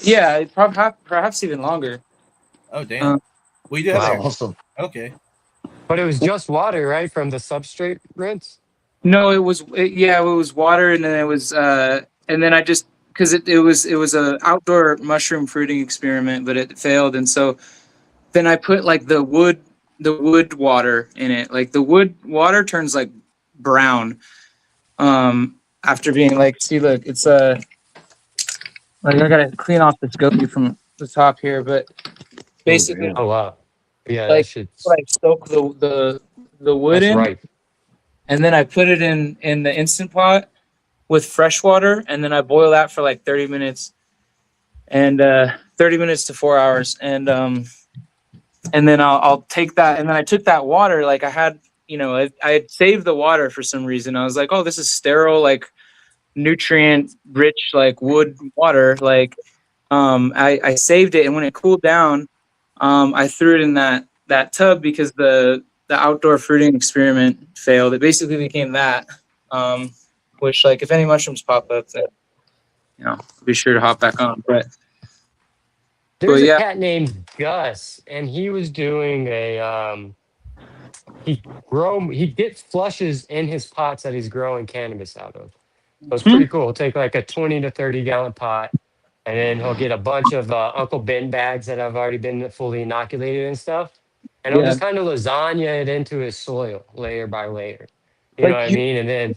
Yeah, perhaps even longer. Oh damn. Uh, We do have That's Wow. a awesome. okay. But it was just water, right? From the substrate rinse? no, it was water, and then it was and then I just because it was a outdoor mushroom fruiting experiment, but it failed, and so then I put like the wood water in it. Like the wood water turns like brown after being like, see, look, it's like I gotta clean off this goatee from the top here, but Oh basically damn. Oh, wow. Yeah, that like shit's, I soak the wood that's in, ripe. and then I put it in the instant pot with fresh water, and then I boil that for like 30 minutes and 30 minutes to 4 hours, and then I'll take that, and then I took that water, like I had, I had saved the water for some reason. I was like, oh, this is sterile, like nutrient rich, like wood water. Like, I saved it, and when it cooled down, I threw it in that tub because the outdoor fruiting experiment failed. It basically became that, which like if any mushrooms pop up, then be sure to hop back on. But There's a yeah, cat named Gus, and he was doing he gets flushes in his pots that he's growing cannabis out of. So it's Hmm? pretty cool. He'll take like a 20 to 30 gallon pot, and then he'll get a bunch of Uncle Ben bags that have already been fully inoculated and stuff. And he'll Yeah, just kind of lasagna it into his soil layer by layer. You know like what I mean? And then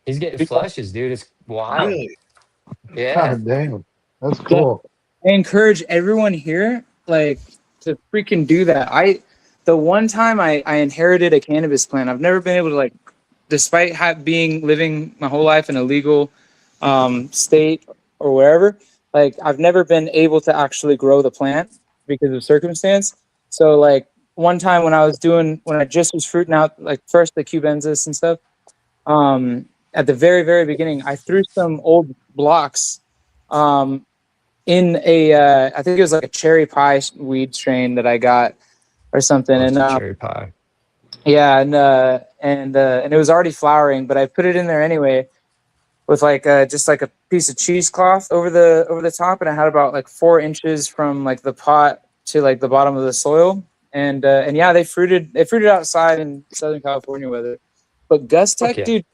he's getting I flushes, dude. It's wild. Really? Yeah. God damn. That's cool. encourage everyone here like to freaking do that. The one time I inherited a cannabis plant, I've never been able to like, despite being living my whole life in a legal state or wherever, like I've never been able to actually grow the plant because of circumstance. So like one time when I just was fruiting out like first the cubensis and stuff, at the very, very beginning, I threw some old blocks in a, I think it was like a cherry pie weed strain that I got or something. Oh, And it's a cherry pie. yeah, and it was already flowering, but I put it in there anyway with like just like a piece of cheesecloth over the top, and I had about like 4 inches from like the pot to like the bottom of the soil, and yeah, they fruited outside in Southern California weather. But Gus Fuck Tech, yeah. dude,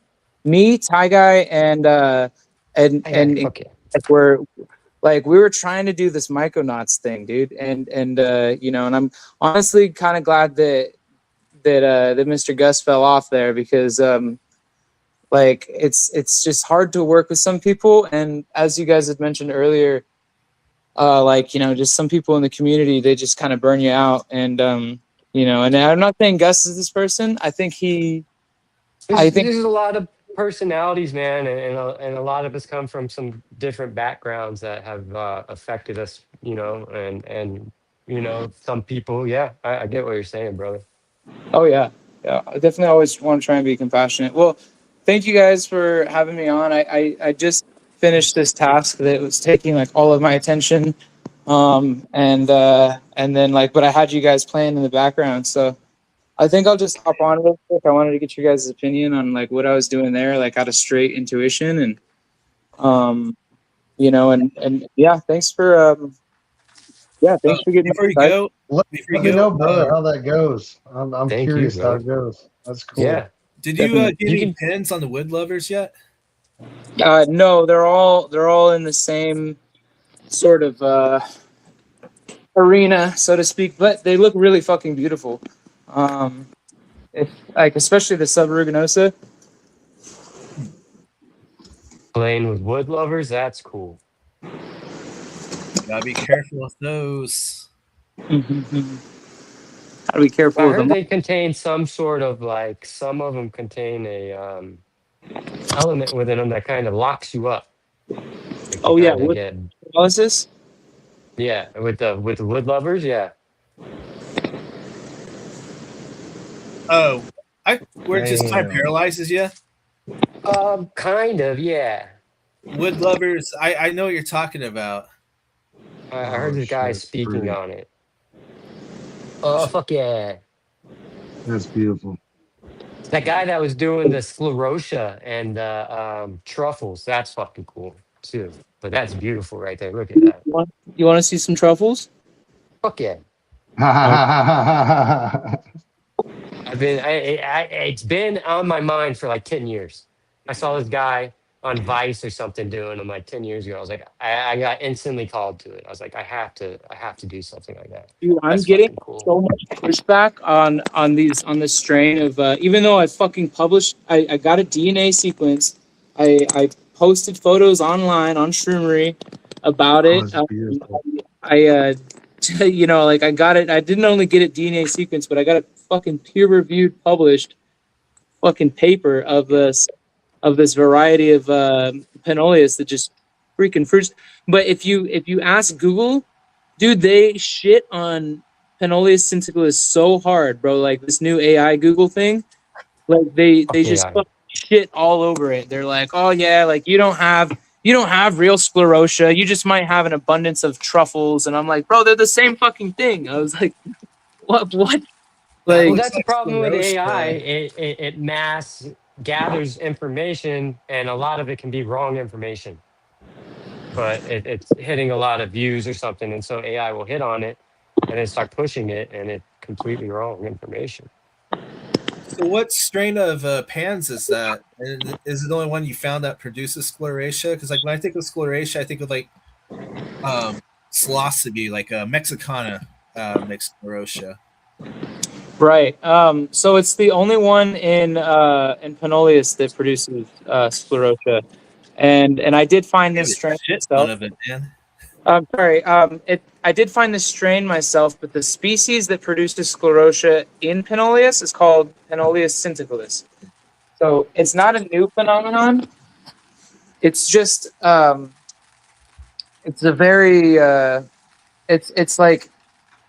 me, Ty Guy, and Fuck yeah. were like we were trying to do this Myconauts thing, dude, and you know, and I'm honestly kind of glad that Mr. Gus fell off there because like it's just hard to work with some people, and as you guys had mentioned earlier, like you know, just some people in the community, they just kind of burn you out, and you know, and I'm not saying Gus is this person. I think There's a lot of personalities, man, and a lot of us come from some different backgrounds that have affected us, you know, and you know, some people, yeah, I get what you're saying, brother. Oh yeah, yeah. I definitely always want to try and be compassionate. Well, thank you guys for having me on. I just finished this task that was taking like all of my attention, and then like, but I had you guys playing in the background, so I think I'll just hop on real quick. I wanted to get your guys' opinion on like what I was doing there, like out of straight intuition, and you know, and yeah, thanks for thanks for getting Before you me. go, Let, before let you me know, go, brother, how that goes. I'm Thank you, curious how brother. it goes. That's cool. Yeah. did you Definitely. get You any can- pins on the wood lovers yet? No, they're all in the same sort of arena, so to speak, but they look really fucking beautiful. If like especially the subruginosa. Playing with wood lovers, that's cool. Gotta be careful with those. Gotta be careful I with heard them. they contain some sort of like, some of them contain a element within them that kind of locks you up. Like you Oh yeah, kind of wood get, paralysis. yeah, with the wood lovers, yeah. Oh, where it just kind of Damn. paralyzes you. Kind of, yeah. Wood lovers, I know what you're talking about. I heard Oh this guy shit, speaking pretty. on it. Oh fuck yeah! That's beautiful. That guy that was doing the sclerotia and truffles, that's fucking cool too. But that's beautiful right there. Look at that. You want to see some truffles? Fuck yeah! It's been on my mind for like 10 years. I saw this guy on Vice or something doing them like 10 years ago. I was like, I got instantly called to it. I was like, I have to do something like that. Dude, I'm That's getting fucking cool. so much pushback on this strain of even though I fucking published, I got a DNA sequence. I posted photos online on Shroomery about Oh, it. that's beautiful. I you know, like I got it. I didn't only get it DNA sequence, but I got a fucking peer reviewed published fucking paper of this variety of Panoleus that just freaking fruits. But if you ask Google, dude, they shit on Panoleus sinticulus so hard, bro. Like this new AI Google thing, like they Fuck just yeah. fucking shit all over it. They're like, oh yeah, like you don't have real sclerotia. You just might have an abundance of truffles. And I'm like, bro, they're the same fucking thing. I was like, what? That Well, Like, looks that's the like problem with AI. sclerotia. It mass gathers information, and a lot of it can be wrong information. But it's hitting a lot of views or something, and so AI will hit on it, and then start pushing it, and it's completely wrong information. So what strain of pans is that? And is it the only one you found that produces sclerotia? Because like when I think of sclerotia, I think of like psilocybe, like a Mexicana mixed sclerotia. right. So it's the only one in Panoleus that produces sclerotia. And I did find Get this a strain shit ton myself. of it, man. Sorry. I did find this strain myself, but the species that produces sclerotia in Panoleus is called Panoleus sinticulus. So it's not a new phenomenon. It's just it's a very it's like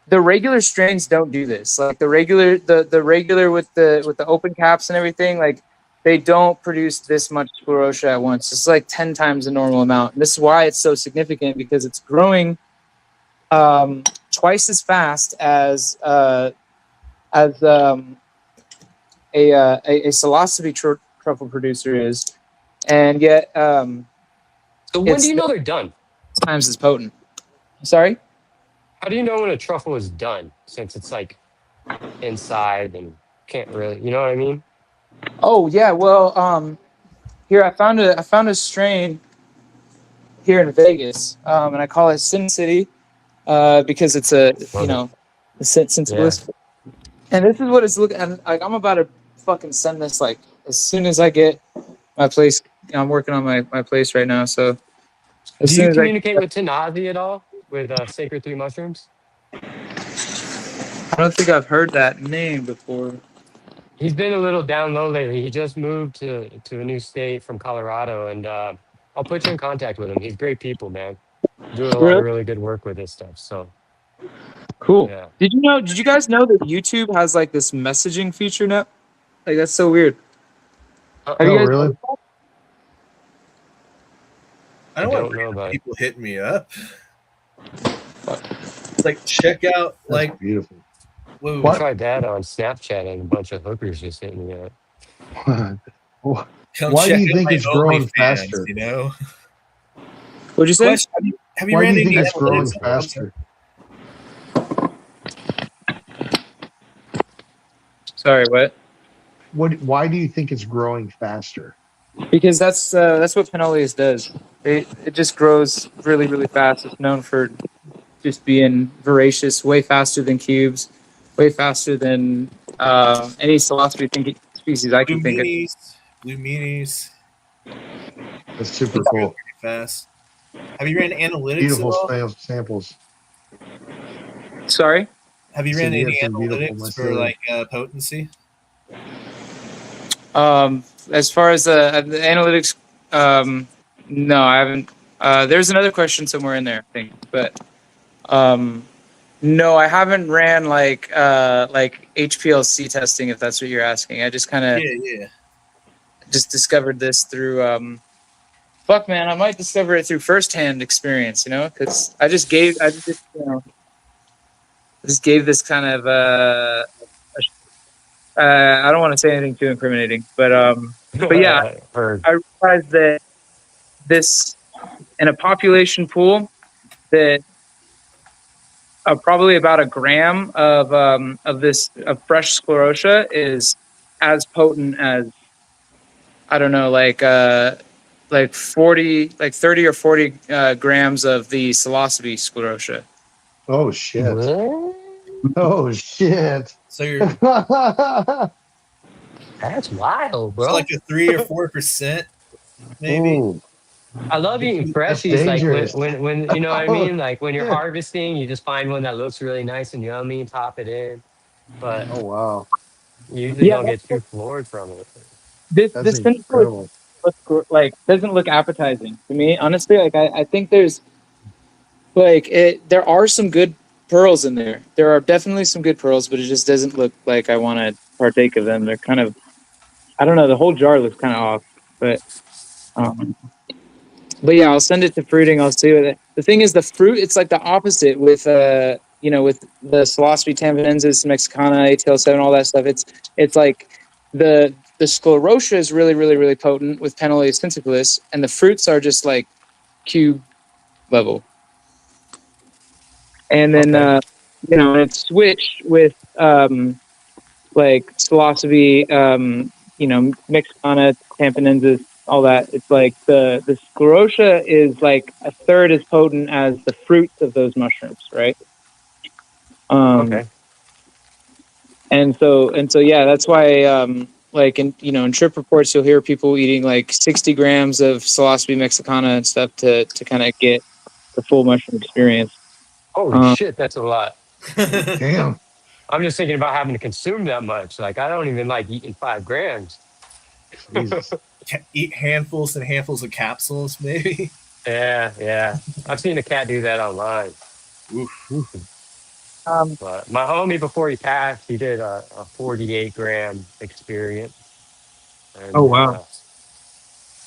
the regular strains don't do this. Like the regular with the open caps and everything, like they don't produce this much sclerotia at once. It's like 10 times the normal amount. And this is why it's so significant, because it's growing twice as fast as a psilocybe truffle producer is, and yet So when do you know they're done? times as potent. Sorry? How do you know when a truffle is done? Since it's like inside and can't really, you know what I mean? Oh yeah, well, here I found a strain here in Vegas, and I call it Sin City, because it's a sensibility. And this is what it's looking like. I'm about to fucking send this like as soon as I get my place. I'm working on my place right now, so as Do soon you as communicate with Tanazi at all with Sacred 3 Mushrooms? I don't think I've heard that name before. He's been a little down low lately. He just moved to a new state from Colorado, and I'll put you in contact with him. He's great people, man. Doing a lot Really? of really good work with this stuff. So Cool. yeah. Did you guys know that YouTube has like this messaging feature now? Like that's so weird. Have Oh, you guys really? I I don't don't want know about it. people hitting me up. It's like check out That's like beautiful. whoa. I What? tried that on Snapchat, and a bunch of hookers just hit me up. Come Why do check you out think my it's growing OnlyFans, faster? You know. What'd you say? Question: Have you Why do ran you think any it's growing analytics? faster? Sorry, what? Why do you think it's growing faster? Because that's what Pinolius does. It just grows really, really fast. It's known for just being voracious, way faster than cubes, way faster than any psilocybe species I Blue can think of. meanies, That's super pretty cool. fast. Have you ran analytics Beautiful at all? samples. Sorry? Have you So ran you any have some beautiful analytics for mycelium. like potency? As far as the analytics, no, I haven't. There's another question somewhere in there, I think, but no, I haven't ran like HPLC testing, if that's what you're asking. I just kind of Yeah. just discovered this through fuck man, I might discover it through firsthand experience, because I just gave this kind of I don't want to say anything too incriminating, but yeah, Heard. I realized that this in a population pool that probably about a gram of fresh sclerotia is as potent as I don't know, like 40, like 30 or 40 grams of the psilocybe sclerotia. Oh shit! What? Oh shit! So you're That's wild, so bro. like a 3 or 4%, maybe. Ooh, I love eating that's freshies. Like dangerous. when you know what I Oh, mean. Like when you're yeah. harvesting, you just find one that looks really nice and yummy, pop it in. But Oh wow, you usually Yeah, don't get too floored from it. that's this thing incredible. doesn't look appetizing to me. Honestly, like I think there's there are some good pearls in there. There are definitely some good pearls, but it just doesn't look like I want to partake of them. They're kind of, I don't know. The whole jar looks kind of off, but yeah, I'll send it to fruiting. I'll see what the thing is. The fruit, it's like the opposite with with the Psilocybe tamponensis, Mexicana, ATL7, all that stuff. It's like the sclerotia is really, really, really potent with Penolea sensitilis, and the fruits are just like cube level. And then Okay. it's switched with like Psilocybe, Mexicana, tamponensis, all that. It's like the sclerotia is like a third as potent as the fruits of those mushrooms, right? Okay. And so yeah, that's why like in trip reports you'll hear people eating like 60 grams of Psilocybe mexicana and stuff to kind of get the full mushroom experience. Holy shit, that's a lot. Damn. I'm just thinking about having to consume that much. Like I don't even like eating 5 grams. Jesus. Eat handfuls and handfuls of capsules, maybe. Yeah. I've seen a cat do that online. But my homie, before he passed, he did a 48-gram experience. Oh And wow.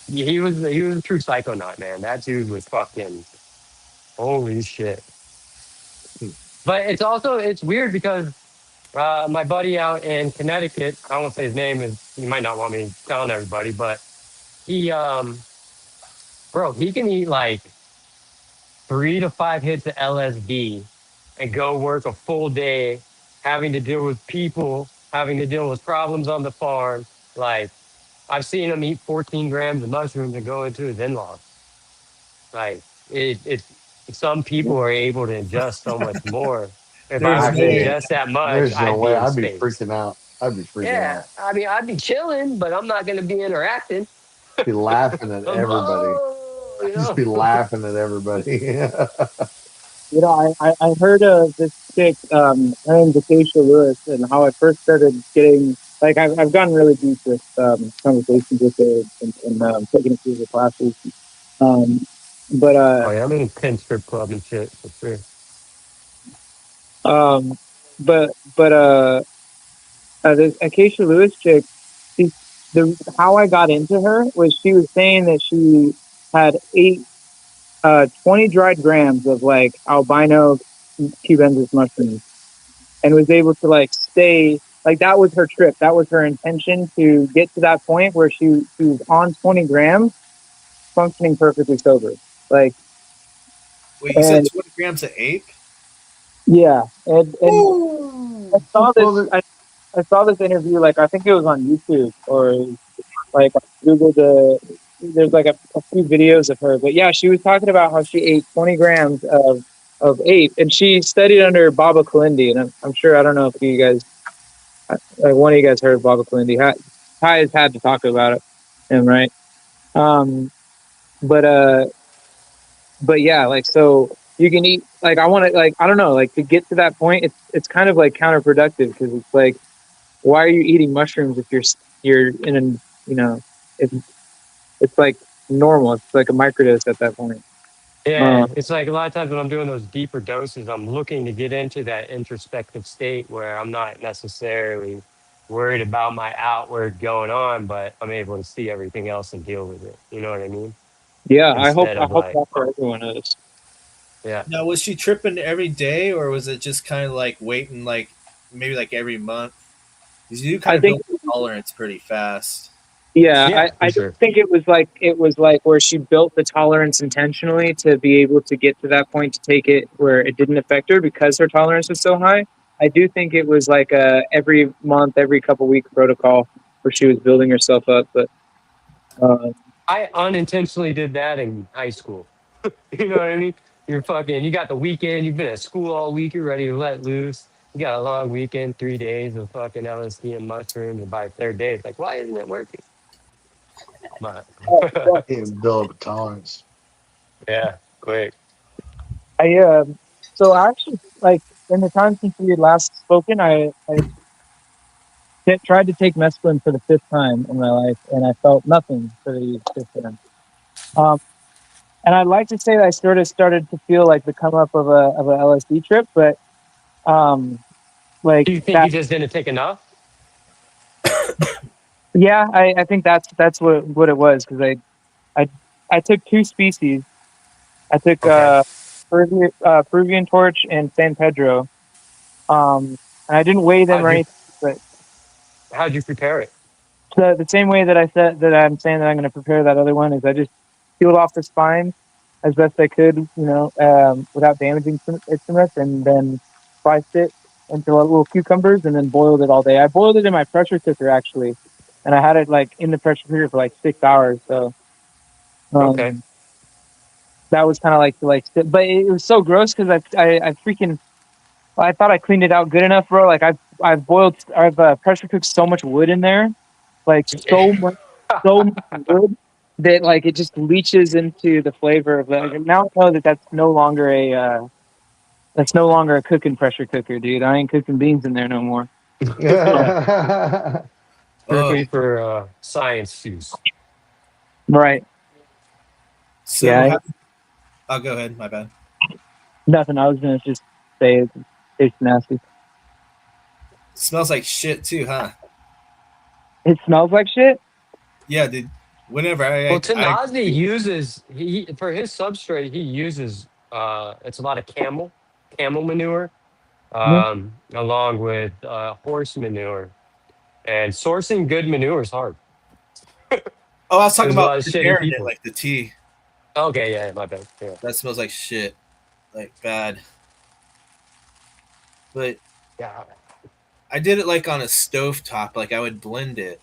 he was a true psychonaut, man. That dude was fucking holy shit. But it's weird because my buddy out in Connecticut, I won't say his name, is you might not want me telling everybody, but he bro, he can eat like 3 to 5 hits of LSD and go work a full day having to deal with people, having to deal with problems on the farm. Like I've seen him eat 14 grams of mushrooms and go into his in-laws. Like it's some people are able to ingest so much more. If I There's I was to no way. can't. ingest that much, There's no I'd way. be in I'd be space. freaking out. I'd be freaking Yeah, out. I mean, I'd be chilling, but I'm not gonna be interacting. Be laughing at I'm, everybody. oh, you Just know. be laughing at everybody. You know, I heard of this chick, her name's Acacia Lewis, and how I first started getting, like, I've gotten really deep with conversations with her and taking a few of the classes. Um, but, Oh yeah, I'm in Penn strip club and shit for sure. um, but this Acacia Lewis chick, she, how I got into her was she was saying that she had 20 dried grams of, like, albino cubensis mushrooms, and was able to like stay like that was her trip. That was her intention to get to that point where she was on 20 grams, functioning perfectly sober. Like, Wait, you said and 20 grams of ape? yeah, and I Ooh. saw well, this. I saw this interview. Like, I think it was on YouTube or like Google. There's like a few videos of her, but yeah, she was talking about how she ate 20 grams of ape, and she studied under Baba Kalindi. And I'm sure, I don't know if you guys, one of you guys heard of Baba Kalindi. Ty has had to talk about it, him, right? Um, but yeah, like, so you can eat, like, I want to, like, I don't know, like, to get to that point, it's kind of like counterproductive, because it's like, why are you eating mushrooms if you're in an, you know, it's like normal. It's like a microdose at that point. Yeah, it's like a lot of times when I'm doing those deeper doses, I'm looking to get into that introspective state where I'm not necessarily worried about my outward going on, but I'm able to see everything else and deal with it. You know what I mean? Yeah, I hope Instead of like, that for everyone is. yeah. Now, was she tripping every day, or was it just kind of like waiting, like maybe like every month? Because you kind I of think, build tolerance pretty fast. yeah, Yeah, I for don't sure. think it was like where she built the tolerance intentionally to be able to get to that point to take it where it didn't affect her because her tolerance was so high. I do think it was like a every month, every couple week protocol where she was building herself up. But I unintentionally did that in high school. You know what I mean? You got the weekend, you've been at school all week, you're ready to let loose. You got a long weekend, 3 days of fucking LSD and mushrooms, and by the third day, it's like, why isn't it working? But can't build up a tolerance. yeah, quick. I so actually, like, in the time since we had last spoken, I tried to take mescaline for the fifth time in my life, and I felt nothing for the fifth time. Um, and I'd like to say that I sort of started to feel like the come up of a LSD trip, but um, like Do you think you that, just didn't take enough? yeah, I think that's what it was, because I took two species. I took Okay. Peruvian torch and San Pedro, and I didn't weigh them How'd or you anything, but how'd you prepare it? the same way that I said that I'm saying that I'm going to prepare that other one is I just peeled off the spine as best I could, without damaging it too much, and then sliced it into little cucumbers, and then boiled it all day. I boiled it in my pressure cooker, actually, and I had it like in the pressure cooker for like 6 hours. So Okay. um, that was kind of but it was so gross because I freaking, I thought I cleaned it out good enough, bro. Like, I've pressure cooked so much wood in there, like so much wood, that like it just leaches into the flavor of the. Like, now I know that that's no longer a cooking pressure cooker, dude. I ain't cooking beans in there no more. Yeah. Yeah. Oh, Strictly for science use. Right? so Yeah. I'll go ahead. My bad. Nothing. I was gonna just say it's nasty. Smells like shit too, huh? It smells like shit. Yeah, dude. Whenever Well, I Tanazi uses he for his substrate. He uses it's a lot of camel manure, Mhm. along with horse manure. And sourcing good manure is hard. I was talking There's a about lot of shitty preparing it people. like the tea. Okay, yeah, my bad. Yeah. That smells like shit, like bad. But Yeah. I did it like on a stove top. Like I would blend it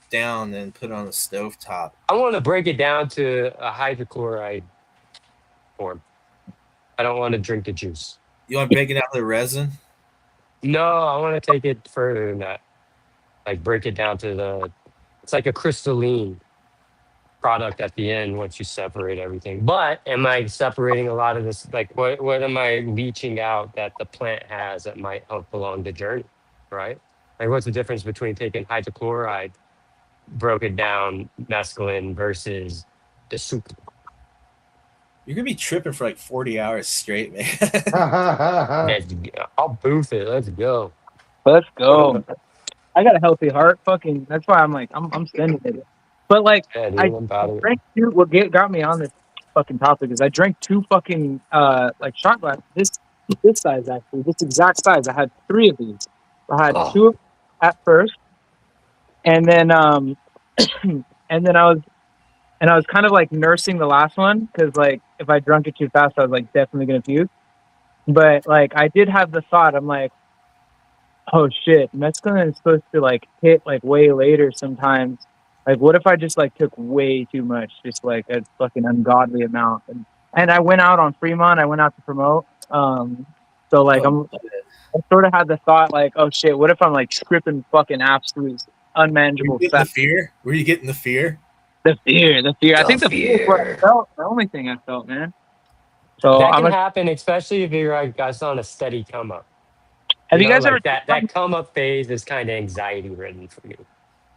down and put it on the stove top. I want to break it down to a hydrochloride form. I don't want to drink the juice. You want to bake it out the resin? No, I want to take it further than that. Like break it down to it's like a crystalline product at the end once you separate everything. But am I separating a lot of this? Like what am I leaching out that the plant has that might help along the journey? Right? Like what's the difference between taking hydrochloride, broken down mescaline versus the soup? You're gonna be tripping for like 40 hours straight, man. I'll booth it. Let's go. Let's go. I got a healthy heart. Fucking, that's why I'm sending it. But like, Yeah, dude, I I'm about it. drank two. What got me on this fucking topic is I drank two fucking like shot glasses. This size actually, this exact size. I had three of these. I had Oh, two at first, and then and then I was kind of like nursing the last one because like if I drunk it too fast, I was like definitely gonna puke. But like I did have the thought. I'm like, oh shit, mescaline is supposed to like hit like way later sometimes. Like, what if I just like took way too much, just like a fucking ungodly amount? And I went out on Fremont. I went out to promote. So like Oh, I sort of had the thought like, oh shit, what if I'm like tripping fucking absolute were you unmanageable getting the fat? fear? Were you getting the fear? The fear. I the think the fear is what I fear. felt. The only thing I felt, man. So That I'm can a. happen, especially if you're like guys on a steady come up. Have You you know, guys ever? like that come up phase is kind of anxiety ridden for me.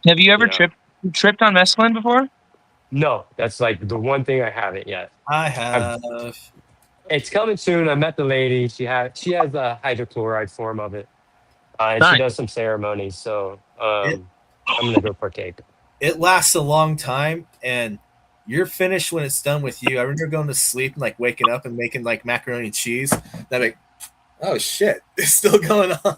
Have you ever You know, tripped on mescaline before? no, that's like the one thing I haven't yet. I I've, have. it's coming soon. I met the lady. She has a hydrochloride form of it, and she Nice. does some ceremonies. So It I'm gonna go partake. it lasts a long time, and you're finished when it's done with you. I remember going to sleep and like waking up and making like macaroni and cheese. That like, oh shit, it's still going on.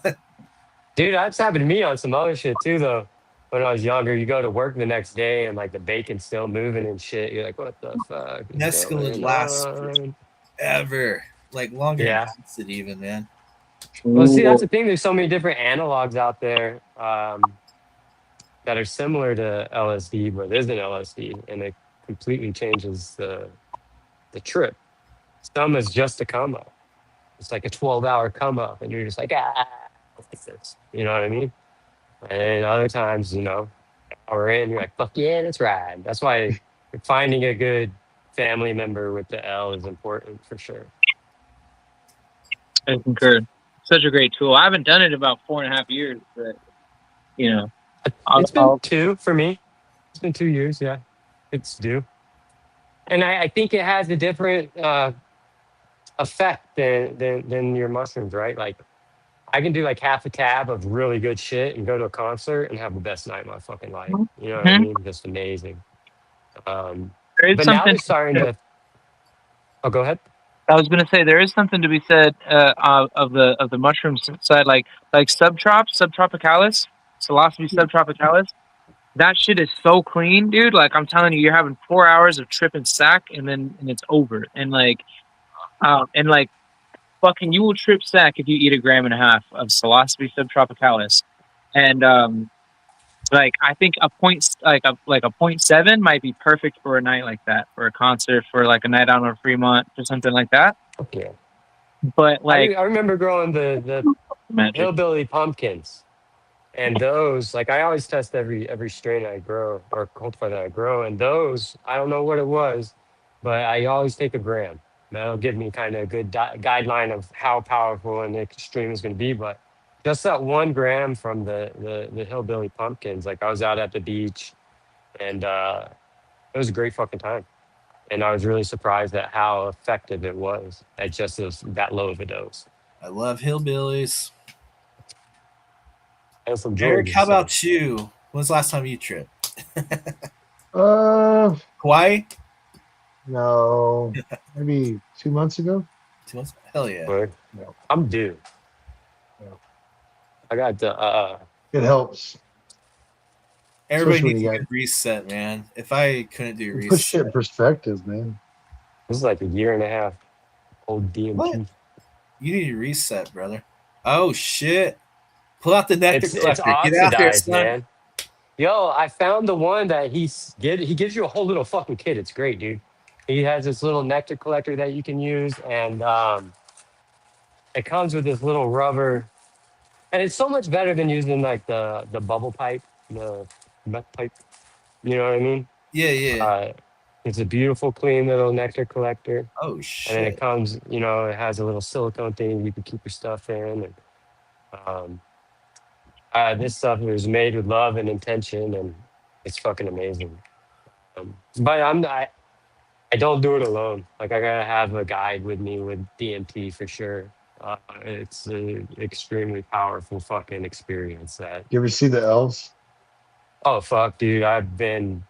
Dude, that's happened to me on some other shit too, though. When I was younger, you go to work the next day and like the bacon's still moving and shit. You're like, what the fuck is Mescaline going lasts on? forever, like longer than Yeah. acid, even man. Well, see, that's Ooh. the thing. There's so many different analogs out there that are similar to LSD, but isn't LSD, and it completely changes the trip. Some is just a come up. It's like a 12-hour come up, and you're just like, like this. You know what I mean? And other times, hour in, you're like, fuck yeah, that's right. That's why finding a good family member with the L is important for sure. I concur. Such a great tool. I haven't done it in about 4.5 years, but you know, It's been I'll 2 for me. It's been 2 years, yeah. It's due. And I think it has a different effect than your mushrooms, right? Like I can do like half a tab of really good shit and go to a concert and have the best night of my fucking life. You know what I Mhm. mean? Just amazing. There is But now something. they're starting to. Oh, go ahead. I was gonna say there is something to be said of the mushroom side, like subtropicalis, Psilocybe subtropicalis. That shit is so clean, dude. Like I'm telling you, you're having 4 hours of tripping sack, and it's over. And like fucking, you will trip sack if you eat 1.5 grams of Psilocybe subtropicalis, and like I think a point like a 0.7 might be perfect for a night like that, for a concert, for like a night out on Fremont or something like that. Okay. But like I remember growing the magic. hillbilly pumpkins, and those like I always test every strain I grow or cultivar that I grow, and those I don't know what it was, but I always take 1 gram. That'll give me kind of a good guideline of how powerful and extreme it's going to be. But just that 1 gram from the hillbilly pumpkins, like I was out at the beach, and it was a great fucking time. And I was really surprised at how effective it was at just that low of a dose. I love hillbillies. And from Eric, Georgia, how so about you? When's the last time you tripped? Hawaii? No, maybe 2 months ago. 2 months? Hell yeah. But No, I'm due. no. I got the It helps, Everybody especially when needs you a got good reset, man. If I couldn't do put shit in reset, perspective, man. this is like a year and a half old DMT. what? You need a reset, brother. Oh shit! Pull out the nectar It's collector. Get out there, oxidized, son. man. Yo, I found the one that he gives you a whole little fucking kit. It's great, dude. He has this little nectar collector that you can use, and it comes with this little rubber, and it's so much better than using like the bubble pipe, the meth pipe. You know what I mean? Yeah, yeah. Uh, it's a beautiful, clean little nectar collector, Oh and then it shit. comes, it has a little silicone thing you can keep your stuff in, and um, this stuff was made with love and intention, and it's fucking amazing. But I don't do it alone. Like I gotta have a guide with me with DMT for sure. It's an extremely powerful fucking experience. That You ever see the elves? oh fuck, dude, I've been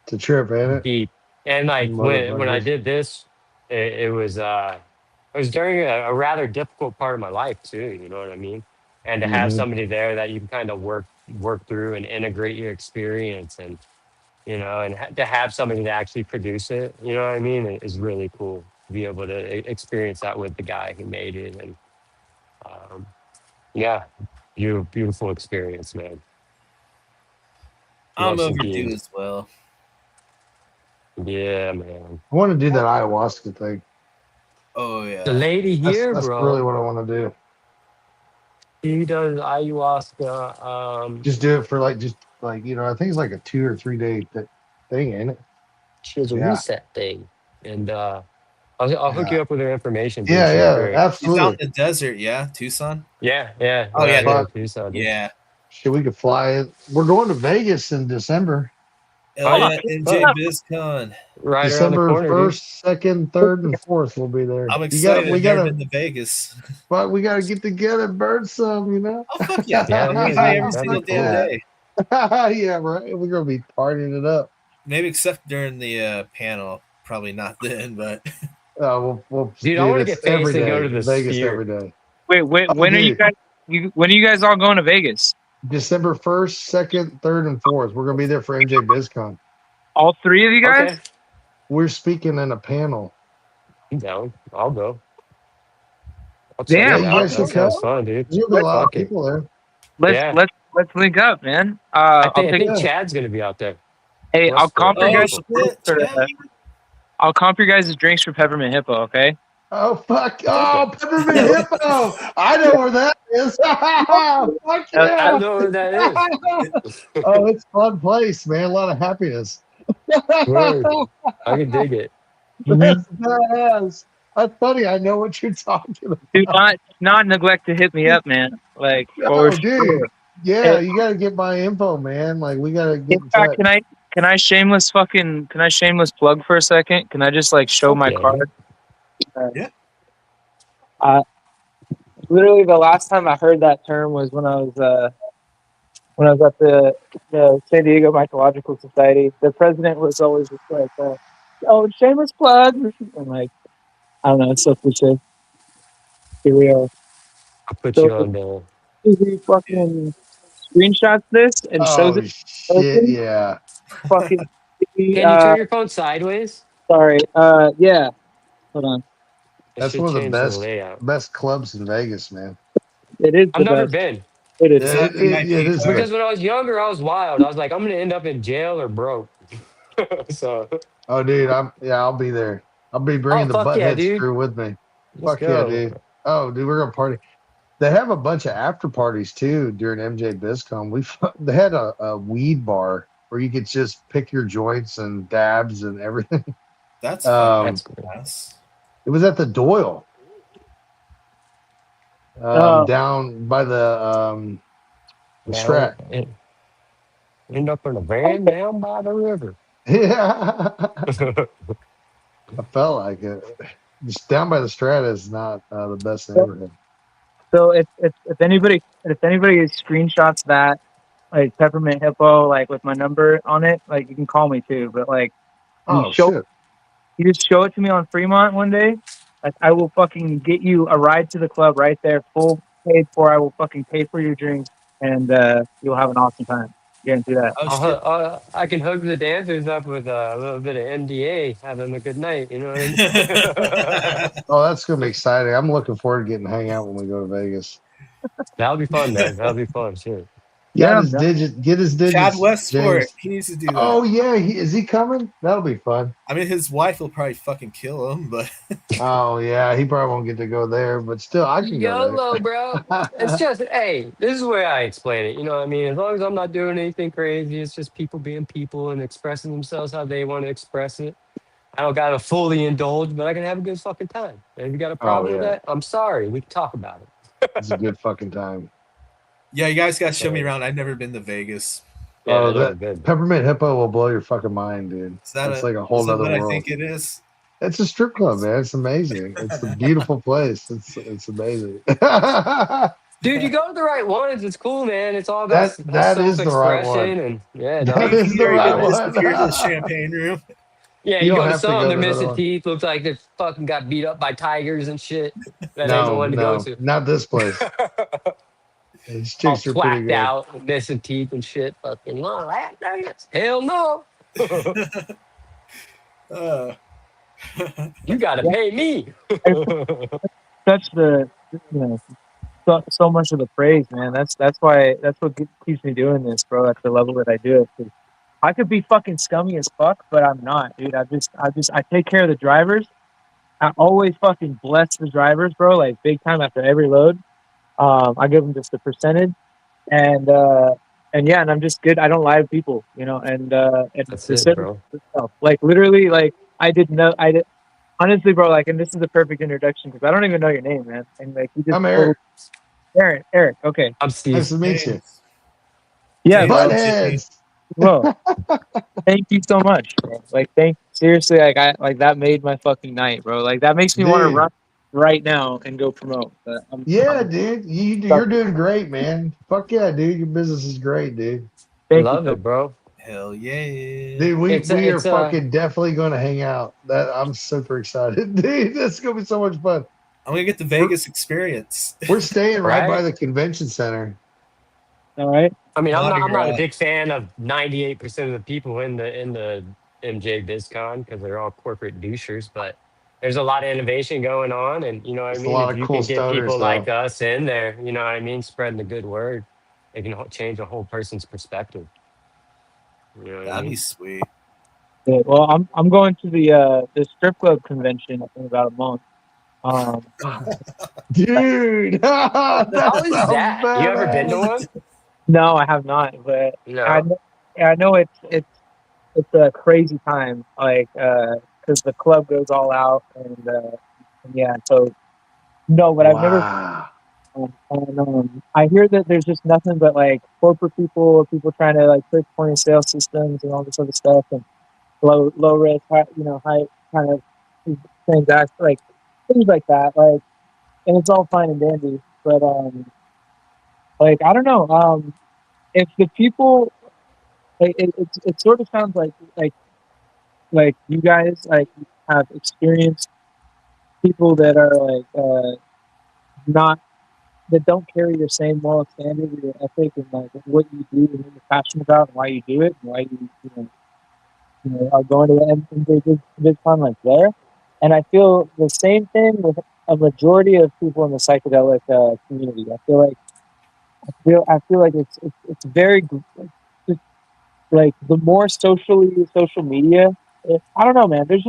It's a trip, ain't it? deep, and like when I Motherfuckers. did this, it was during a rather difficult part of my life too. You know what I mean? And to have Hmm. somebody there that you can kind of work through and integrate your experience and to have somebody to actually produce it, you know what I mean, it is really cool to be able to experience that with the guy who made it. And um, yeah, beautiful experience, man. I'm Love some overdue beans. as well. Yeah, man. I want to do that ayahuasca thing. Oh The yeah. lady here, That's really bro, what I want to do. he does ayahuasca. Just do it for I think it's like a 2 or 3 day thing, ain't it? She has a Yeah, reset thing, and I'll hook yeah, you up with her information, dude. yeah, She's yeah. great. He's out Absolutely. in the desert, yeah, Tucson. Yeah, Oh they're yeah, out here in Fuck Tucson, dude. yeah. shit, we could fly it. We're going to Vegas in December. Hell Oh yeah, shit! NJ Fuck. BizCon. Right around the December corner, dude. 1st, 2nd, 3rd, and 4th. We'll be there. I'm excited. We I've never gotta, been to Vegas. but we gotta get together, and burn some. Oh fuck yeah! Yeah, I'll yeah, be high dude. every That'd be single damn cool. day. Yeah, right. We're gonna be partying it up. Maybe except during the panel. Probably not then, but We'll Dude, I dude, want to it's get famous every and go day. to the Vegas Sphere. every day. Wait, Oh, when are you dude, guys? When are you guys all going to Vegas? December 1st, 2nd, 3rd, and 4th. We're gonna be there for MJ BizCon. All three of you guys? Okay, We're speaking in a panel. I'm down. I'll go. I'll check Yeah, Damn. it you out. guys That should sounds come. fun, dude. There'll be a lot of Fuck it. people there. Let's Yeah, let's let's link up, man. I I'll think I take. think Yeah. Chad's gonna be out there. Hey, I'll comp your oh guys. People. shit, For, Chad. I'll comp your guys' drinks for Peppermint Hippo. Okay. Oh fuck! Fuck Oh, it. Peppermint Hippo! I know where that is. Fuck Uh, I yeah! don't know where that is. Oh, it's a fun place, man. A lot of happiness. Word. I can dig it. That's badass. That's funny. I know what you're talking about. Do not neglect to hit me up, man. Like, for Oh, dude. sure. Yeah, you gotta get my info, man. Like, we gotta get in touch. Can I shameless plug for a second? Can I just like show Fuck my yeah, card? dude. Yeah. Literally the last time I heard that term was when I was at the San Diego Mycological Society. The president was always just like, "Oh, shameless plug," and like, I don't know, it's so cliche. Here we are. I'll put So you on the. if he fucking screenshots this and shows Oh, it, shit. Yeah. fucking. Can you turn your phone sideways? Sorry. Yeah. Hold on. It That's should one of the change the layout. best clubs in Vegas, man. It is the I've never best. been It is. Yeah, it is because good. when I was younger, I was wild. I was like, I'm gonna end up in jail or broke. So, Oh, dude, I'll be there. I'll be bringing the fuck yeah, Buttheadz dude. crew with me. Let's Fuck yeah, go. dude. Oh, dude, we're gonna party. They have a bunch of after parties too during MJ BizCon. They had a weed bar where you could just pick your joints and dabs and everything. That's That's cool. Yes. It was at the Doyle, Oh. down by the Strat. End up in a van down by the river. Yeah, I felt like it. Just down by the Strat is not the best neighborhood. So if anybody screenshots that like Peppermint Hippo, like with my number on it. Like you can call me too, but like Oh show shit. you just show it to me on Fremont one day. Like I will fucking get you a ride to the club right there, full paid for. I will fucking pay for your drink, and you'll have an awesome time. Guarantee that. Oh shit. I can hook the dancers up with a little bit of MDA, have them a good night. You know what I mean? Oh, that's gonna be exciting. I'm looking forward to getting to hang out when we go to Vegas. That'll be fun, man. That'll be fun. Shit. Got Yeah, his digit. Get his digits. Chad Westport, James. he needs to do that. Oh yeah, is he coming? That'll be fun. I mean, his wife will probably fucking kill him, but Oh yeah, he probably won't get to go there, but still, I can go YOLO, bro. It's just, hey, this is the way I explain it. You know what I mean? As long as I'm not doing anything crazy, it's just people being people and expressing themselves how they want to express it. I don't got to fully indulge, but I can have a good fucking time. And if you got a problem with yeah. that, I'm sorry. We can talk about it. It's a good fucking time. yeah, you guys gotta show me around. I've never been to Vegas. Yeah, Oh, it's all that good. Peppermint Hippo will blow your fucking mind, dude. Is that It's like a whole is that other what world. I think it is? It's a strip club, man. It's amazing. It's a beautiful place. It's amazing. Dude, you go to the right ones. It's cool, man. It's all about That is the right one. self-expression and yeah, That dog. is the Here, right you disappear to the one. champagne room. Yeah, You you don't go to have to some, go they're to the missing other one. teeth. Looks like they fucking got beat up by tigers and shit. That ain't the No, one to go no, to. not this place. These All chicks are pretty twacked good. out, missing teeth and shit. Fucking lap dance. Hell no. Uh, You gotta pay me. such the so much of the praise, man. That's why that's what keeps me doing this, bro. At the level that I do it, 'cause I could be fucking scummy as fuck, but I'm not, dude. I take care of the drivers. I always fucking bless the drivers, bro. Like big time after every load. I give them just a percentage, and yeah, and I'm just good. I don't lie to people, and That's the it, service bro. itself. Like literally, like I didn't know. I did honestly, bro. Like, and this is a perfect introduction because I don't even know your name, man. And like you just I'm Eric. Eric. Okay, I'm Nice Steve. to meet you. yeah, James, bro. Buttheadz. Whoa, thank you so much, bro. Like, seriously, like that made my fucking night, bro. Like that makes me want to Dude. run right now and go promote. But Yeah, I'm dude. You're doing great, man. Fuck yeah, dude. Your business is great, dude. thank you Love so it, bro. hell yeah. Dude, It's we a, are it's a, fucking definitely going to hang out. That I'm super excited, dude. This is gonna be so much fun. I'm gonna get the Vegas experience. We're staying right by right? the convention center. All right. I mean, I'm Mardi not a Gras. big fan of 98% of the people in the MJ BizCon because they're all corporate douchers, but there's a lot of innovation going on, and you know what I There's a mean. lot If of you cool can get stoners people like though. us in there, you know what I mean, spreading the good word, it can change a whole person's perspective. You know what I That'd be mean? sweet. Yeah, well, I'm going to the strip club convention in about a month. Um, Dude, that How is sounds that? You ever been to badass. one? no, I have not, but No. I know it's a crazy time, like because the club goes all out and yeah. So no, but I've never. Wow. I hear that there's just nothing but like corporate people or people trying to like push point of sale systems and all this other stuff and low risk, high kind of transact like things like that. Like, and it's all fine and dandy, but like I don't know. If the people, like, it sort of sounds like you guys like have experienced people that are like not that don't carry your same moral standard or your ethic and like what you do and what you're passionate about and why you do it and why you are going to the big fun like there. And I feel the same thing with a majority of people in the psychedelic community. I feel like it's very just like the more social media. I don't know, man. There's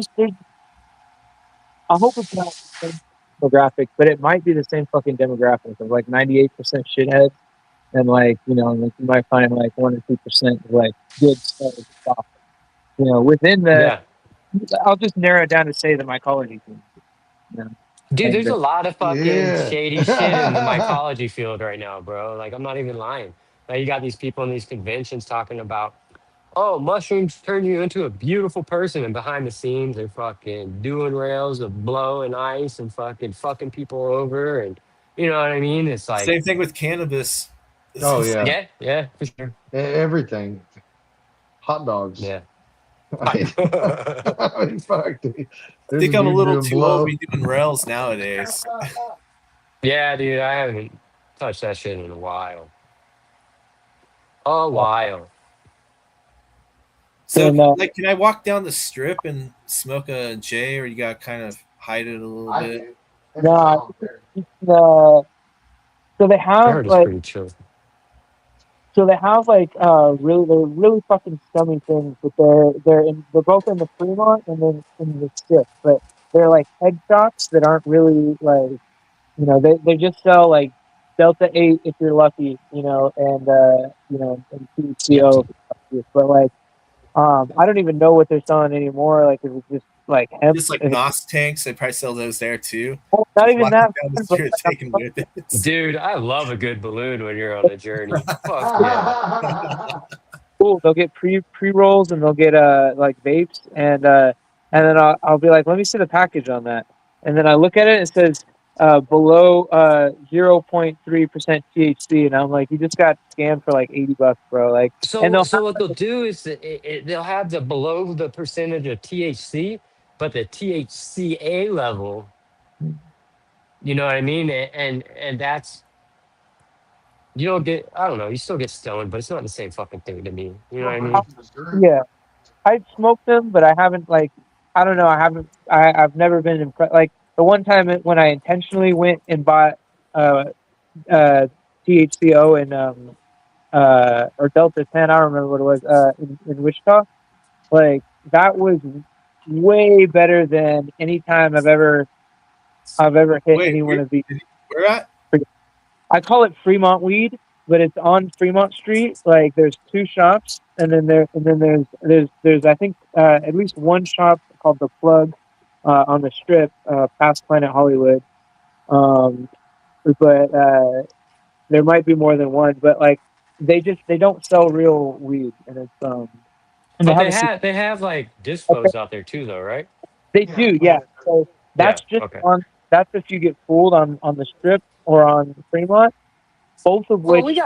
I hope it's not the same demographic, but it might be the same fucking demographic of like 98% shitheads and like like you might find like 1 or 2% of like good stuff. Within the Yeah. I'll just narrow it down to say the mycology thing. You know, Dude, like there's a lot of fucking Yeah. shady shit in the mycology field right now, bro. Like, I'm not even lying. Like, you got these people in these conventions talking about, oh, mushrooms turn you into a beautiful person, and behind the scenes, they're fucking doing rails of blow and ice and fucking people over, and you know what I mean? It's like, Same thing with cannabis. Oh yeah, Yeah, for sure. everything. Hot dogs. Yeah. I mean, I mean, fuck, dude. I There's a think I'm a dude little doing too old to blow. be doing rails nowadays. Yeah, dude, I haven't touched that shit in a while. A while. So, And like, can I walk down the strip and smoke a J, or you got to kind of hide it a little I bit? do. no, the so they I have heard it's like pretty chill. they're really fucking scummy things, but they're both in the Fremont and then in the strip, but they're like head shops that aren't really like, they just sell like Delta 8 if you're lucky, and THCO if you're lucky. But like I don't even know what they're selling anymore. Like, it was just like hemp. Just like NOS tanks, they probably sell those there too. Not Just even walking that, down the but street, like, taking with it. Dude, I love a good balloon when you're on a journey. Fuck yeah. cool. They'll get pre rolls and they'll get like vapes, and then I'll be like, let me see the package on that, and then I look at it, it says below 0.3% THC, and I'm like, you just got scammed for like $80, bro. Like, and So what they'll do is they'll have the below the percentage of THC, but the THCA level, you know what I mean? And that's you don't get I don't know, you still get stoned, but it's not the same fucking thing to me. You know what I mean? yeah, I smoked them, but I haven't like, I don't know, I've never been impressed. Like the one time when I intentionally went and bought uh THCO and or Delta 10, I don't remember what it was, in Wichita. Like, that was way better than any time I've ever hit Wait, any one of these. where at? I call it Fremont weed, but it's on Fremont Street. Like, there's two shops, and then there's I think at least one shop called the Plug on the Strip, past Planet Hollywood. Um, but there might be more than one. But like, they don't sell real weed, and it's and they But have they have like a dispos out there too though, right? they do, yeah. So Yeah, that's just okay. that's if you get fooled on the Strip or on Fremont, both of Oh, which we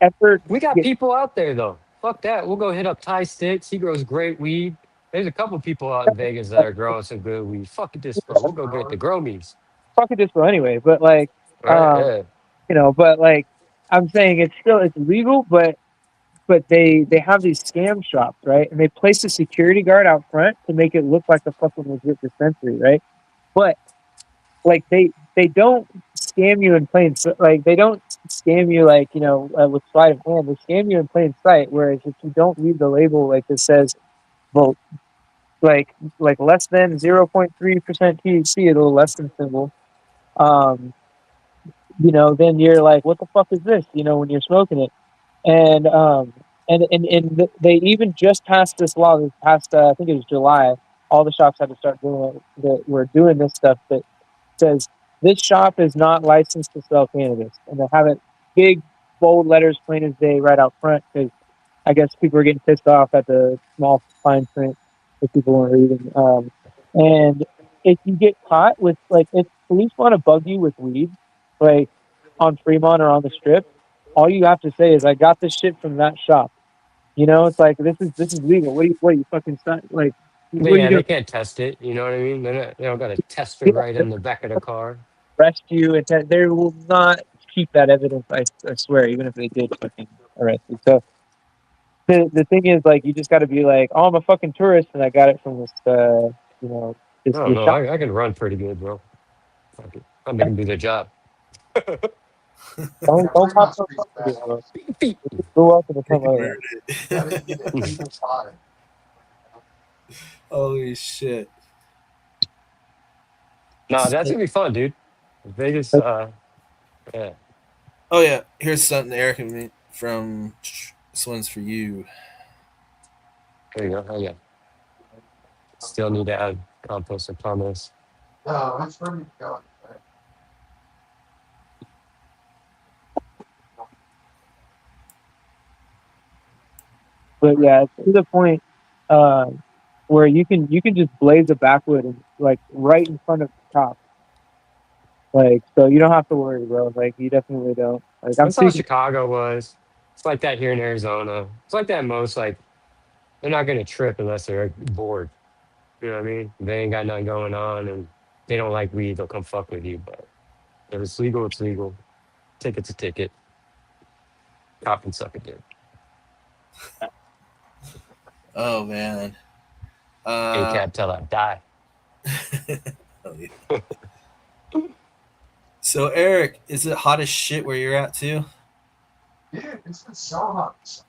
effort got get people out there though. Fuck that. We'll go hit up Ty Sticks. He grows great weed. There's a couple people out in Vegas that are growing some good weed. Fuck this, bro. We'll go get the gromies. fuck it dispo anyway. But like, Right? Yeah. but like, I'm saying it's legal, but they have these scam shops, right? And they place a security guard out front to make it look like a fucking legit dispensary, right? But like, they don't scam you in plain like, they don't scam you like, with sleight of hand. They scam you in plain sight. Whereas if you don't read the label, like, it says, well, like less than 0.3% THC, a little less than symbol, um, then you're like, what the fuck is this? When you're smoking it, and they even just passed this law. This past, I think it was July. All the shops had to start doing it. That were doing this stuff that says this shop is not licensed to sell cannabis, and they have it big, bold letters, plain as day, right out front, because I guess people are getting pissed off at the small fine print that people weren't reading. And if you get caught with, like, if police want to bug you with weed, like on Fremont or on the Strip, all you have to say is, "I got this shit from that shop." It's like, this is legal. What are you fucking like? But What are you yeah, they doing? can't test it. You know what I mean? They don't got a tester right in the back of the car. Arrest you, and they will not keep that evidence. I swear, even if they did fucking arrest you. So the thing is, like, you just got to be like, "Oh, I'm a fucking tourist, and I got it from this, I this don't this know. shop." I can run pretty good, bro. Fuck it. I'm making do their job. Don't pop no fucking bro. Beep. Just go up and become Convert Gotta it. get it legal pot. Holy shit. Nah, that's gonna be fun, dude. Vegas, yeah. Oh yeah, here's something Eric and me from. This one's for you. There you go. Oh yeah. Still need to add compost and pumice. No, that's where we go. But yeah, it's to the point where you can just blaze a backwood and, like, right in front of the top. Like, so you don't have to worry, bro. Like, you definitely don't. Like I'm That's how speaking. Chicago was. It's like that here in Arizona. It's like that in most, like, they're not gonna trip unless they're bored. You know what I mean? They ain't got nothing going on and they don't like weed, they'll come fuck with you. But if it's legal, it's legal. Ticket's a ticket. Cop and suck a dick. Oh man. ACAB till I die. Oh, yeah. So Eric, is it hot as shit where you're at too? Yeah, it's been so hot. It's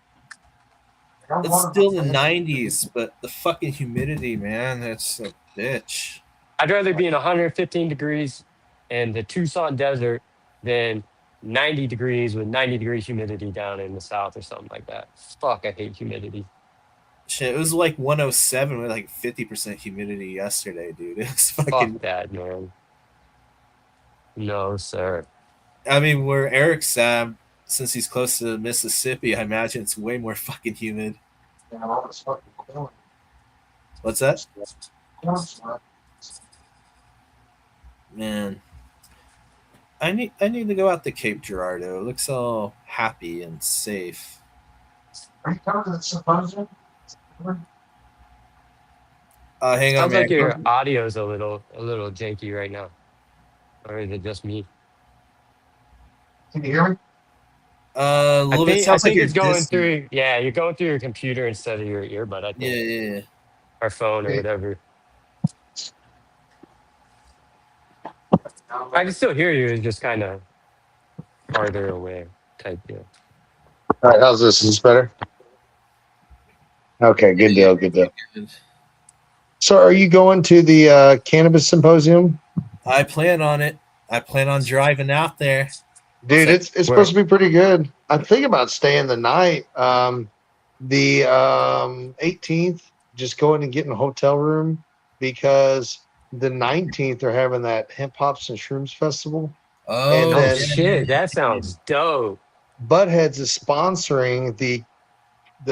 still the 90s, but the fucking humidity, man, that's a bitch. I'd rather be in 115 degrees in the Tucson desert than 90 degrees with 90-degree humidity down in the south or something like that. Fuck, I hate humidity. Shit, it was like 107 with like 50% humidity yesterday, dude. It was fucking. Fuck that, man. No, sir. I mean, where Eric's at, since he's close to Mississippi, I imagine it's way more fucking humid. Yeah, all this fucking corn. What's that? Corn's not- Man, I need to go out to Cape Girardeau. It looks all happy and safe. Are you coming to the symposium? Hang on, Sounds man. like your audio's a little janky right now. Or is it just me? Can you hear me? A little bit I sounds like think you're it's going distant. through. Yeah, you're going through your computer instead of your earbud. I think, Yeah. or phone or Okay. whatever. I can still hear you. It's just kind of farther away type deal. All right, how's this? Is this better? Okay, good deal, good deal. So, are you going to the cannabis symposium, I plan on it. I plan on driving out there. dude? It's supposed to be pretty good. I'm thinking about staying the night. The 18th, just going and getting a hotel room because the 19th they're having that hemp hops and shrooms festival. Oh, And Oh then- shit, that sounds dope. Buttheadz is sponsoring the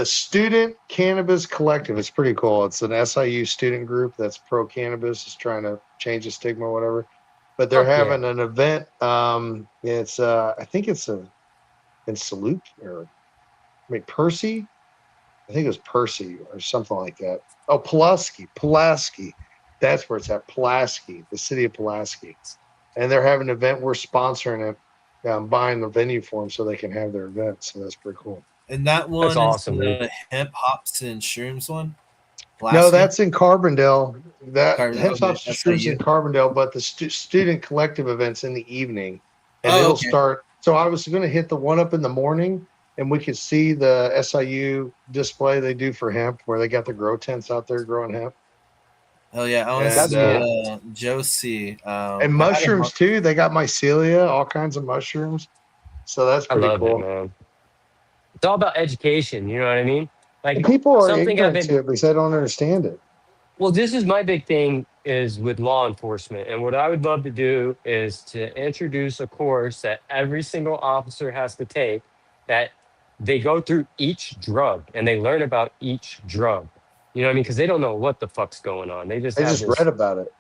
Student Cannabis Collective. It's pretty cool. It's an SIU student group that's pro cannabis, is trying to change the stigma or whatever. But they're Fuck yeah. having an event. It's I think it's in Salute or Percy. I think it was Percy or something like that. Oh, Pulaski. That's where it's at. Pulaski, the city of Pulaski. And they're having an event. We're sponsoring it. Buying the venue for them so they can have their event. So that's pretty cool. and that one is awesome, the dude. hemp hops and shrooms one. No, Last that's in Carbondale. That Carbondale, Hemp okay, Hops that's Shrooms SIU. in Carbondale, but the student collective events in the evening, and Oh, it'll okay. start. So I was going to hit the one up in the morning, and we could see the SIU display they do for hemp, where they got the grow tents out there growing hemp, Hell yeah, I want to That's see Josie. and mushrooms too. They got mycelia, all kinds of mushrooms. So that's I pretty love cool. it, man. It's all about education. You know what I mean? Like And people are something I've ignorant been. to it because they don't understand it. Well, this is my big thing is with law enforcement. And what I would love to do is to introduce a course that every single officer has to take, that they go through each drug and they learn about each drug. You know what I mean? Because they don't know what the fuck's going on. They just They have just this, read about it.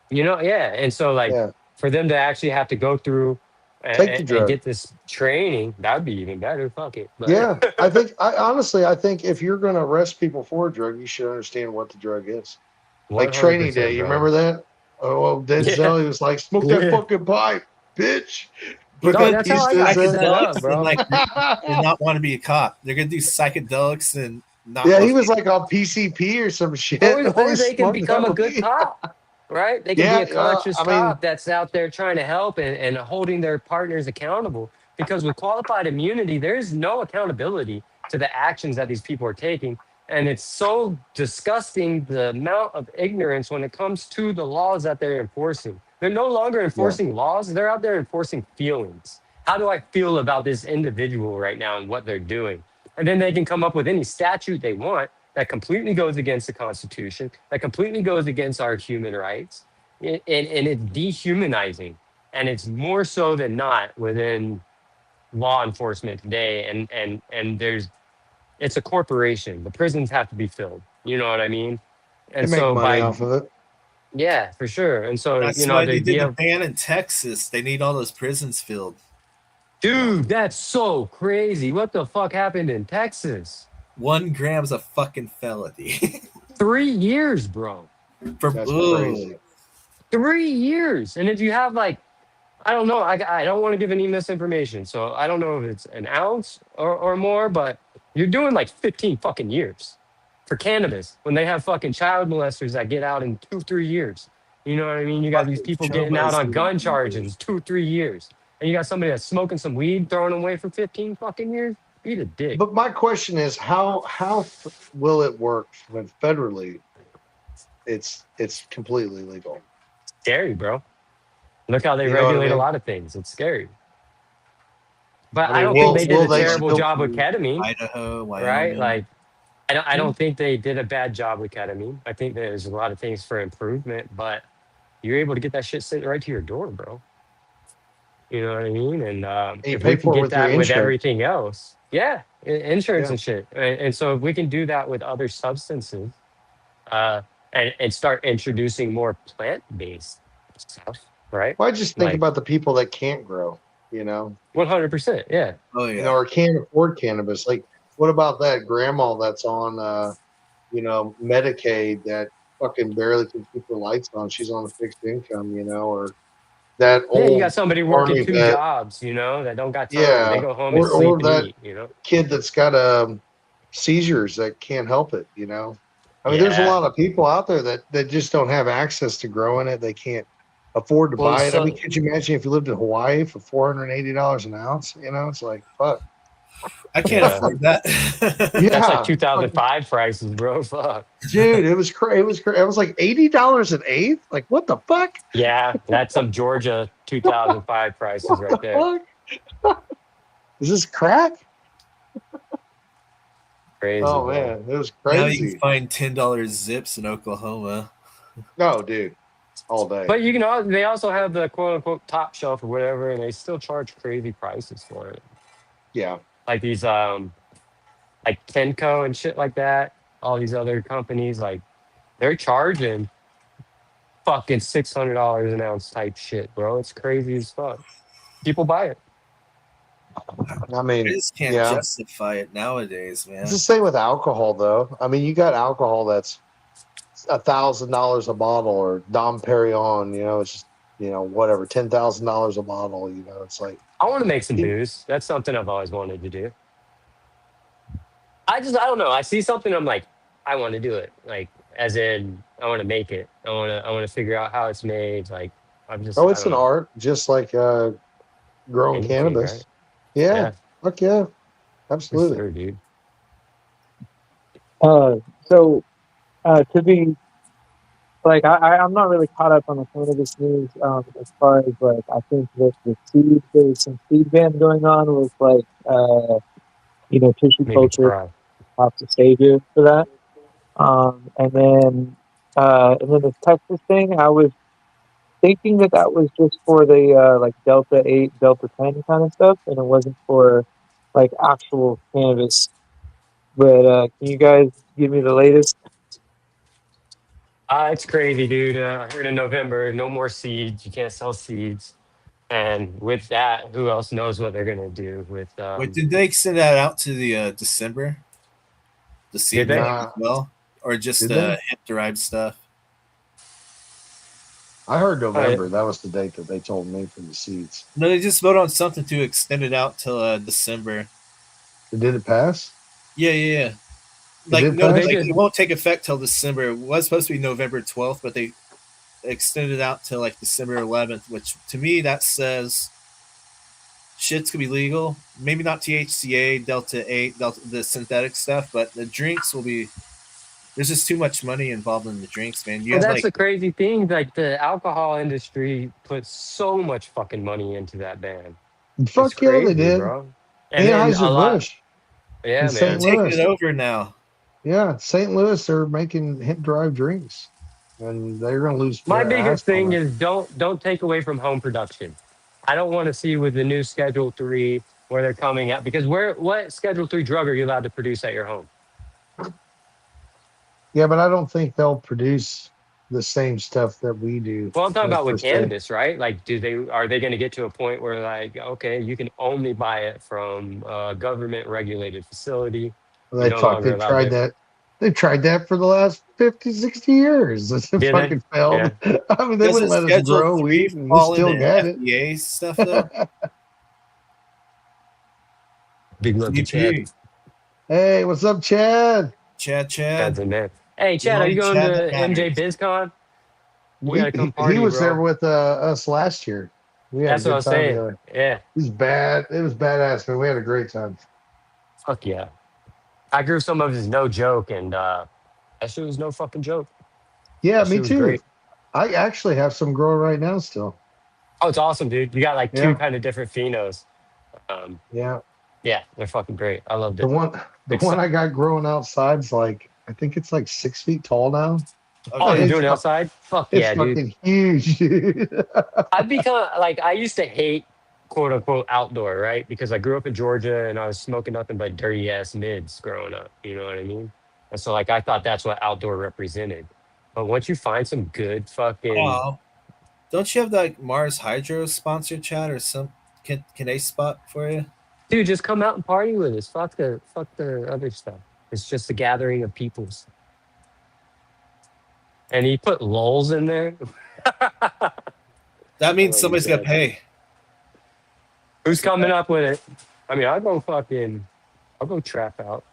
yeah. And so like Yeah, for them to actually have to go through Take the and drug. get this training, that'd be even better. Fuck it. But, yeah. I think if you're going to arrest people for a drug, you should understand what the drug is. Like training 100%, day, you bro. remember that? Oh, well, Denzel, he was like, "Smoke that Yeah. fucking pipe, bitch." They're No, gonna that's do how I got set up, psychedelics bro. and like and not want to be a cop. They're gonna do psychedelics and not. Yeah, want he to was be- like on PCP or some shit. Or they can Smoke become that a good weed. cop, right? They can Yeah, be a conscious I mean- cop that's out there trying to help and holding their partners accountable. Because with qualified immunity, there's no accountability to the actions that these people are taking. And it's so disgusting the amount of ignorance when it comes to the laws that they're enforcing. They're no longer enforcing laws, they're out there enforcing feelings. How do I feel about this individual right now and what they're doing? And then they can come up with any statute they want that completely goes against the Constitution, that completely goes against our human rights. And it's dehumanizing. And it's more so than not within law enforcement today. And it's a corporation. The prisons have to be filled. You know what I mean? They And make so money by off of it. yeah, for sure. And so That's you know why the they did idea the of ban in Texas. They need all those prisons filled. Dude, that's so crazy. What the fuck happened in Texas? 1 gram's a fucking felony. 3 years, bro. That's crazy. 3 years. And if you have like, I don't know, I don't want to give any misinformation. So I don't know if it's an ounce or more, but you're doing like 15 fucking years for cannabis when they have fucking child molesters that get out in 2-3 years. You know what I mean? You got these Fucking people show getting out on buzzing. gun charges 2-3 years. And you got somebody that's smoking some weed, throwing away for 15 fucking years. Eat a dick. But my question is, how will it work when federally it's completely legal? Scary, bro. Look how they You know what I regulate a mean? lot of things. It's scary. But I I mean, don't will- think they will did a they terrible still- job with ketamine, Idaho, Wyoming. right? Like, I don't think they did a bad job with ketamine. I think there's a lot of things for improvement, but you're able to get that shit sent right to your door, bro. You know what I mean? And you if pay we can for it get with your that with insurance. everything else, yeah, insurance Yeah. and shit. And so if we can do that with other substances, and start introducing more plant-based stuff, right? Well, I just think Like about the people that can't grow, you know, 100%, yeah. Oh you yeah. know, or can't afford cannabis. Like, what about that grandma that's on, you know, Medicaid that fucking barely can keep her lights on? She's on a fixed income, you know, or that Yeah, you old got somebody working army 2 vet, jobs, you know, that don't got time. yeah, They go home and or sleep and that eat, you know? kid that's got seizures that can't help it, you know. I mean, there's a Yeah. lot of people out there that just don't have access to growing it. They can't afford to Well, buy it. I so mean, could you imagine if you lived in Hawaii for $480 an ounce? You know, it's like fuck. I can't Yeah. afford that. Yeah, that's like fuck, 2005 prices, bro. Fuck. dude, it was crazy. It was like $80 an eighth. Like, what the fuck? Yeah, that's some Georgia 2005 prices What right the there. fuck? Is this crack? Crazy. Oh bro. man, it was Now you crazy. can find $10 zips in Oklahoma. No, dude, all day. But you can they also have the quote unquote top shelf or whatever, and they still charge crazy prices for it. Yeah, Like these like Kenco and shit like that. All these other companies, like they're charging fucking $600 an ounce type shit, bro. It's crazy as fuck. People buy it. I I mean, just can't yeah. justify it nowadays, man. It's the same with alcohol, though. I mean, you got alcohol that's $1,000 a bottle, or Dom Perignon. You know, it's just, you know, whatever, $10,000 a bottle. You know, it's like, I want to make some booze. That's something I've always wanted to do. I don't know. I see something, I'm like, I want to do it. Like, as in, I want to make it. I want to figure out how it's made. Like, I'm just. oh, I it's don't an know. art, just like growing Anything, cannabis. right? Yeah, Yeah, fuck yeah, for absolutely. sure, dude. So to be like, I'm not really caught up on the cannabis news as far as like, I think that the seed, there's some seed ban going on with like you know, tissue Maybe culture try. off the stages for that. And then the Texas thing, I was thinking that that was just for the like Delta 8, Delta 10 kind of stuff, and it wasn't for like actual cannabis. But can you guys give me the latest? It's crazy, dude. I heard in November, no more seeds. You can't sell seeds. And with that, who else knows what they're gonna do with? Wait, did they extend that out to the December? The Did seed they? ban Nah, as well, or just did they? hemp derived stuff? I heard Oh, yeah. November. That was the date that they told me for the seeds. No, they just voted on something to extend it out till December. Did it pass? Yeah, yeah, yeah. It Like did no, pass? like did. it won't take effect till December. It was supposed to be November 12th, but they extended it out till like December 11th, which to me that says shit's gonna be legal. Maybe not THCA, Delta 8, the synthetic stuff, but the drinks will be. There's just too much money involved in the drinks, man. You Well, have that's like the crazy thing. Like the alcohol industry puts so much fucking money into that ban. It's Fuck yeah, they crazy, did. bro. And then a Anheuser lot. Busch Yeah, in man. St. taking Louis. it over now. Yeah, St. Louis, they're making hemp derived drinks, and they're going to lose My their ass biggest on thing that. is don't take away from home production. I don't want to see with the new Schedule 3 where they're coming out, because what Schedule 3 drug are you allowed to produce at your home? Yeah, but I don't think they'll produce the same stuff that we do. Well, I'm talking Like about per with se. cannabis, right? Like, are they going to get to a point where like, okay, you can only buy it from a government regulated facility. You're They no fuck. longer They've allowed tried to. that. They've tried that for the last 50, 60 years. It's Did they? fucking failed. Yeah. I mean, they Doesn't wouldn't let us Schedule grow 3 weed, and we fall still into got it. FDA stuff though? Big love to Chad. CP, Hey, what's up, Chad? Chad's Chad, a man. Hey, the Chad, are you only going Chad that to MJ matters. BizCon? You got We to come he party, was there bro. with us last year. We had a That's what I good was time saying. together. Yeah. He's bad. It was badass, man. We had a great time. Fuck yeah. I grew some of his no joke, and that shit was no fucking joke. Yeah, That me shit was too. great. I actually have some growing right now still. Oh, it's awesome, dude. You got like two Yeah, kind of different phenos. Um, yeah. yeah, they're fucking great. I loved The it. one the Big one stuff. I got growing outside's like I think it's like 6 feet tall now. Oh, you're Okay. It's doing it outside? Fuck it's yeah, dude. fucking huge, dude. I've become like I used to hate quote unquote outdoor, right? Because I grew up in Georgia and I was smoking nothing but dirty ass mids growing up. You know what I mean? And so like I thought that's what outdoor represented. But once you find some good fucking Oh, don't you have like Mars Hydro sponsor chat or some? Can they spot for you? dude, just come out and party with us. Fuck the other stuff. It's just a gathering of peoples. And he put lulls in there. That means Oh my somebody's got to god. pay. Who's coming up with it? I mean, I'll go trap out.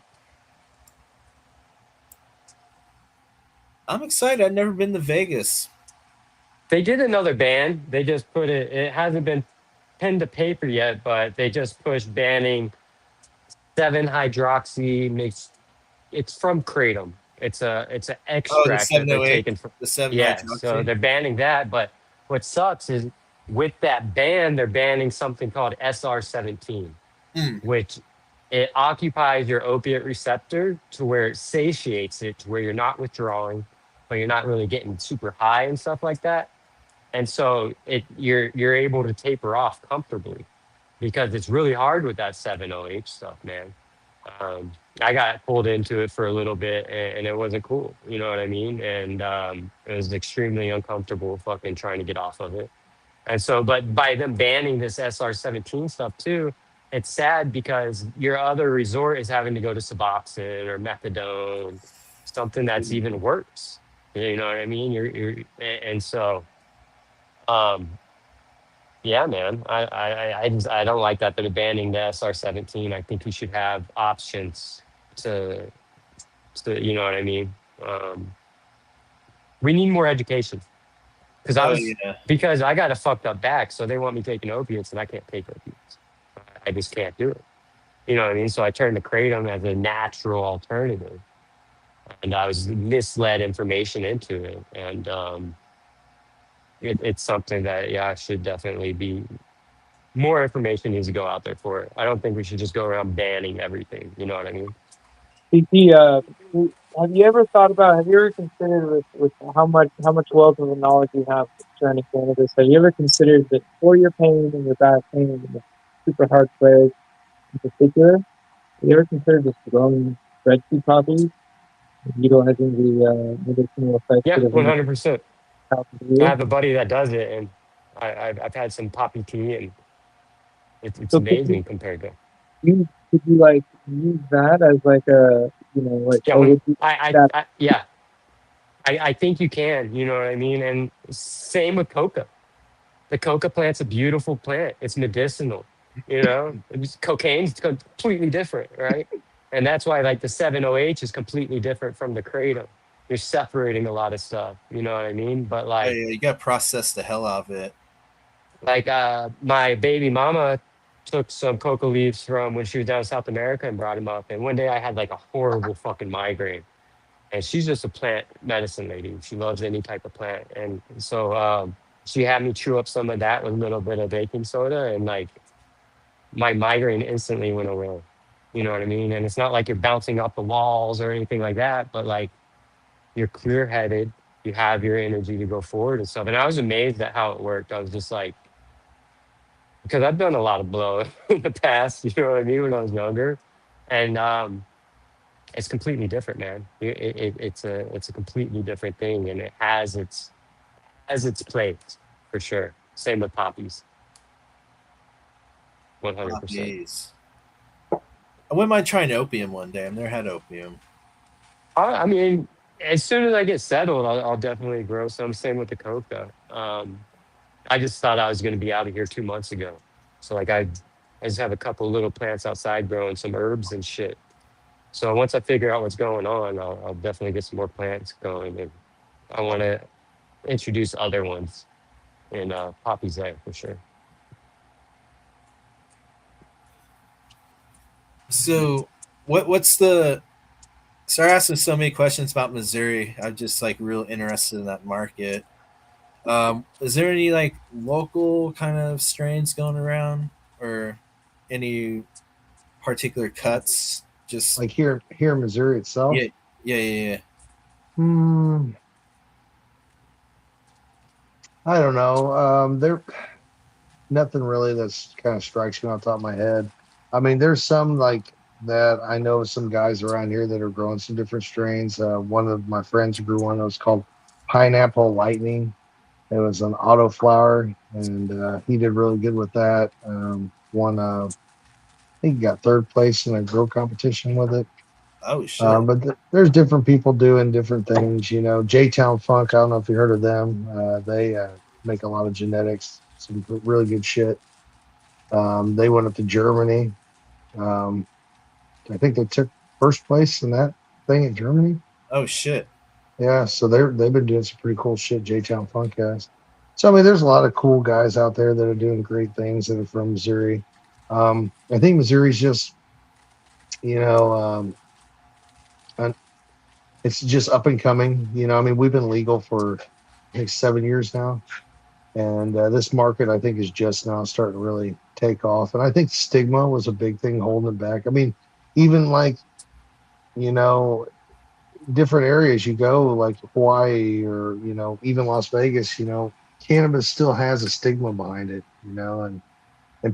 I'm excited. I've never been to Vegas. They did another ban. They just put it. It hasn't been pen to paper yet, but they just pushed banning 7-hydroxy mixed. It's from kratom. It's an Oh, the extract that they're 708, taking from. the 7 Yeah, so hydroxy. they're banning that. But what sucks is with that ban, they're banning something called SR17, Mm. which it occupies your opiate receptor to where it satiates it to where you're not withdrawing, but you're not really getting super high and stuff like that. And so you're able to taper off comfortably because it's really hard with that 7OH stuff, man. Um, I got pulled into it for a little bit and it wasn't cool. You know what I mean? And it was extremely uncomfortable fucking trying to get off of it. And so, but by them banning this SR17 stuff too, it's sad because your other resort is having to go to Suboxone or methadone, something that's even worse. You know what I mean? And so, um, yeah, man, I don't like that they're banning the SR17. I think we should have options to, you know what I mean? Um, we need more education. Oh yeah. Because I got a fucked up back, so they want me taking opiates, and I can't take opiates. I just can't do it. You know what I mean? So I turned to kratom as a natural alternative, and I was misled information into it, and it's something that should definitely be more information needs to go out there for it. I don't think we should just go around banning everything. You know what I mean? CP, have you ever thought about? Have you ever considered with how much wealth of knowledge you have concerning cannabis? Have you ever considered that for your pain and your back pain and the super hard flares in particular? Have you ever considered just growing breadfruit poppies, utilizing the medicinal effects Yeah, that have been 100%. out for I you? have a buddy that does it, and I've had some poppy tea, and it's So could you amazing compared to like use that as like a like yeah. or When would you I, that I yeah, I think you can, you know what I mean? And same with coca. The coca plant's a beautiful plant. It's medicinal, you know? Cocaine's completely different, right? And that's why like the 7OH is completely different from the kratom. You're separating a lot of stuff, you know what I mean? But Oh like yeah. You got to process the hell out of it. my baby mama took some coca leaves from when she was down in South America and brought them up. And one day I had like a horrible fucking migraine, and she's just a plant medicine lady. She loves any type of plant, and so she had me chew up some of that with a little bit of baking soda, and like my migraine instantly went away. You know what I mean? And it's not like you're bouncing off the walls or anything like that, but like you're clear headed. You have your energy to go forward and stuff. And I was amazed at how it worked. I was just like, because I've done a lot of blow in the past. You know what I mean? When I was younger, and it's completely different, man. It's a completely different thing, and it has its place for sure. Same with poppies, 100%. Poppies. I wouldn't mind trying opium one day. I've never had opium. I mean, as soon as I get settled, I'll definitely grow some. Same with the coca. I just thought I was going to be out of here 2 months ago, so like I just have a couple little plants outside growing some herbs and shit. So once I figure out what's going on, I'll definitely get some more plants going, and I want to introduce other ones in poppies there for sure. So, what's the? Sorry, asking so many questions about Missouri. I'm just like real interested in that market. Is there any like local kind of strains going around, or any particular cuts? Just Like here in Missouri itself. yeah. Hmm. I don't know. There nothing really that's kind of strikes me off the top of my head. I mean, there's some like that I know some guys around here that are growing some different strains. One of my friends grew one that was called Pineapple Lightning. It was an auto flower, and he did really good with that. Won, I think he got third place in a grow competition with it. Oh shit. But there's different people doing different things. You know, J Town Funk. I don't know if you heard of them. They make a lot of genetics, some really good shit. They went up to Germany. Um, I think they took first place in that thing in Germany. Oh shit. Yeah, so they've been doing some pretty cool shit. J Town Funk guys. So I mean, there's a lot of cool guys out there that are doing great things that are from Missouri. I think Missouri's just, you know, it's just up and coming. You know, I mean, we've been legal for I think 7 years now, and this market I think is just now starting to really take off. And I think stigma was a big thing holding it back. I mean, even like, you know, different areas you go, like Hawaii or even Las Vegas, cannabis still has a stigma behind it, and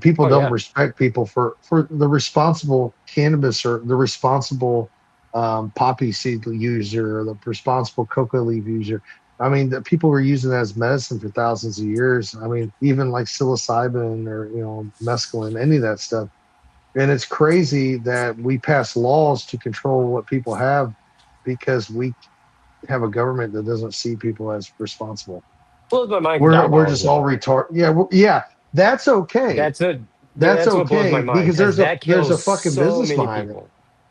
people Oh don't yeah. respect people for the responsible cannabis or the responsible poppy seed user or the responsible coca leaf user. I mean, the people were using that as medicine for thousands of years. I mean, even like psilocybin or mescaline, any of that stuff. And it's crazy that we pass laws to control what people have because we have a government that doesn't see people as responsible. Blows my mind because We're alcohol is just all legal. retarded. Yeah, yeah, that's okay. That's a That's that's what blows my okay mind because because that there's a kills fucking so business many behind it. people.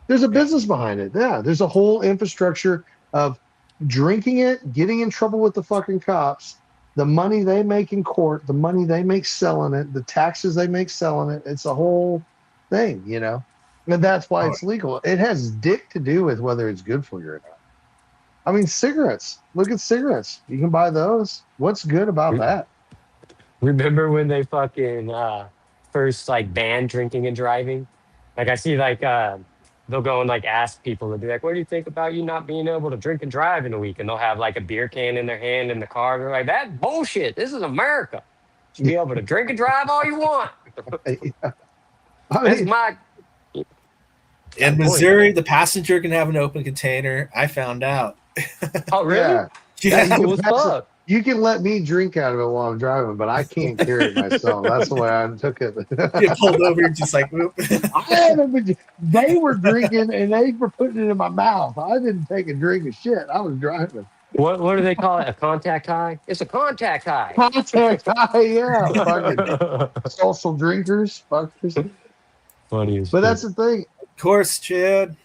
There's a Yeah. business behind it. Yeah, there's a whole infrastructure of drinking it, getting in trouble with the fucking cops, the money they make in court, the money they make selling it, the taxes they make selling it. It's a whole thing. And that's why Oh, it's legal. It has dick to do with whether it's good for you or not. I mean, cigarettes. Look at cigarettes. You can buy those. What's good about Re- that? Remember when they fucking first like banned drinking and driving? Like I see like they'll go and like ask people and be like, "What do you think about you not being able to drink and drive in a week?" And they'll have like a beer can in their hand in the car. They're like, "That's bullshit. This is America. You should be able to drink and drive all you want." I That's mean, my got in a point. Missouri, the passenger can have an open container. I found out. Oh really? yeah. That's Yeah. cool as fuck. You can let me drink out of it while I'm driving, but I can't carry it myself. That's the way I took it. Get pulled over, just like whoop. They were drinking and they were putting it in my mouth. I didn't take a drink of shit. I was driving. What do they call it? A contact high? It's a contact high. Contact high, yeah. Fucking social drinkers, fuckers. Funny as But shit. that's the thing. Of course, Chad.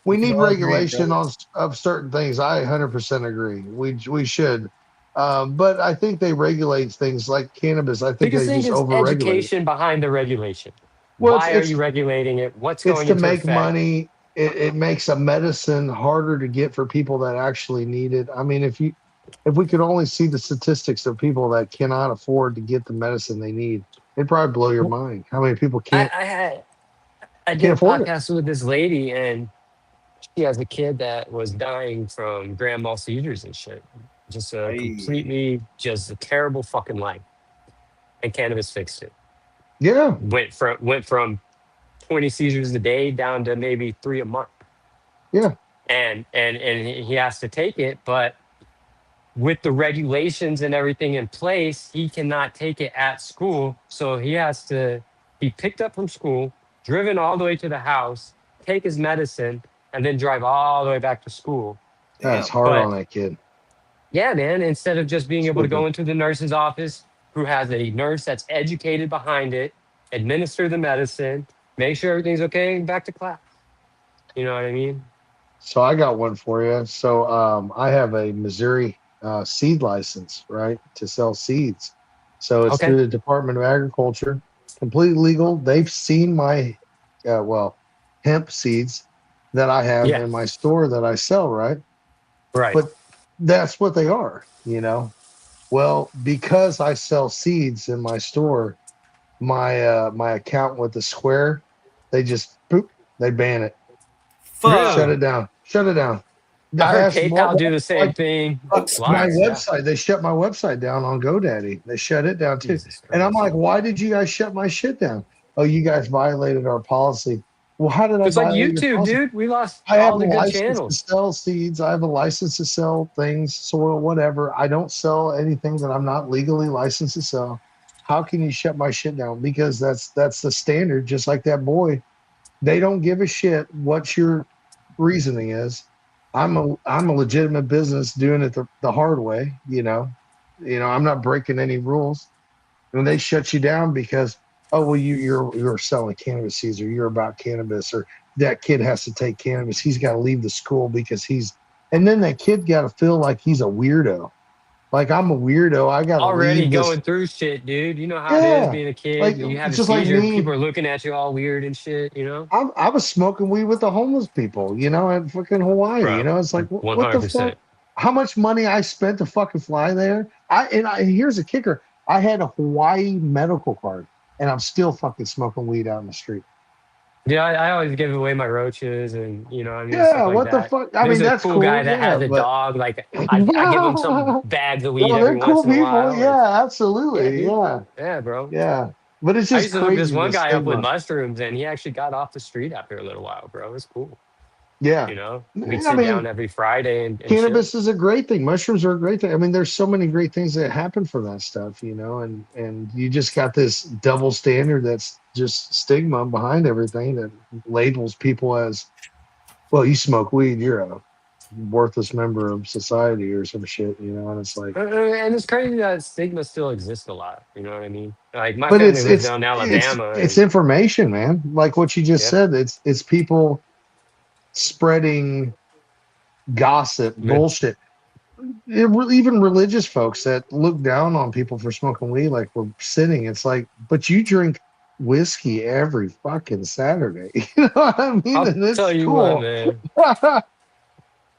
We can need all agree, regulation brothers. of certain things. I 100% agree. We should. But I think they regulate things like cannabis. I think Biggest they thing just is overregulate it. education behind the regulation. Well, Why are you regulating it? What's it's going to into make effect? money. It makes a medicine harder to get for people that actually need it. I mean, if we could only see the statistics of people that cannot afford to get the medicine they need, it'd probably blow your mind. How many people I did can't a afford it? podcast with this lady, and she has a kid that was dying from grand mal seizures and shit. Just a Aye. completely, just a terrible fucking life. And cannabis fixed it. Yeah. Went from 20 seizures a day down to maybe 3 a month. Yeah. and he has to take it, but with the regulations and everything in place, he cannot take it at school. So he has to be picked up from school, driven all the way to the house, take his medicine, and then drive all the way back to school. That's Damn. hard But on that kid. yeah, man, instead of just being able to Stupid. go into the nurse's office, who has a nurse that's educated behind it, administer the medicine, make sure everything's okay, and back to class. You know what I mean? So I got one for you. So I have a Missouri seed license, right, to sell seeds. So it's Okay. through the Department of Agriculture, completely legal. They've seen my well, hemp seeds that I have Yeah. in my store that I sell, right? Right. But that's what they are, you know. Well, because I sell seeds in my store, my account with the square, they just poop, they ban it. Shut Fuck. Really? it down. Shut it down. I've I heard asked them PayPal do the why same thing. my Lots, yeah. website. They shut my website down on GoDaddy. They shut it down too. Jesus And I'm Christ. like, why did you guys shut my shit down? Oh, you guys violated our policy. Well, how did I It's like violate your YouTube, policy? dude. We lost I have all a the good license to channels. sell seeds. I have a license to sell things, soil, whatever. I don't sell anything that I'm not legally licensed to sell. How can you shut my shit down? Because that's the standard. Just like that boy, they don't give a shit what your reasoning is. I'm a legitimate business doing it the hard way, you know. I'm not breaking any rules. And they shut you down because, oh well, you're selling cannabis seeds, or you're about cannabis, or that kid has to take cannabis. He's got to leave the school because and then that kid got to feel like he's a weirdo. Like, I'm a weirdo. I got to Already leave this. going through shit, dude. You know how it is Yeah. being a kid. Like, You have it's a just like seizure, people me. are looking at you all weird and shit, you know? I was smoking weed with the homeless people, in fucking Hawaii. Bro, It's like, what the fuck? 100%. How much money I spent to fucking fly there? Here's a kicker. I had a Hawaii medical card, and I'm still fucking smoking weed out in the street. Yeah, I always give away my roaches and, you know what I mean? Stuff Yeah, like what the that. fuck? I There's mean, a that's cool guy cool. that Yeah, has a but dog. Like, I give him some no, bags of weed every they're cool once in a people. while. Yeah, Yeah, absolutely. dude. Yeah, Yeah, bro. yeah. But it's I just used to hook this crazy, one the guy up with stigma. mushrooms, and he actually got off the street after a little while, bro. It was cool. Yeah. You know, we'd I sit down mean, every Friday and chill. cannabis is a great thing. Mushrooms are a great thing. I mean, there's so many great things that happen from that stuff, and you just got this double standard that's just stigma behind everything that labels people as, well, you smoke weed, you're a worthless member of society or some shit, and it's like, And it's crazy that stigma still exists a lot. You know what I mean? Like my but family it's lives it's down in it's Alabama, it's and information, man. Like what you just yep, said, it's people spreading gossip, man, bullshit. Even religious folks that look down on people for smoking weed, like we're sinning. It's like, but you drink whiskey every fucking Saturday. You know what I mean? I'll And tell it's you what, cool. man.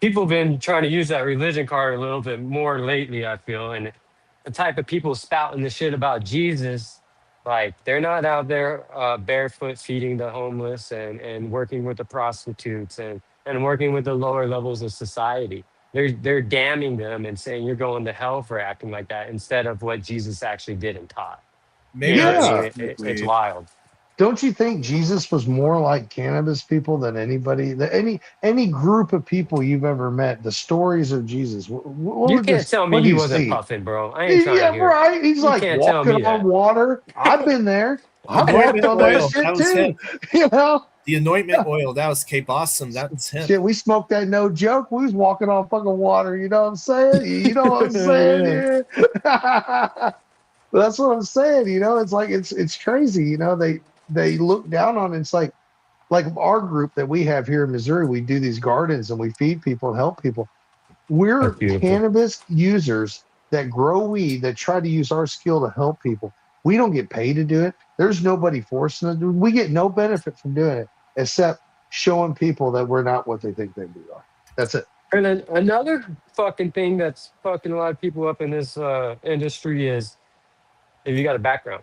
People been trying to use that religion card a little bit more lately, I feel, and the type of people spouting the shit about Jesus, like they're not out there barefoot feeding the homeless and working with the prostitutes and working with the lower levels of society. They're damning them and saying you're going to hell for acting like that instead of what Jesus actually did and taught. You Maybe know what I I mean? Yeah. smoke It's weed. wild. Don't you think Jesus was more like cannabis people than anybody, that any group of people you've ever met? The stories of Jesus. You can't tell What me do he you wasn't see? puffing, bro. I ain't trying to Yeah, hear it. right. He's You like can't tell walking me on that. water. I've been there. I've walked Anointment on that oil. shit That was too. him. You know? The anointment oil. That was Cape Awesome. That's him. Shit, we smoked that, no joke. We was walking on fucking water. You know what I'm saying? You know what I'm saying, Yeah. dude? That's what I'm saying. It's like it's crazy. They look down on it. It's like our group that we have here in Missouri. We do these gardens and we feed people and help people. That's We're beautiful. cannabis users that grow weed that try to use our skill to help people. We don't get paid to do it. There's nobody forcing us to do it. We get no benefit from doing it except showing people that we're not what they think they are. That's it. And then another fucking thing that's fucking a lot of people up in this industry is if you got a background.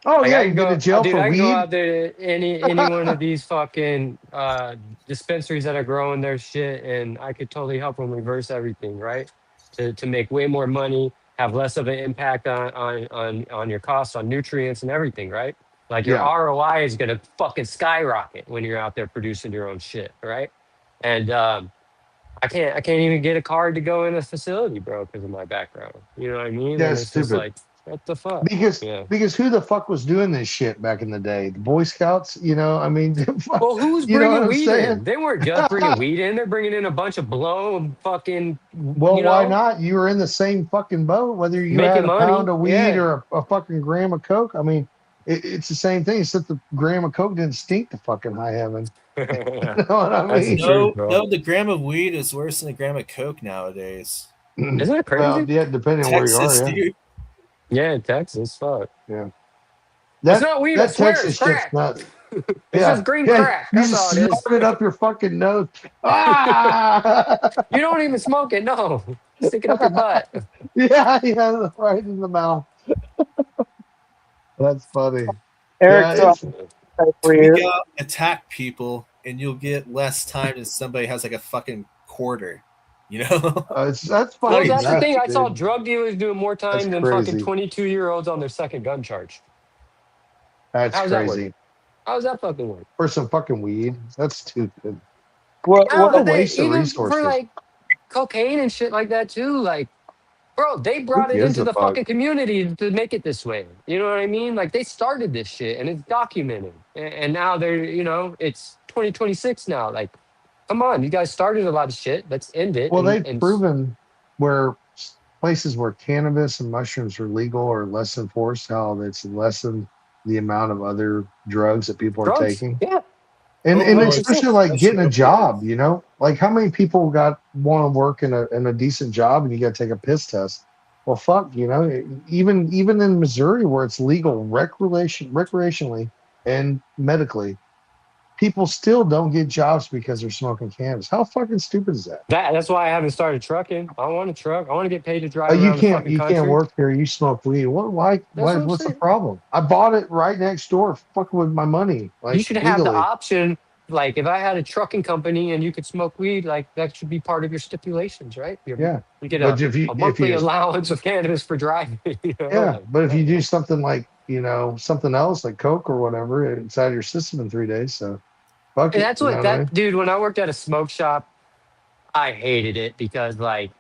Oh Like yeah, I you can get go, in jail dude. for I can go weed. out there to any one of these fucking dispensaries that are growing their shit, and I could totally help them reverse everything, right? To make way more money, have less of an impact on your costs on nutrients and everything, right? Like your Yeah. ROI is gonna fucking skyrocket when you're out there producing your own shit, right? and I can't even get a card to go in a facility, bro, because of my background. You know what I mean? And That's it's just stupid. like, what the fuck? Because Yeah. because who the fuck was doing this shit back in the day? The Boy Scouts, you know? I mean, Well, who's you know what bringing I'm weed saying? in? They weren't just bringing weed in. They're bringing in a bunch of blow fucking, Well, you why know, not? You were in the same fucking boat, whether you had making a pound money. of weed Yeah. or a fucking gram of coke. I mean, it's the same thing, except the gram of coke didn't stink to fucking high heaven. You know what I That's the mean? truth, No, bro. no, the gram of weed is worse than a gram of coke nowadays. Isn't it Well, crazy? yeah, depending on where you are, Texas, yeah, dude. Yeah, in Texas, fuck. yeah. It's That not weed, I that swear, it's Texas shit's crack. not. It's Yeah, just green yeah. crack. You That's just all it is. snort it up your fucking nose. Ah! You don't even smoke it, no. Stick it up your butt. Yeah, yeah, right in the mouth. That's funny. Eric, Yeah, so it's for Tweak you. out, attack people, and you'll get less time than somebody has like a fucking quarter. You know? that's Well, fucking that's the nuts, thing. I saw dude. drug dealers doing more That's time than fucking crazy. 22-year-olds on their second gun charge. That's How's that work? crazy. How does that fucking work? For some fucking weed. That's stupid. What How What a did they, waste of even for resources. like cocaine and shit like that too? Like, bro, they Who brought it gives into a the fuck? fucking community to make it this way. You know what I mean? Like, they started this shit and it's documented. And now they're, you know, it's 2026 now. Like, come on, you guys started a lot of shit. Let's end it. Well, they've And proven where places where cannabis and mushrooms are legal or less enforced, how it's lessened the amount of other drugs that people are drugs, taking. yeah, And 100%. especially like getting a Especially job, you know, like how many people want to work in a decent job and you got to take a piss test? Well, fuck, you know, even in Missouri where it's legal recreationally and medically, people still don't get jobs because they're smoking cannabis. How fucking stupid is that? That's why I haven't started trucking. I want a truck. I want to get paid to drive Oh, around the fucking you can't country. work here. You smoke weed. What? That's what I'm What's the saying. problem? I bought it right next door, fucking with my money, You like should have the legally. option. Like, if I had a trucking company and you could smoke weed, like that should be part of your stipulations, right? Yeah, You get but a if monthly you allowance of cannabis for driving. You know, yeah, like, but if you do something like something else like coke or whatever inside your system in 3 days, so fuck and it. that's You know what what I that mean? dude. When I worked at a smoke shop, I hated it because like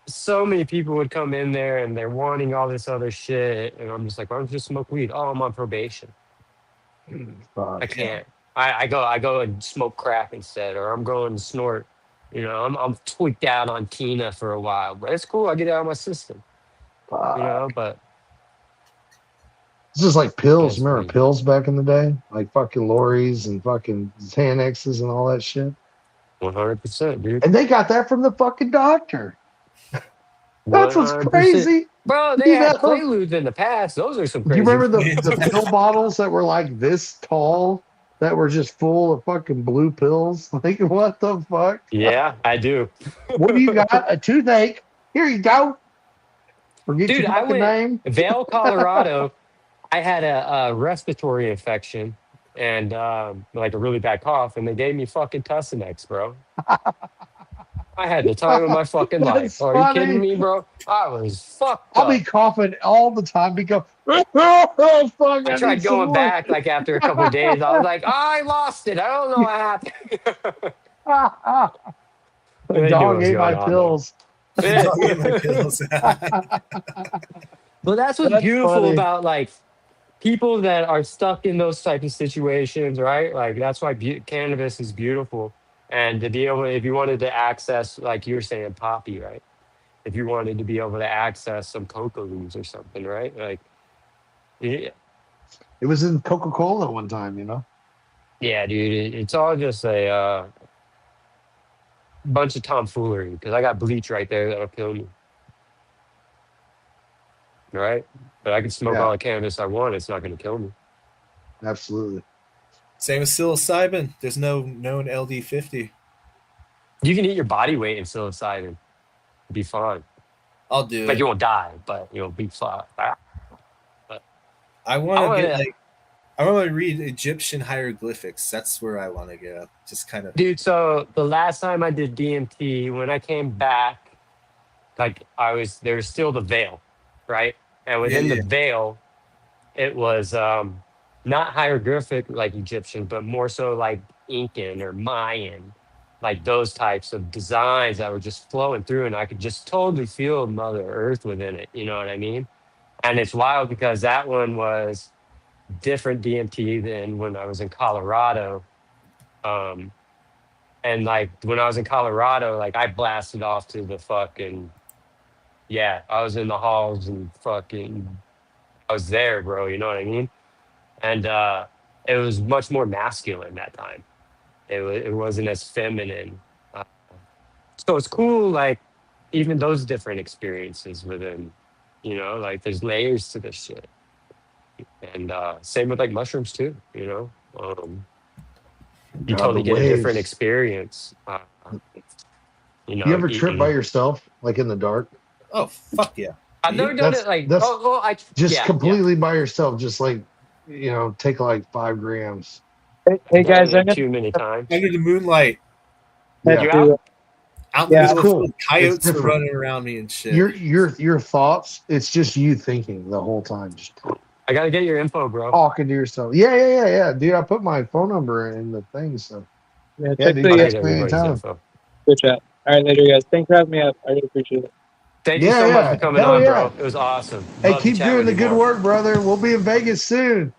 so many people would come in there and they're wanting all this other shit, and I'm just like, why don't you just smoke weed? Oh, I'm on probation. I Fuck. can't. I go and smoke crack instead, or I'm going to snort. You know, I'm tweaked out on Tina for a while, but it's cool. I get it out of my system. You know, Fuck. but This is like pills. that's Remember crazy. pills back in the day, like fucking Lorries and fucking Xanaxes and all that shit. 100%, dude. And they got that from the fucking doctor. That's what's 100%. crazy. Bro, they You had know? Quaaludes in the past. Those are some Do you crazy. remember the pill bottles that were like this tall that were just full of fucking blue pills? Like, what the fuck? Yeah, I do. What do you got? A toothache? Here you go. Forget Dude, your I fucking went name. Vail, Colorado. I had a respiratory infection and like a really bad cough, and they gave me fucking Tussinex, bro. I had the time of my fucking life. That's Are you kidding funny. me, bro? I was fucked I'll up. be coughing all the time because, oh, fuck, I I tried need some going more. back like after a couple of days. I was like, I lost it. I don't know what happened. The They knew what dog was ate going my on, though. pills. Don't get my pills. But that's what's That's beautiful funny. about like people that are stuck in those type of situations, right? Like that's why cannabis is beautiful, and to be able, if you wanted to access, like you were saying, poppy, right? If you wanted to be able to access some coca leaves or something, right? Like, yeah, It was in Coca-Cola one time, you know? yeah, dude, it's all just a bunch of tomfoolery because I got bleach right there that'll kill me, right? But I can smoke all Yeah, the cannabis I want; it's not going to kill me. absolutely. Same as psilocybin. There's no known LD50. You can eat your body weight in psilocybin, be fine. I'll do Like it. you won't die, but you'll be fine. I I want to want get to, like I want to read Egyptian hieroglyphics. That's where I want to go. Just kind of. dude. So the last time I did DMT, when I came back, like there was still the veil, right? And Yeah, within the yeah. veil, it was not hieroglyphic like Egyptian, but more so like Incan or Mayan, like those types of designs that were just flowing through, and I could just totally feel Mother Earth within it. You know what I mean? And it's wild because that one was different DMT than when I was in Colorado. Um, and like when I was in Colorado, like I blasted off to the fucking yeah, I was in the halls and fucking I was there, bro. You know what I mean? And it was much more masculine that time. It wasn't as feminine. Uh, so it's cool, like even those different experiences within, you know, like there's layers to this shit. And same with like mushrooms too, you know. You God, totally the get a different waves. experience. You You know, ever trip by yourself, like in the dark? Oh fuck yeah. I've never done it like That's I just yeah, completely by yourself, just like, take like 5 grams. Hey done guys, I'm it gonna too many times. Under the moonlight, head Yeah, You out? to out in the Yeah. it's middle of the cool. field, It's coyotes are different. running around me and shit. Your thoughts. It's just you thinking the whole time, just I gotta get your info, bro. talking to yourself. Yeah, dude. I put my phone number in the thing, so yeah, yeah, check dude. I'll the get Text me everybody's anytime. info. good chat. All right, later, guys. Thanks for having me up. I really appreciate it. Thank you so much for Yeah. coming Hell on, yeah. bro. It was awesome. Hey, Love to keep chat doing with the you good more. work, brother. We'll be in Vegas soon.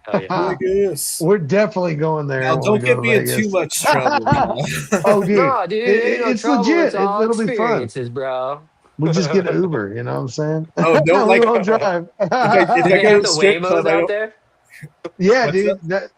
Hell yeah. Vegas. We're definitely going there. Now when don't we get go to me in too Vegas. much trouble. Now. Oh, dude, No, dude, ain't no it's trouble. legit. It's all It'll be fun. experiences, bro. We just get an Uber. You know what I'm saying? Oh, don't We like won't drive. if Do I they go to have a the strip Waymos club, I out don't. there? Yeah, What's dude.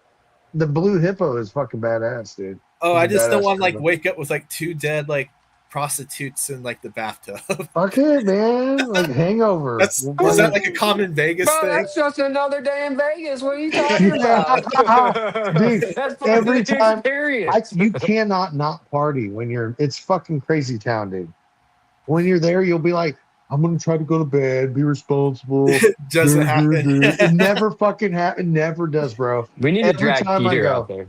The Blue Hippo is fucking badass, dude. Oh, He's I a just don't badass want to like driver. wake up with like 2 dead like prostitutes in like the bathtub. Fuck it, man. Like hangover. Is We'll that fucking- like a common Vegas Bro, thing? that's just another day in Vegas. What are you talking Yeah, about? dude. That's part of Every the time, experience. you cannot not party when you're. It's fucking crazy town, dude. When you're there, you'll be like, I'm gonna try to go to bed, be responsible. Doesn't happen. It never fucking happens. Never does, bro. We need to Every drag time I Peter out go, there.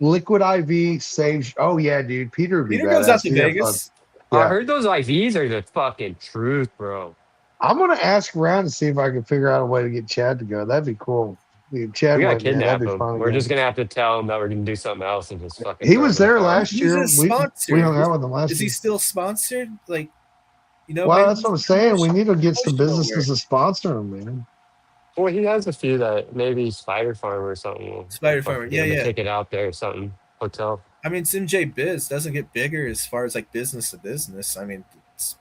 Liquid IV saves. Oh yeah, dude. Peter would be Peter goes out badass. to He'd have fun. Vegas. I Yeah. heard those IVs are the fucking truth, bro. I'm gonna ask around and see if I can figure out a way to get Chad to go. That'd be cool. Dude, Chad We gotta went, man. That'd kidnap be him. fun. We're Again. just gonna have to tell him that we're gonna do something else and just fucking. He throw was him in there the car. last Who's year. his We sponsor? hung out with him last Is year. he still sponsored? Like, Well, maybe that's what I'm saying. We need to get some promotional businesses to sponsor him, man. Well, he has a few that maybe Spider Farm or something. Will Spider fucking Farmer. get him a Yeah. ticket out there or something. Hotel. I mean, Sim Biz doesn't get bigger as far as like business to business. I mean, it's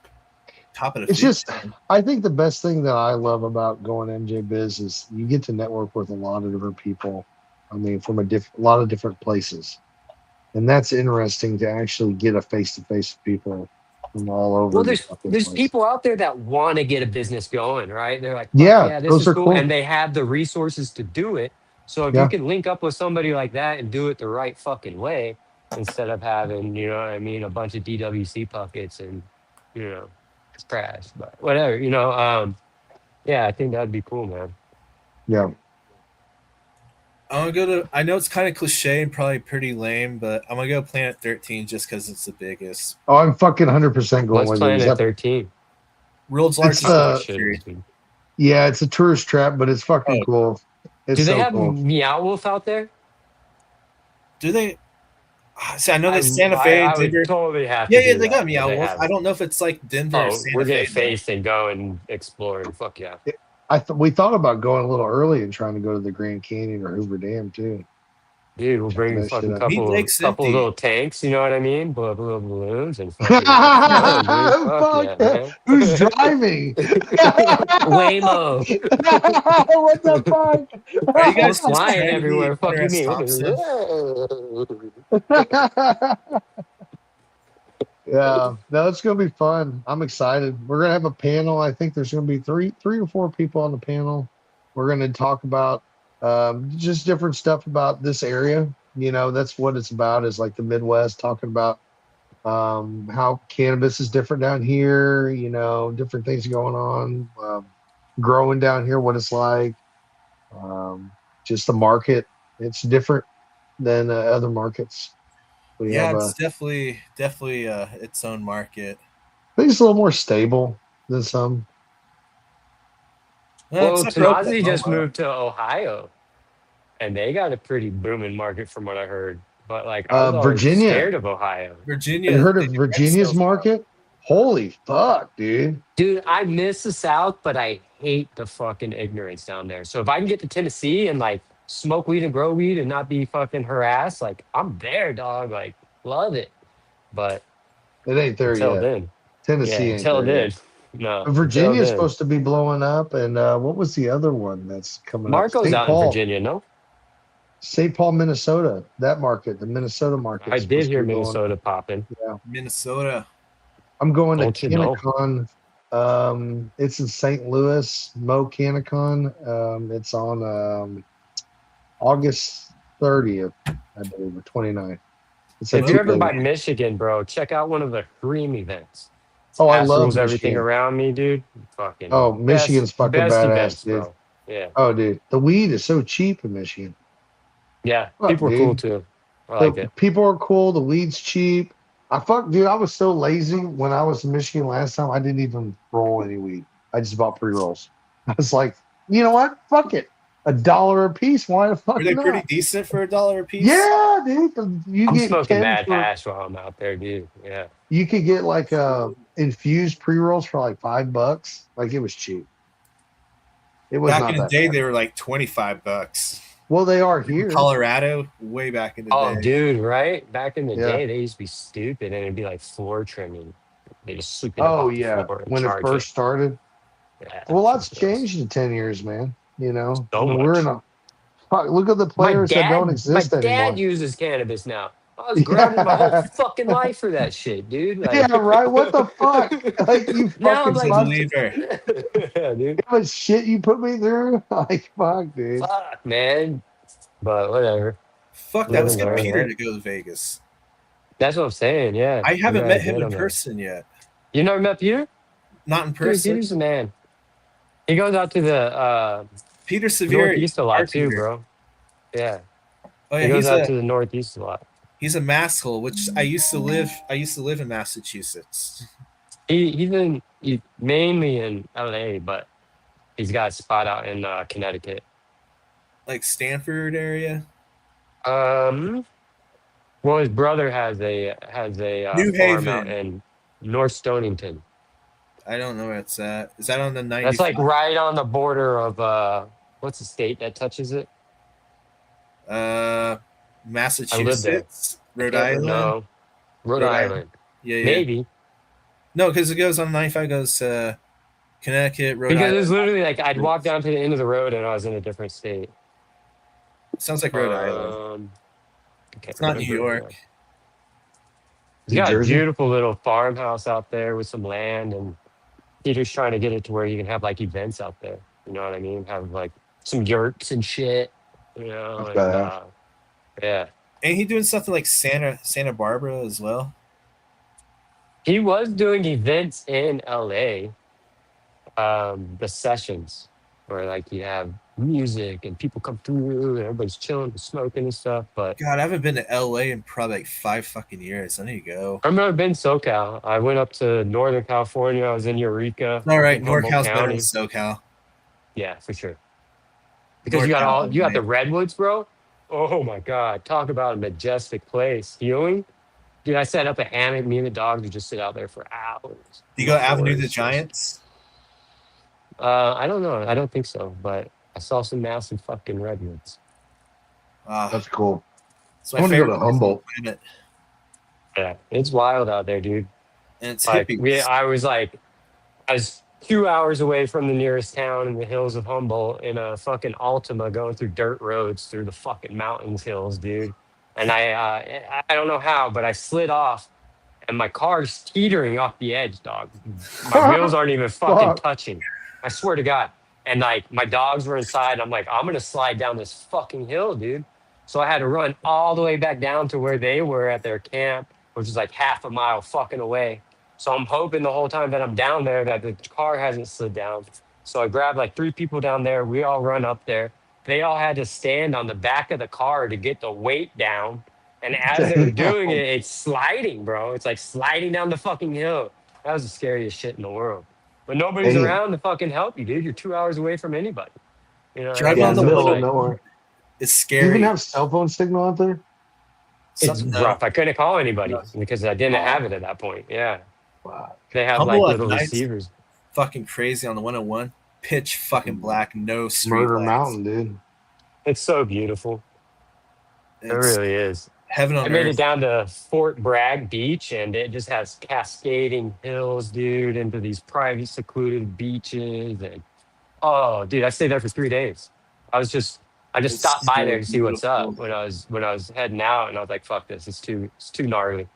top of the It's food just, chain. I think the best thing that I love about going MJ Biz is you get to network with a lot of different people. I mean, from a lot of different places, and that's interesting to actually get a face-to-face with people from all over. Well, the there's fucking there's place. people out there that want to get a business going, right? They're like, fuck Yeah, yeah, this those is are cool, cool. and they have the resources to do it. So if Yeah. you can link up with somebody like that and do it the right fucking way, instead of having, you know what I mean, a bunch of DWC buckets and, you know, it's trash, but whatever, you know. Yeah, I think that'd be cool, man. Yeah. I'm gonna go to. I know it's kind of cliche and probably pretty lame, but I'm gonna go Planet 13 just because it's the biggest. Oh, I'm fucking 100% going What's with you. Is Planet that- 13? World's It's, largest Shit, series. dude. Yeah, it's a tourist trap, but it's fucking Oh. cool. It's Do they so have cool. Meow Wolf out there? Do they? See, I know that Santa Fe, I would Denver. totally have to. Yeah, do they that, got but Meow they Wolf. haven't. I don't know if it's like Denver or Oh, Santa we're Fe. getting faced and go and explore and fuck yeah. We thought about going a little early and trying to go to the Grand Canyon or Hoover Dam too. Dude, we'll bring a That fucking shit up. Meat couple Lake's couple empty. little tanks, you know what I mean? Blow up little balloons and fucking have fun, dude. Fuck Fuck, yeah, man. who's driving? Waymo. What the fuck? Are you We're guys just flying trying to be everywhere. Fuck Hunter you S. mean? Thompson? Yeah, no, it's gonna be fun. I'm excited. We're gonna have a panel. I think there's gonna be three or four people on the panel. We're gonna talk about just different stuff about this area. You know, that's what it's about. Is like the Midwest, talking about how cannabis is different down here. You know, different things going on, growing down here, what it's like. Just the market. It's different than other markets. We Yeah, have it's definitely its own market. I think it's a little more stable than some. Well, except for Tanazi just Oklahoma. moved to Ohio. and they got a pretty booming market from what I heard. But like, I was always Virginia. scared of Ohio. Have Virginia. you heard they of do Virginia's sales. market? Holy fuck, dude. Dude, I miss the South, but I hate the fucking ignorance down there. So if I can get to Tennessee and like smoke weed and grow weed and not be fucking harassed, like I'm there, dog. Like, love it. But It ain't there until yet. then, yeah, Tennessee ain't until there then, yet. no. But Until Virginia's then, supposed to be blowing up, and what was the other one that's coming up? Marco's St. out in Paul, Virginia, no? St. Paul, Minnesota. That market, the Minnesota market, I is did supposed to hear be blowing up. Minnesota popping. Yeah, Minnesota. I'm going to Don't you know? Canacon. It's in St. Louis, Mo Canacon. It's on August 30th, I believe, or 29th. It's a If you're ever two-day. by Michigan, bro, check out one of the Cream events. Oh, I Ass love rules everything Michigan. around me, dude. Fucking Oh, Michigan's fucking best badass, events, dude. bro. Yeah, Oh, dude, the weed is so cheap in Michigan. yeah. Fuck, People are cool dude. too. I The like it. people are cool. The weed's cheap. Dude. I was so lazy when I was in Michigan last time. I didn't even roll any weed. I just bought pre rolls. I was like, you know what? Fuck it. $1 a piece. Why the fuck Were they pretty not? decent for $1 a piece? Yeah, dude. You I'm get smoking 10 mad for. hash while I'm out there, dude. Yeah. You could get like infused pre rolls for like $5. Like it was cheap. It was Back not in the that day, bad. they were like $25. Well, they are In here. Colorado, way back in the Oh, day. dude, right? Back in the Yeah. day, they used to be stupid and it'd be like floor trimming. They just sweep it up Oh off the yeah. floor and When it charge first started. it. Yeah, Well, lots fuck those. changed in 10 years, man. You know, So we're in much. a fuck, look at the players that don't My exist dad anymore. uses cannabis now. I was grounded my whole Yeah. fucking life for that shit, dude. Yeah, Like, right. What the fuck? Like you now I'm fucking He's a like, busted. believer. yeah, dude. How much shit you put me through? Like fuck, dude. Fuck, man. But whatever. Fuck, that Live was and get learn, Peter right? to go to Vegas. That's what I'm saying. Yeah. I You haven't gotta met him get in him there. person yet. You never met Peter? Not in Dude, person. Peter's the man. He goes out to the Peter Severe, northeast a lot art too, leader. bro. Yeah. Oh He yeah, goes out to the northeast a lot. he's a masshole, which I used to live in Massachusetts. He's mainly in LA, but he's got a spot out in Connecticut. Like Stanford area. Well, his brother has a New farm out Haven. in North Stonington. I don't know where it's at. Is that on the That's 95? like right on the border of what's the state that touches it? Massachusetts, Rhode Island. No, Rhode Island. Yeah, yeah. Maybe No, because it goes on 95, goes Connecticut, Rhode because Island. it's literally like I'd walk down to the end of the road and I was in a different state. Sounds like Rhode Island. Okay, It's not New York. He's got a Jersey? beautiful little farmhouse out there with some land, and Peter's trying to get it to where you can have like events out there. You know what I mean? Have like some yurts and shit. You know, That's and, badass. yeah. Ain't he doing something like Santa Barbara as well? He was doing events in LA, the sessions where like you have music and people come through and everybody's chilling and smoking and stuff. But God, I haven't been to LA in probably like 5 fucking years. I need to go. I remember I've been SoCal. I went up to Northern California. I was in Eureka. All right, in Humboldt NorCal's better County. than SoCal. Yeah, for sure. Because you got the redwoods, bro. Oh my God. Talk about a majestic place. Healing. Dude, I set up a hammock. Me and the dogs would just sit out there for hours. You go Avenue of the Forest. Giants? I don't know. I don't think so, but I saw some massive fucking redwoods. That's cool. It's I want to go to place on the Humboldt. planet. Yeah, it's wild out there, dude. And it's Like hippies. I was 2 hours away from the nearest town in the hills of Humboldt in a fucking Altima going through dirt roads through the fucking mountains hills, dude. And I don't know how, but I slid off and my car's teetering off the edge, dog. My wheels aren't even fucking Fuck. touching. I swear to God. And like my dogs were inside. I'm like, I'm gonna slide down this fucking hill, dude. So I had to run all the way back down to where they were at their camp, which is like half a mile fucking away. So I'm hoping the whole time that I'm down there that the car hasn't slid down. So I grabbed like 3 people down there. We all run up there. They all had to stand on the back of the car to get the weight down. And as they were doing it, it's sliding, bro. It's like sliding down the fucking hill. That was the scariest shit in the world. But nobody's Damn. around to fucking help you, dude. You're 2 hours away from anybody. You know, Drive Yeah, on in the the middle of wood. nowhere. It's Do you scary. even have cell phone signal out there? It's No. rough. I couldn't call anybody No. because I didn't Oh. have it at that point. Yeah, Wow. they have like Humble at little night's receivers. fucking crazy on the 101. Pitch fucking black, no street Murder lights. Mountain, dude. It's so beautiful. It It's really is. heaven I on made it earth. down to Fort Bragg Beach, and it just has cascading hills, dude, into these private, secluded beaches. And oh, dude, I stayed there for 3 days. I just It's stopped by so there to see what's beautiful. up when I was heading out, and I was like, fuck this, it's too gnarly.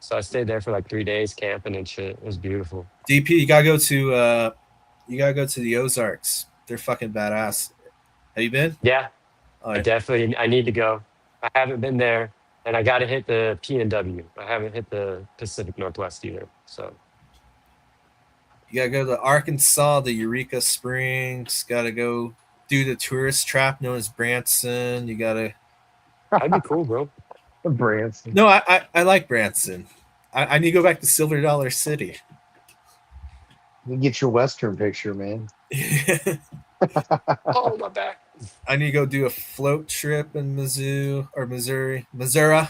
So I stayed there for like 3 days camping and shit. It was beautiful. DP, you gotta go to the Ozarks. They're fucking badass. Have you been? Yeah, Oh, I need to go. I haven't been there, and I got to hit the PNW. I haven't hit the Pacific Northwest either. So you gotta go to Arkansas, the Eureka Springs. Gotta go do the tourist trap known as Branson. You gotta. that'd be cool, bro. Branson. No, I like Branson. I need to go back to Silver Dollar City. You get your Western picture, man. Oh, my back. I need to go do a float trip in Missouri. Missouri.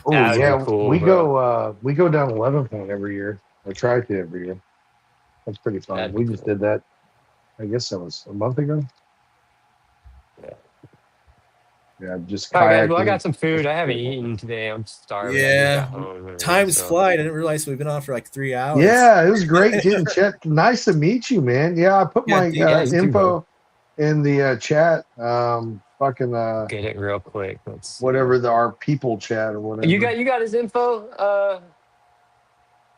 Oh That'd be yeah, cool, we bro. go down 11 Point every year. I try to every year. That's pretty fun. That'd We be just cool. did that. I guess that was a month ago. Yeah. Yeah, just All right, guys. kayaking. Well, I got some food. I haven't eaten today. I'm starving. I Yeah. just got home, man, Time's so- fly. I didn't realize we've been on for like 3 hours. Yeah, it was great getting chat. Nice to meet you, man. Yeah, I put Yeah, my yeah, you too, info in the chat. Fucking Get it real quick. Let's see. whatever our people chat or whatever. You got his info.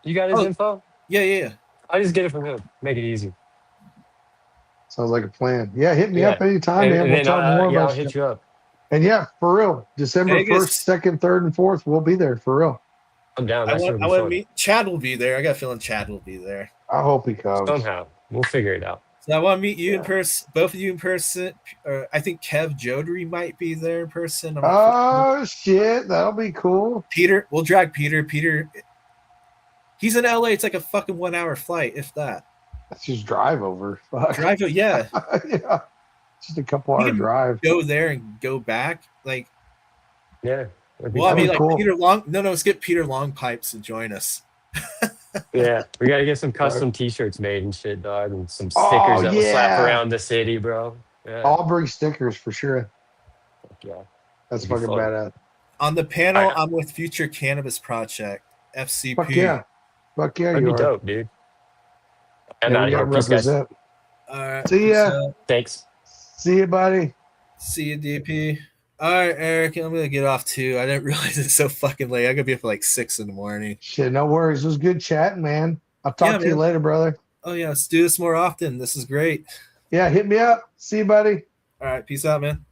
You got his Oh. info. Yeah. I just get it from him. Make it easy. Sounds like a plan. Yeah, hit me Yeah. up anytime, man. And We'll then talk more yeah, I'll about hit shit. you up. And yeah, for real, December Vegas. 1st, 2nd, 3rd, and 4th, we'll be there for real. I'm down. I That's want gonna be to fun. meet Chad. Will be there. I got a feeling Chad will be there. I hope he comes. Somehow we'll figure it out. So I want to meet you in person, both of you in person. I think Kev Jodry might be there in person. I'm not Oh shit, that'll be cool. Peter, we'll drag Peter. Peter, he's in LA. It's like a fucking 1 hour flight, if that. Let's just drive over. Fuck. Drive, yeah. Yeah, just a couple We hour can drive. Go there and go back. Like, Yeah. that'd be well, I fun. mean, like cool. Peter Long. No, let's get Peter Long Pipes to join us. Yeah, we gotta get some custom T-shirts made and shit, dog, and some stickers Oh, that will slap yeah. around the city, bro. Yeah, I'll bring stickers for sure. yeah. That's That'd be fucking fun. badass. On the panel, Alright. I'm with Future Cannabis Project, FCP. Fuck yeah. Fuck yeah, That'd you be are. dope, dude. I'm Yeah, out we of here. gotta Peace, guys. represent. All right. See ya. So, Thanks. See you, buddy. see you, DP. All right, Eric. I'm gonna get off too. I didn't realize it's so fucking late. I gotta be up at like 6 in the morning. Shit, no worries. It was good chatting, man. I'll talk Yeah, to you man. later, brother. Oh yeah, let's do this more often. This is great. Yeah, hit me up. See you, buddy. All right, peace out, man.